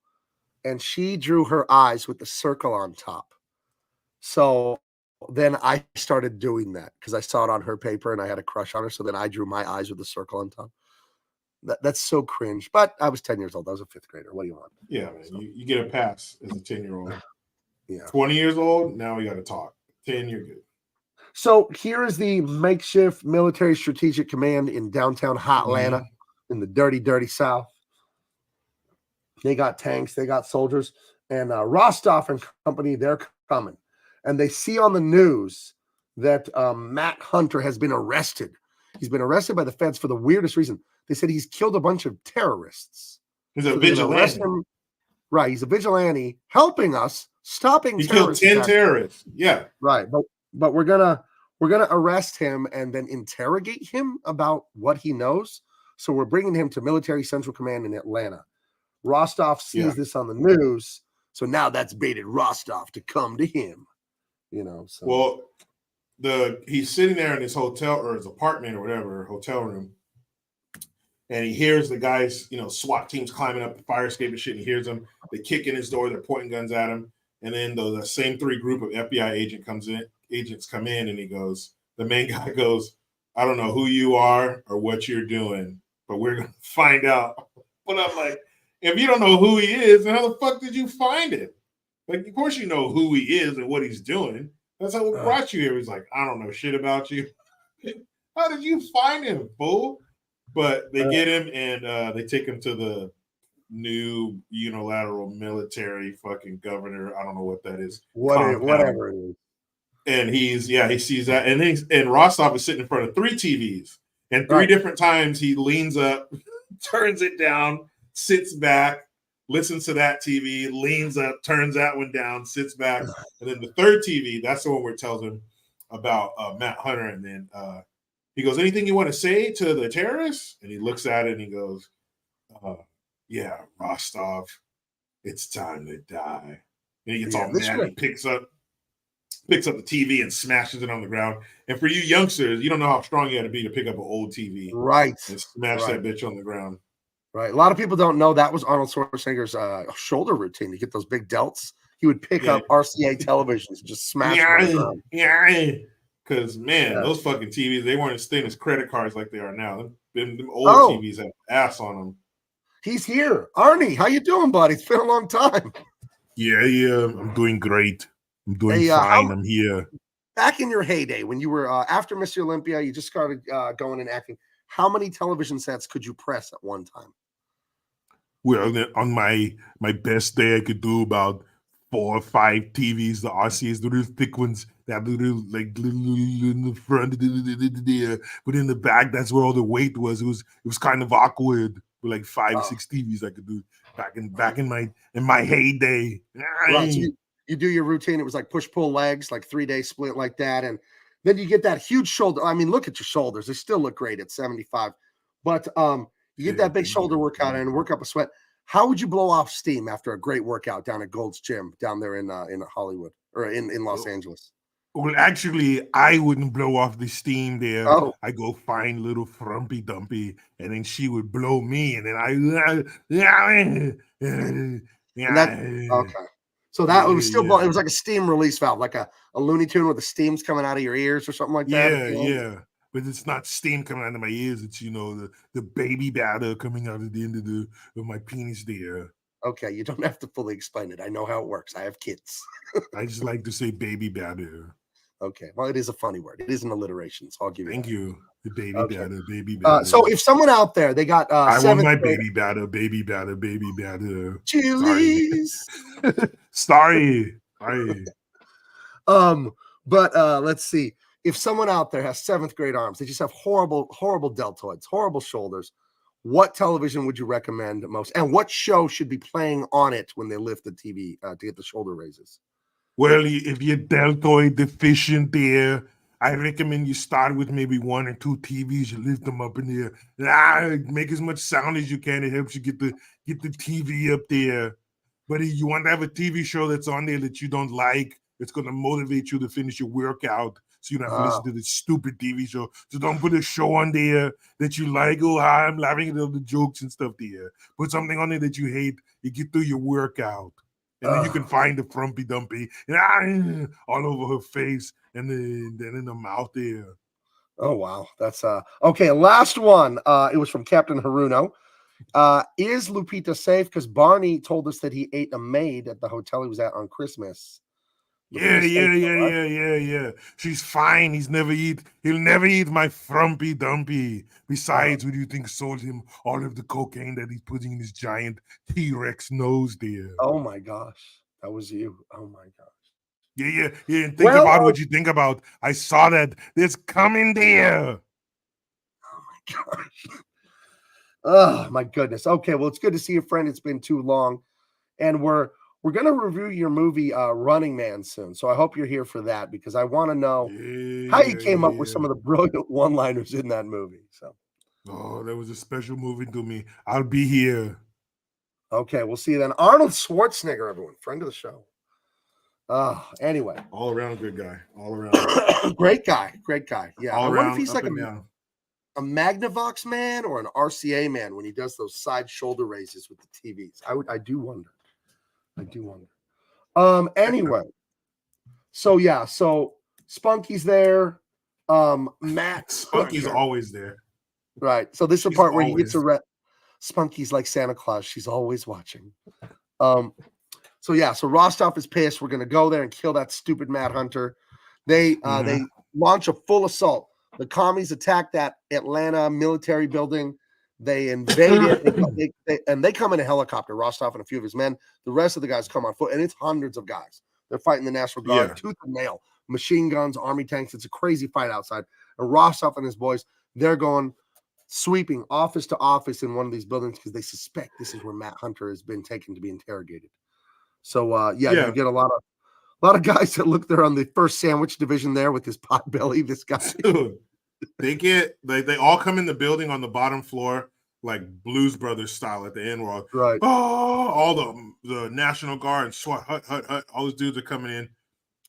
and she drew her eyes with the circle on top. So then I started doing that because I saw it on her paper and I had a crush on her. So then I drew my eyes with the circle on top. That's so cringe. But I was 10 years old. I was a 5th grader. What do you want? Yeah, man. So, you get a pass as a 10-year-old. Yeah. 20 years old, now we got to talk. 10, you're good. So here is the makeshift military strategic command in downtown Hotlanta in the dirty, dirty South. They got tanks, they got soldiers, and Rostov and company, they're coming. And they see on the news that Matt Hunter has been arrested. He's been arrested by the feds for the weirdest reason. They said he's killed a bunch of terrorists. He's a vigilante. Right, he's a vigilante helping us, stopping he killed 10 attacks. Terrorists. Yeah. Right, but we're gonna arrest him and then interrogate him about what he knows. So we're bringing him to Military Central Command in Atlanta. Rostov sees this on the news, so now that's baited Rostov to come to him. You know, so well, he's sitting there in his hotel or his apartment or whatever, hotel room, and he hears the guys, SWAT teams climbing up the fire escape and shit. And he hears them. They kick in his door. They're pointing guns at him. And then the same 3 group of FBI agents come in, and the main guy goes, I don't know who you are or what you're doing, but we're gonna find out. But I'm like, if you don't know who he is, then how the fuck did you find him? Like, of course you know who he is and what he's doing. That's how what brought you here. He's like, I don't know shit about you. How did you find him, fool? But they get him and they take him to the new unilateral military fucking governor. I don't know what that is. Whatever it is. And he sees that. And Rostov is sitting in front of 3 TVs. And 3 different times he leans up, turns it down, sits back, listens to that TV, leans up, turns that one down, sits back. And then the 3rd TV, that's the one where it tells him about Matt Hunter. And then he goes, anything you want to say to the terrorists? And he looks at it and he goes, yeah, Rostov, it's time to die. And he gets all mad. He picks up the TV and smashes it on the ground. And for you youngsters, you don't know how strong you had to be to pick up an old TV. Right. And smash that bitch on the ground. Right. A lot of people don't know that was Arnold Schwarzenegger's shoulder routine. To get those big delts, he would pick up RCA televisions and just smash them. Yeah. Because, man, those fucking TVs, they weren't as thin as credit cards like they are now. Them old TVs have ass on them. He's here. Arnie, how you doing, buddy? It's been a long time. Yeah. I'm doing great. I'm doing fine. I'm here. Back in your heyday, when you were after Mr. Olympia, you just started going and acting. How many television sets could you press at one time? Well, on my best day, I could do about 4 or 5 TVs. The RCAs, the real thick ones, that little in the front, but in the back, that's where all the weight was. It was kind of awkward. With like 5 or 6 TVs I could do back in my heyday. Right, so you do your routine. It was like push pull legs, like 3-day split like that, and then you get that huge shoulder. I mean, look at your shoulders; they still look great at 75. But you get that big shoulder workout and work up a sweat. How would you blow off steam after a great workout down at Gold's Gym down there in Hollywood or in Los Angeles? Well, actually, I wouldn't blow off the steam there. Oh. I go find little Frumpy Dumpy, and then she would blow me, and then okay. So that it was still blowing. It was like a steam release valve, like a Looney Tune where the steam's coming out of your ears or something like that. Yeah. But it's not steam coming out of my ears. It's the baby batter coming out at the end of my penis there. Okay, you don't have to fully explain it. I know how it works. I have kids. I just like to say baby batter. Okay, well, it is a funny word. It is an alliteration, so I'll give you. Thank that. you. The baby batter. So if someone out there, they got I want my baby batter. Chili's. Sorry. But let's see. If someone out there has 7th grade arms, they just have horrible deltoids, horrible shoulders. What television would you recommend most? And what show should be playing on it when they lift the TV to get the shoulder raises? Well, if you're deltoid deficient there, I recommend you start with maybe 1 or 2 TVs. You lift them up in there. Make as much sound as you can. It helps you get the TV up there. But if you want to have a TV show that's on there that you don't like, it's going to motivate you to finish your workout. So you don't have to listen to this stupid TV show. So don't put a show on there that you like. Oh, hi, I'm laughing at all the jokes and stuff there. Put something on there that you hate. You get through your workout. And then you can find the frumpy dumpy all over her face and then in the mouth there. Oh, wow. That's okay. Last one. It was from Captain Haruno. Is Lupita safe? Because Barney told us that he ate a maid at the hotel he was at on Christmas. Yeah. She's fine. He'll never eat my frumpy dumpy. Besides, who do you think sold him all of the cocaine that he's putting in his giant T-Rex nose there? Oh my gosh. That was you. Oh my gosh. Yeah. And think about what you think about. I saw that. There's coming there. Oh my gosh. Oh my goodness. Okay, well, it's good to see you, friend. It's been too long. And we're gonna review your movie Running Man soon. So I hope you're here for that because I want to know how you came up with some of the brilliant one-liners in that movie. So that was a special movie to me. I'll be here. Okay, we'll see you then. Arnold Schwarzenegger, everyone, friend of the show. Anyway. All around good guy. All around. Great guy. Yeah. All I wonder around, if he's like a Magnavox man or an RCA man when he does those side shoulder raises with the TVs. I do wonder. Anyway. So Spunky's there. Matt. Spunky's always there. Right. So this is the part where he gets arrested. Spunky's like Santa Claus. She's always watching. So Rostov is pissed. We're gonna go there and kill that stupid Mad Hunter. They launch a full assault. The commies attack that Atlanta military building. They invade it, and they come in a helicopter. Rostov and a few of his men. The rest of the guys come on foot, and it's hundreds of guys. They're fighting the National Guard, tooth and nail, machine guns, army tanks. It's a crazy fight outside. And Rostov and his boys, they're going sweeping office to office in one of these buildings because they suspect this is where Matt Hunter has been taken to be interrogated. So you get a lot of guys that look there on the first sandwich division there with his pot belly. This guy, dude, they all come in the building on the bottom floor like Blues Brothers style at the end where all the National Guard and SWAT hut, all those dudes are coming in,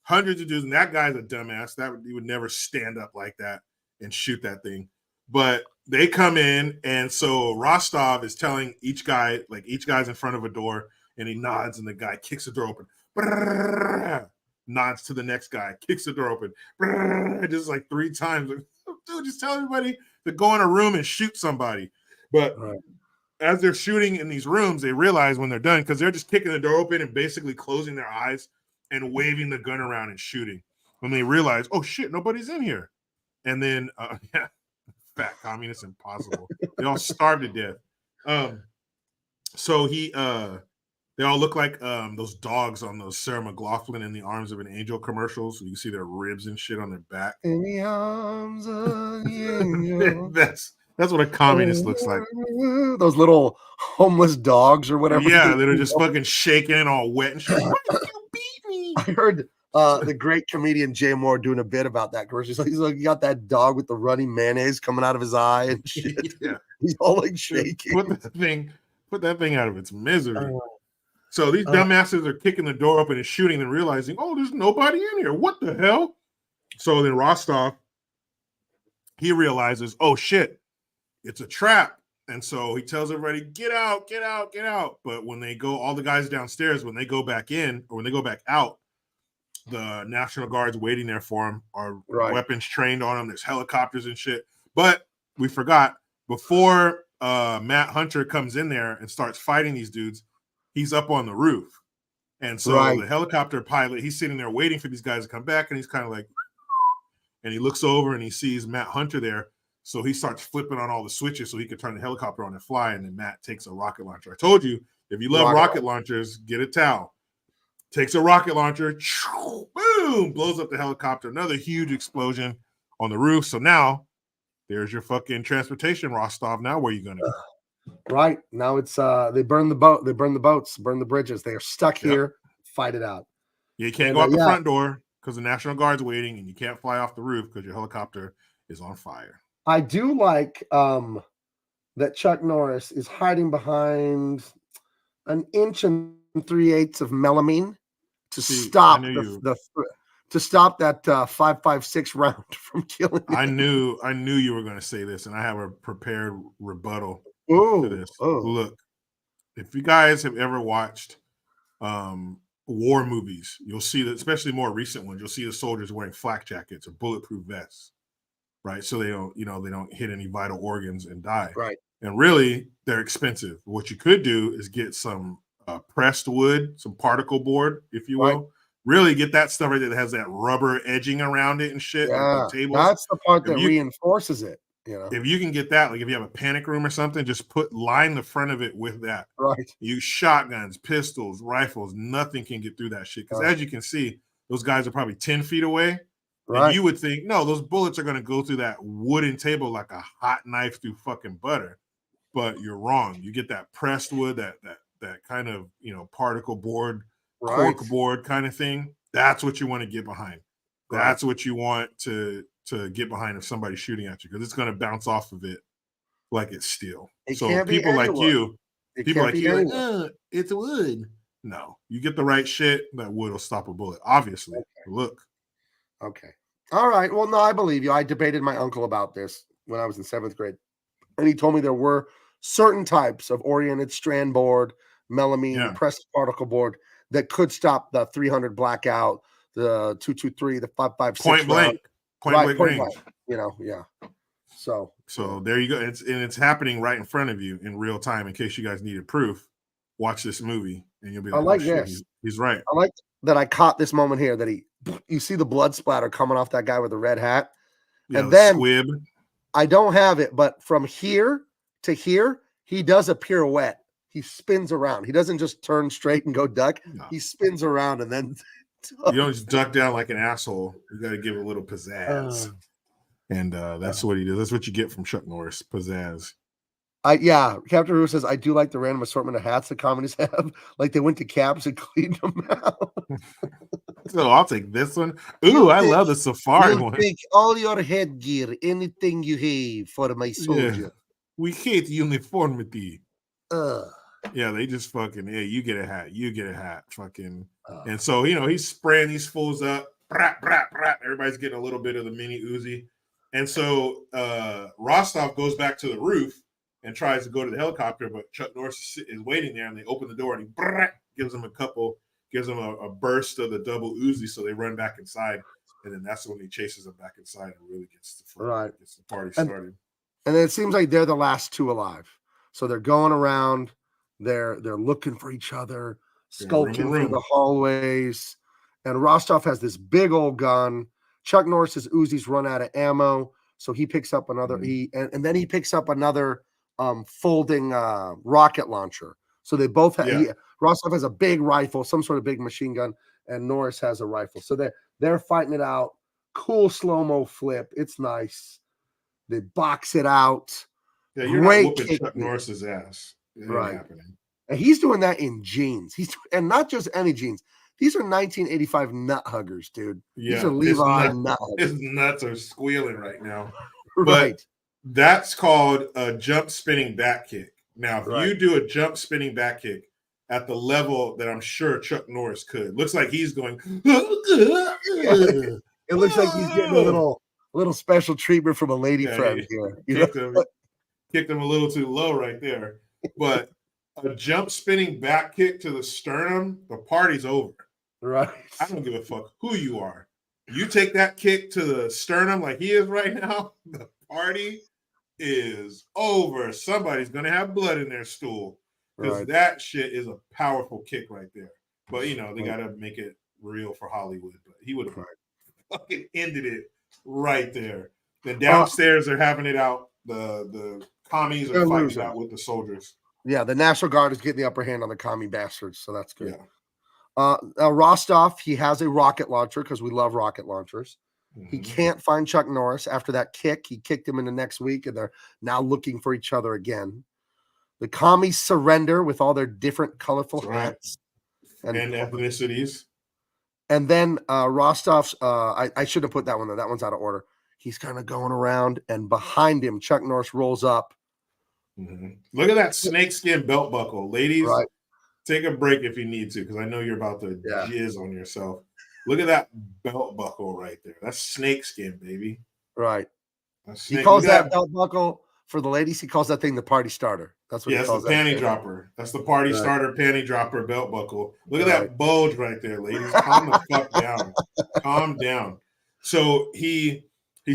hundreds of dudes, and that guy's a dumbass. He would never stand up like that and shoot that thing. But they come in, and so Rostov is telling each guy's in front of a door. And he nods, and the guy kicks the door open. Brrr, nods to the next guy, kicks the door open. Brrr, just like 3 times. Dude, just tell everybody to go in a room and shoot somebody. But as they're shooting in these rooms, they realize when they're done, because they're just kicking the door open and basically closing their eyes and waving the gun around and shooting. When they realize, oh, shit, nobody's in here. And then, fat communist, impossible. They all starved to death. So they all look like those dogs on those Sarah McLachlan in the Arms of an Angel commercials. You can see their ribs and shit on their back. In the arms of the angel. That's what a communist looks like. Those little homeless dogs or whatever. Yeah, they're just fucking shaking and all wet and shit. Why did you beat me? I heard the great comedian Jay Moore doing a bit about that commercial. He's like, you got that dog with the runny mayonnaise coming out of his eye and shit. Yeah. He's all like shaking. Put that thing out of its misery. So these dumbasses are kicking the door open and shooting and realizing, oh, there's nobody in here. What the hell? So then Rostov, he realizes, oh, shit, it's a trap. And so he tells everybody, get out. But when they go, all the guys downstairs, when they go back in or when they go back out, the National Guard's waiting there for them, are weapons trained on them. There's helicopters and shit. But we forgot, before Matt Hunter comes in there and starts fighting these dudes, he's up on the roof. And so the helicopter pilot, he's sitting there waiting for these guys to come back, and he's kind of like, and he looks over and he sees Matt Hunter there. So he starts flipping on all the switches so he can turn the helicopter on and fly, and then Matt takes a rocket launcher. I told you, if you love rocket launchers, get a towel. Takes a rocket launcher, boom, blows up the helicopter. Another huge explosion on the roof. So now there's your fucking transportation, Rostov. Now where are you going to go? Right. Now it's they burn the boats, burn the bridges. They are stuck here. Fight it out. You can't go out the front door. because the National Guard's waiting, and you can't fly off the roof because your helicopter is on fire. I do like that Chuck Norris is hiding behind an inch and 3/8 of melamine to stop to stop that 5.56 round from killing him. I knew you were going to say this, and I have a prepared rebuttal to this. Look, if you guys have ever watched war movies, you'll see that, especially more recent ones, you'll see the soldiers wearing flak jackets or bulletproof vests, right? So they don't hit any vital organs and die. Right. And really, they're expensive. What you could do is get some pressed wood, some particle board, if you will. Right. Really get that stuff right there that has that rubber edging around it and shit. Yeah, like tables. That's the part that reinforces it. You know, if you can get that, like if you have a panic room or something, just line the front of it with that. Right. You shotguns, pistols, rifles, nothing can get through that shit. Because as you can see, those guys are probably 10 feet away. Right. And you would think, no, those bullets are going to go through that wooden table like a hot knife through fucking butter. But you're wrong. You get that pressed wood, that kind of, particle board, cork board kind of thing. That's what you want to get behind. That's what you want to get behind if somebody's shooting at you, because it's going to bounce off of it like it's steel. So people like you, it's wood. No, you get the right shit, that wood will stop a bullet. Obviously. Okay. Look. Okay. All right. Well, no, I believe you. I debated my uncle about this when I was in 7th grade, and he told me there were certain types of oriented strand board, melamine, pressed particle board that could stop the 300 blackout, the 223, the 5.56 point blank range. So there you go. It's happening right in front of you in real time. In case you guys needed proof, watch this movie and you'll be like, I like this. He's right. I like that I caught this moment here that you see the blood splatter coming off that guy with the red hat. Yeah, and then squib. I don't have it, but from here to here, he does a pirouette. He spins around. He doesn't just turn straight and go duck. No. He spins around and then you don't just duck down like an asshole. You got to give it a little pizzazz. And that's what he does. That's what you get from Chuck Norris, pizzazz. Captain Roo says, I do like the random assortment of hats that comedies have. Like they went to Caps and cleaned them out. So I'll take this one. Ooh, I love the safari one. Take all your headgear, anything you have for my soldier. Yeah. We hate uniformity. Yeah, they just fucking, you get a hat, fucking. And so, he's spraying these fools up. Brat, brat, brat. Everybody's getting a little bit of the mini Uzi. And so Rostov goes back to the roof and tries to go to the helicopter, but Chuck Norris is waiting there, and they open the door, and he gives them a burst of the double Uzi, so they run back inside, and then that's when he chases them back inside and really gets the party started. And then it seems like they're the last two alive. So they're going around, they're looking for each other, skulking through the hallways, and Rostov has this big old gun. Chuck Norris's Uzi's run out of ammo, so he picks up another. And then he picks up another folding rocket launcher. So they both have. Rostov has a big rifle, some sort of big machine gun, and Norris has a rifle. So they're fighting it out. Cool slow-mo flip. It's nice. They box it out. Yeah, you're not whooping Chuck Norris's ass. It ain't happening. And he's doing that in jeans. And not just any jeans. These are 1985 nut huggers, dude. Yeah, these are Levi nut huggers. His nuts are squealing right now. But that's called a jump spinning back kick. Now, if you do a jump spinning back kick at the level that I'm sure Chuck Norris could, looks like he's going. It looks like he's getting a little special treatment from a lady friend here. Kicked him a little too low right there. But a jump spinning back kick to the sternum, the party's over. Right. I don't give a fuck who you are. You take that kick to the sternum like he is right now, the party is over. Somebody's going to have blood in their stool, because that shit is a powerful kick right there. But, they got to make it real for Hollywood. But he would have fucking ended it right there. Then downstairs, they're having it out. The commies are fighting out with the soldiers. Yeah, the National Guard is getting the upper hand on the commie bastards, so that's good. Yeah. Rostov, he has a rocket launcher because we love rocket launchers. Mm-hmm. He can't find Chuck Norris after that kick. He kicked him in the next week, and they're now looking for each other again. The commies surrender with all their different colorful hats and ethnicities. And then Rostov's, I should have put that one there. That one's out of order. He's kind of going around, and behind him, Chuck Norris rolls up. Look at that snakeskin belt buckle. Ladies, Right. take a break if you need to, because I know you're about to jizz on yourself. Look at that belt buckle right there. That's snakeskin, baby. Right. He calls that belt buckle, for the ladies, he calls that thing the party starter. That's what he calls the panty dropper. That's the party starter panty dropper belt buckle. Look at that bulge right there, ladies. Calm the fuck down. Calm down. So he's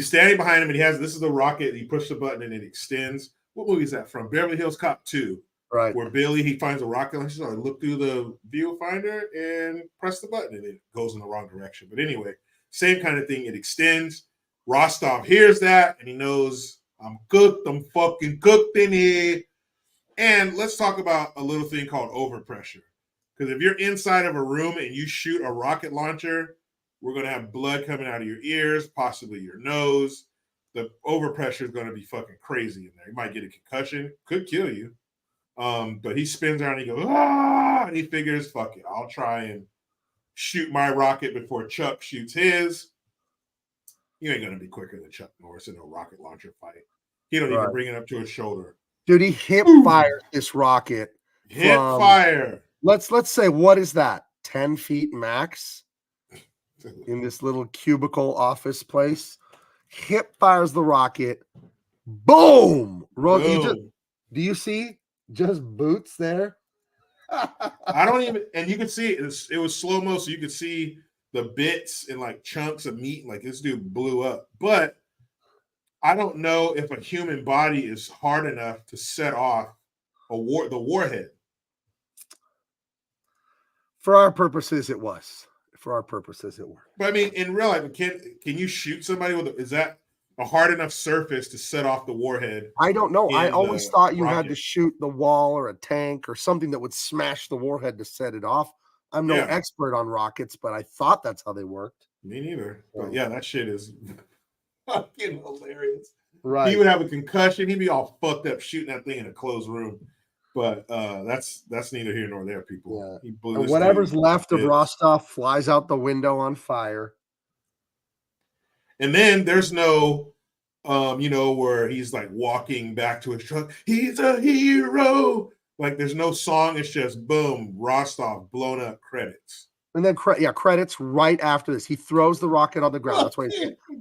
standing behind him, and this is the rocket. He pushes the button and it extends. What movie is that from? Beverly Hills Cop 2. Right. Where Billy, he finds a rocket launcher. I look through the viewfinder and press the button, and it goes in the wrong direction. But anyway, same kind of thing. It extends. Rostov hears that, and he knows I'm cooked. I'm fucking cooked in here. And let's talk about a little thing called overpressure. Because if you're inside of a room and you shoot a rocket launcher, we're going to have blood coming out of your ears, possibly your nose. The overpressure is going to be fucking crazy in there. You might get a concussion, could kill you. But he spins around and he goes, and he figures, fuck it, I'll try and shoot my rocket before Chuck shoots his. You ain't going to be quicker than Chuck Norris in a rocket launcher fight. He don't even bring it up to his shoulder. Dude, he hip fires this rocket. Fire. Let's say, what is that? 10 feet max in this little cubicle office place. Hip fires the rocket. Boom. Do you see just boots there? I don't even, and you can see it was slow mo, so you could see the bits and like chunks of meat. Like this dude blew up. But I don't know if a human body is hard enough to set off the warhead. For our purposes, it was. For our purposes, it worked. But I mean, in real life, can you shoot somebody is that a hard enough surface to set off the warhead? I don't know. I always thought you had to shoot the wall or a tank or something that would smash the warhead to set it off. I'm no expert on rockets, but I thought that's how they worked. Me neither. But yeah, that shit is fucking hilarious. Right. He would have a concussion. He'd be all fucked up shooting that thing in a closed room. But that's neither here nor there, people. Yeah. He blew whatever's left of Rostov flies out the window on fire. And then there's no, where he's like walking back to his truck. He's a hero. Like there's no song. It's just boom, Rostov blown up, credits. And then credits right after this. He throws the rocket on the ground. That's why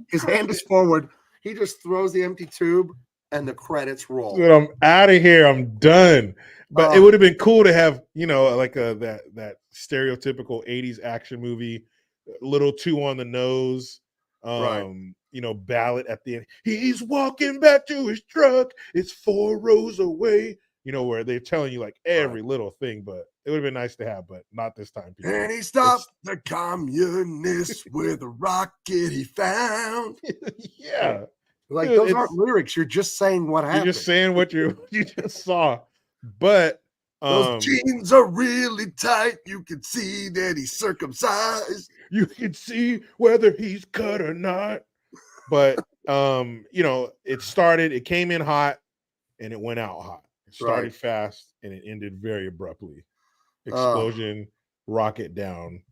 his hand is forward. He just throws the empty tube, and the credits roll. Dude, I'm out of here. I'm done. But it would have been cool to have, like that stereotypical 80s action movie, a little too on the nose. Ballad at the end. He's walking back to his truck. It's 4 rows away. Where they're telling you like every little thing, but it would have been nice to have, but not this time. People. And he stopped the communists with a rocket he found. Yeah. Like those aren't lyrics. You're just saying what happened. You're just saying what you just saw. But those jeans are really tight. You can see that he's circumcised. You can see whether he's cut or not. But it came in hot and it went out hot. It started fast and it ended very abruptly. Explosion, rocket down,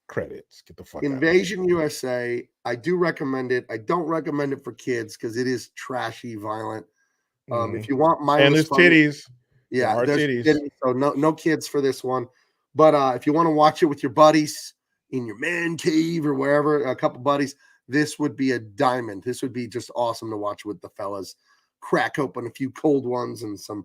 credits. Get the fuck out. Invasion USA. I do recommend it. I don't recommend it for kids because it is trashy, violent. If you want mindless and there's titties. Yeah, there's titties. So no kids for this one. But if you want to watch it with your buddies in your man cave or wherever, a couple buddies, this would be a diamond. This would be just awesome to watch with the fellas. Crack open a few cold ones and some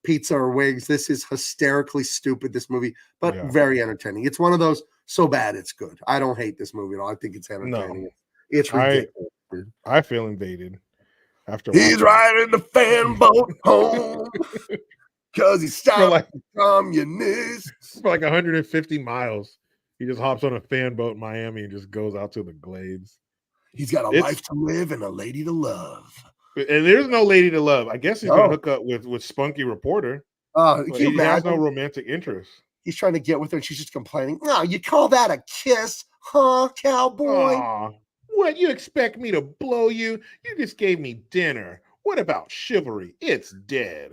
pizza or wigs. This is hysterically stupid, this movie, but very entertaining. It's one of those so bad it's good. I don't hate this movie at all. I think it's entertaining. No. It's ridiculous, dude. I feel invaded after he's riding the fan boat home because he stopped the communists for like 150 miles. He just hops on a fan boat in Miami and just goes out to the glades. He's got a life to live and a lady to love. And there's no lady to love. I guess he's gonna hook up with Spunky Reporter. He has no romantic interest. He's trying to get with her, and she's just complaining. No, you call that a kiss, huh, cowboy? Aww. What, you expect me to blow you? You just gave me dinner. What about chivalry? It's dead.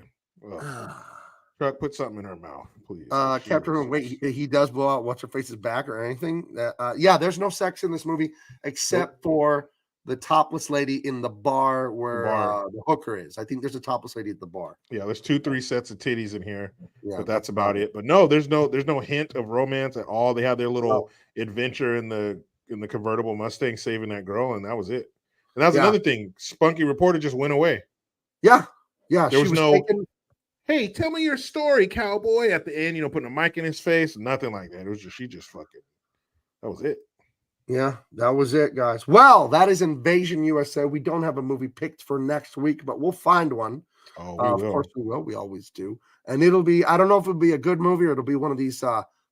Truck, put something in her mouth, please. Captain, wait, he does blow out what's her face's back or anything. Yeah, there's no sex in this movie except for the topless lady in the bar where the hooker is. I think there's a topless lady at the bar. Yeah, there's 2-3 sets of titties in here, Yeah, but that's about it. But no, there's no hint of romance at all. They had their little adventure in the convertible Mustang saving that girl, and that was it. And that's another thing. Spunky Reporter just went away. Yeah. There was no hey, tell me your story, cowboy, at the end, putting a mic in his face, nothing like that. It was just she just fucking that was it. Yeah, that was it, guys. Well, that is Invasion USA. We don't have a movie picked for next week, but we'll find one. Oh, we will. Of course we will. We always do. And it'll be, I don't know if it'll be a good movie or it'll be one of these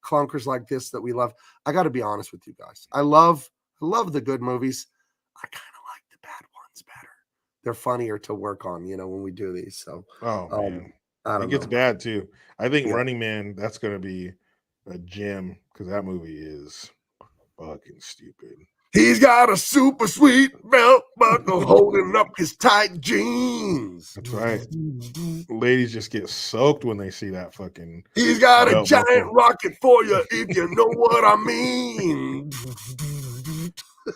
clunkers like this that we love. I got to be honest with you guys. I love the good movies. I kind of like the bad ones better. They're funnier to work on, when we do these. So, man. It gets bad too. I think Running Man, that's going to be a gem because that movie is fucking stupid. He's got a super sweet belt buckle holding up his tight jeans. That's right. Ladies just get soaked when they see that fucking. He's got a giant rocket for you if you know what I mean.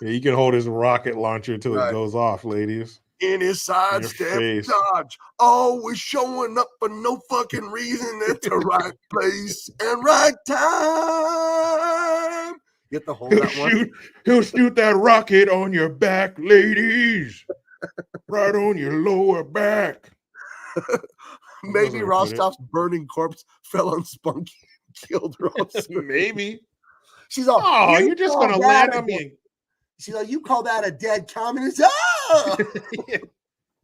Yeah, you can hold his rocket launcher until it goes off, ladies. In his sidestep dodge, always showing up for no fucking reason at the right place and right time. Get the hold that one. He'll shoot that rocket on your back, ladies. Right on your lower back. Maybe Rostov's burning corpse fell on Spunky and killed her. Maybe. She's all, oh, you're just gonna land on me. She's like, you call that a dead communist? Oh! Yeah.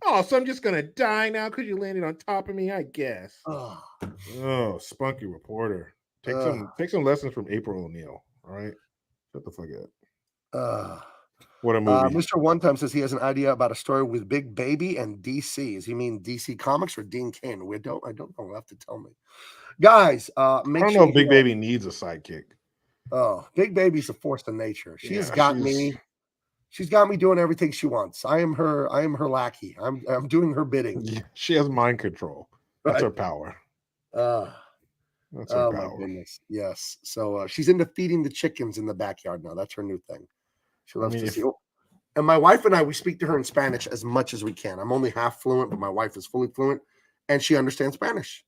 Oh, so I'm just gonna die now because you landed on top of me, I guess. Oh, Spunky Reporter. Take some lessons from April O'Neil. All right. Shut the fuck up. What a movie. Mr. One Time says he has an idea about a story with Big Baby and DC. Does he mean DC Comics or Dean Cain? I don't know. You'll have to tell me. Guys, I don't know if Big Baby needs a sidekick. Oh, Big Baby's a force of nature. She's got me doing everything she wants. I am her lackey. I'm doing her bidding. Yeah, she has mind control. That's her power. That's her power. My goodness. Yes. So she's into feeding the chickens in the backyard now. That's her new thing. She loves to see. And my wife and I, we speak to her in Spanish as much as we can. I'm only half fluent, but my wife is fully fluent, and she understands Spanish.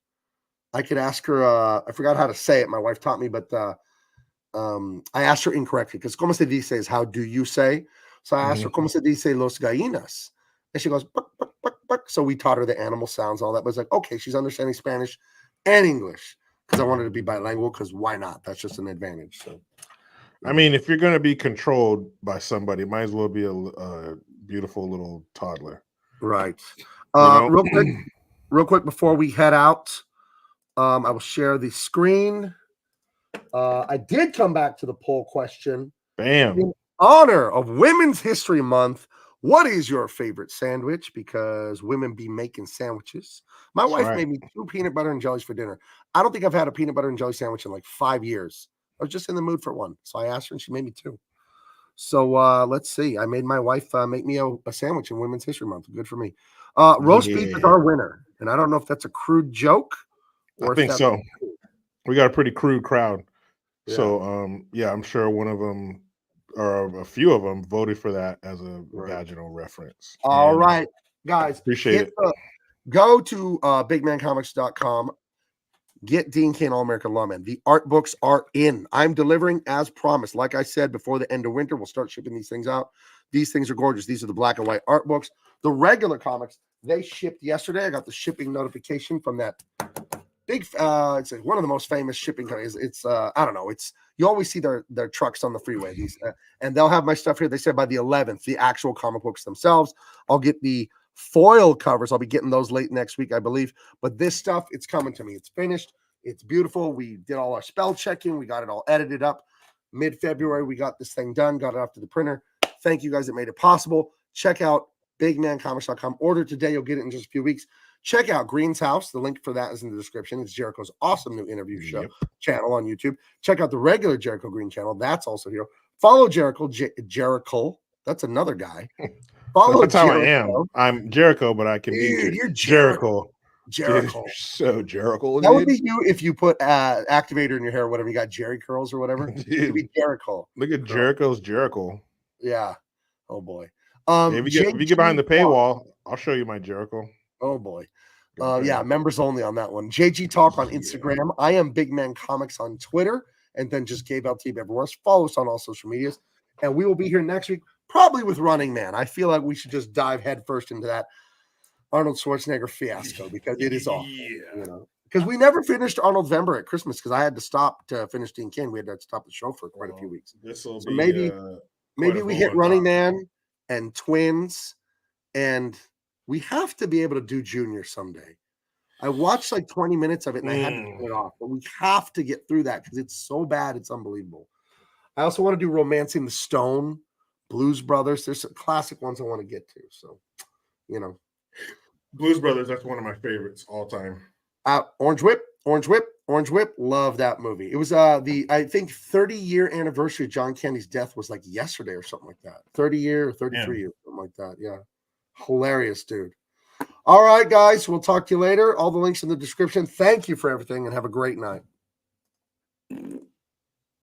I could ask her. I forgot how to say it. My wife taught me, but I asked her incorrectly because "Cómo se dice" is how do you say. So I asked her "Cómo se dice los gallinas," and she goes "Buck, buck, buck, buck." So we taught her the animal sounds, all that. But it's like, okay, she's understanding Spanish and English because I wanted to be bilingual. Because why not? That's just an advantage. So. I mean, if you're going to be controlled by somebody, it might as well be a beautiful little toddler. Right. Real quick before we head out, I will share the screen. I did come back to the poll question. Bam. In honor of Women's History Month, what is your favorite sandwich? Because women be making sandwiches. My wife made me 2 peanut butter and jellies for dinner. I don't think I've had a peanut butter and jelly sandwich in like 5 years. I was just in the mood for one. So I asked her and she made me 2. So let's see. I made my wife make me a sandwich in Women's History Month. Good for me. Roast beef is our winner. And I don't know if that's a crude joke. Or I think so. We got a pretty crude crowd. Yeah. So, I'm sure one of them or a few of them voted for that as a vaginal reference. All right, guys. Appreciate it. Go to bigmancomics.com. Get Dean Cain All-American Lawman. The art books are in. I'm delivering as promised. Like I said, before the end of winter, we'll start shipping these things out. These things are gorgeous. These are the black and white art books. The regular comics, they shipped yesterday. I got the shipping notification from that big, it's one of the most famous shipping companies. It's, I don't know. It's, you always see their trucks on the freeway. These, and they'll have my stuff here. They said by the 11th, the actual comic books themselves. I'll get the foil covers. I'll be getting those late next week, I believe. But this stuff, it's coming to me. It's finished. It's beautiful. We did all our spell checking. We got it all edited up. Mid-February, we got this thing done, got it off to the printer. Thank you guys that made it possible. Check out bigmancomics.com. Order today. You'll get it in just a few weeks. Check out Green's House. The link for that is in the description. It's Jericho's awesome new interview show channel on YouTube. Check out the regular Jericho Green channel. That's also here. Follow Jericho. Jericho. That's another guy. Follow That's Jericho. How I am. I'm Jericho, but I can be you're Jericho. Jericho. So Jericho, That would dude. be you if you put activator in your hair or whatever. You got Jerry curls or whatever. It'd be Dude, Jericho. look at Jericho's Jericho. Yeah. Oh boy. Hey, if you get behind the paywall, I'll show you my Jericho. Oh boy. Okay. Yeah, members only on that one. JG Talk on Yeah. Instagram. I am Big Man Comics on Twitter, and then just Gabe LT everywhere else. Follow us on all social medias. And we will be here next week, probably with Running Man. I feel like we should just dive headfirst into that Arnold Schwarzenegger fiasco because it is awful. You know, because we never finished Arnold Vember at Christmas because I had to stop to finish Dean Kin. We had to stop the show for quite a few weeks. This will So be maybe we hit Running Man and Twins, and we have to be able to do Junior someday. I watched like 20 minutes of it and I had to turn it off, but we have to get through that because it's so bad, it's unbelievable. I also want to do Romancing the Stone, Blues Brothers. There's some classic ones I want to get to. So, you know, Blues Brothers. That's one of my favorites all time. Orange Whip. Love that movie. It was I think 30-year anniversary of John Candy's death was like yesterday or something like that. 30-year or 33 years, something like that. Yeah. Hilarious, dude. All right, guys. We'll talk to you later. All the links in the description. Thank you for everything and have a great night.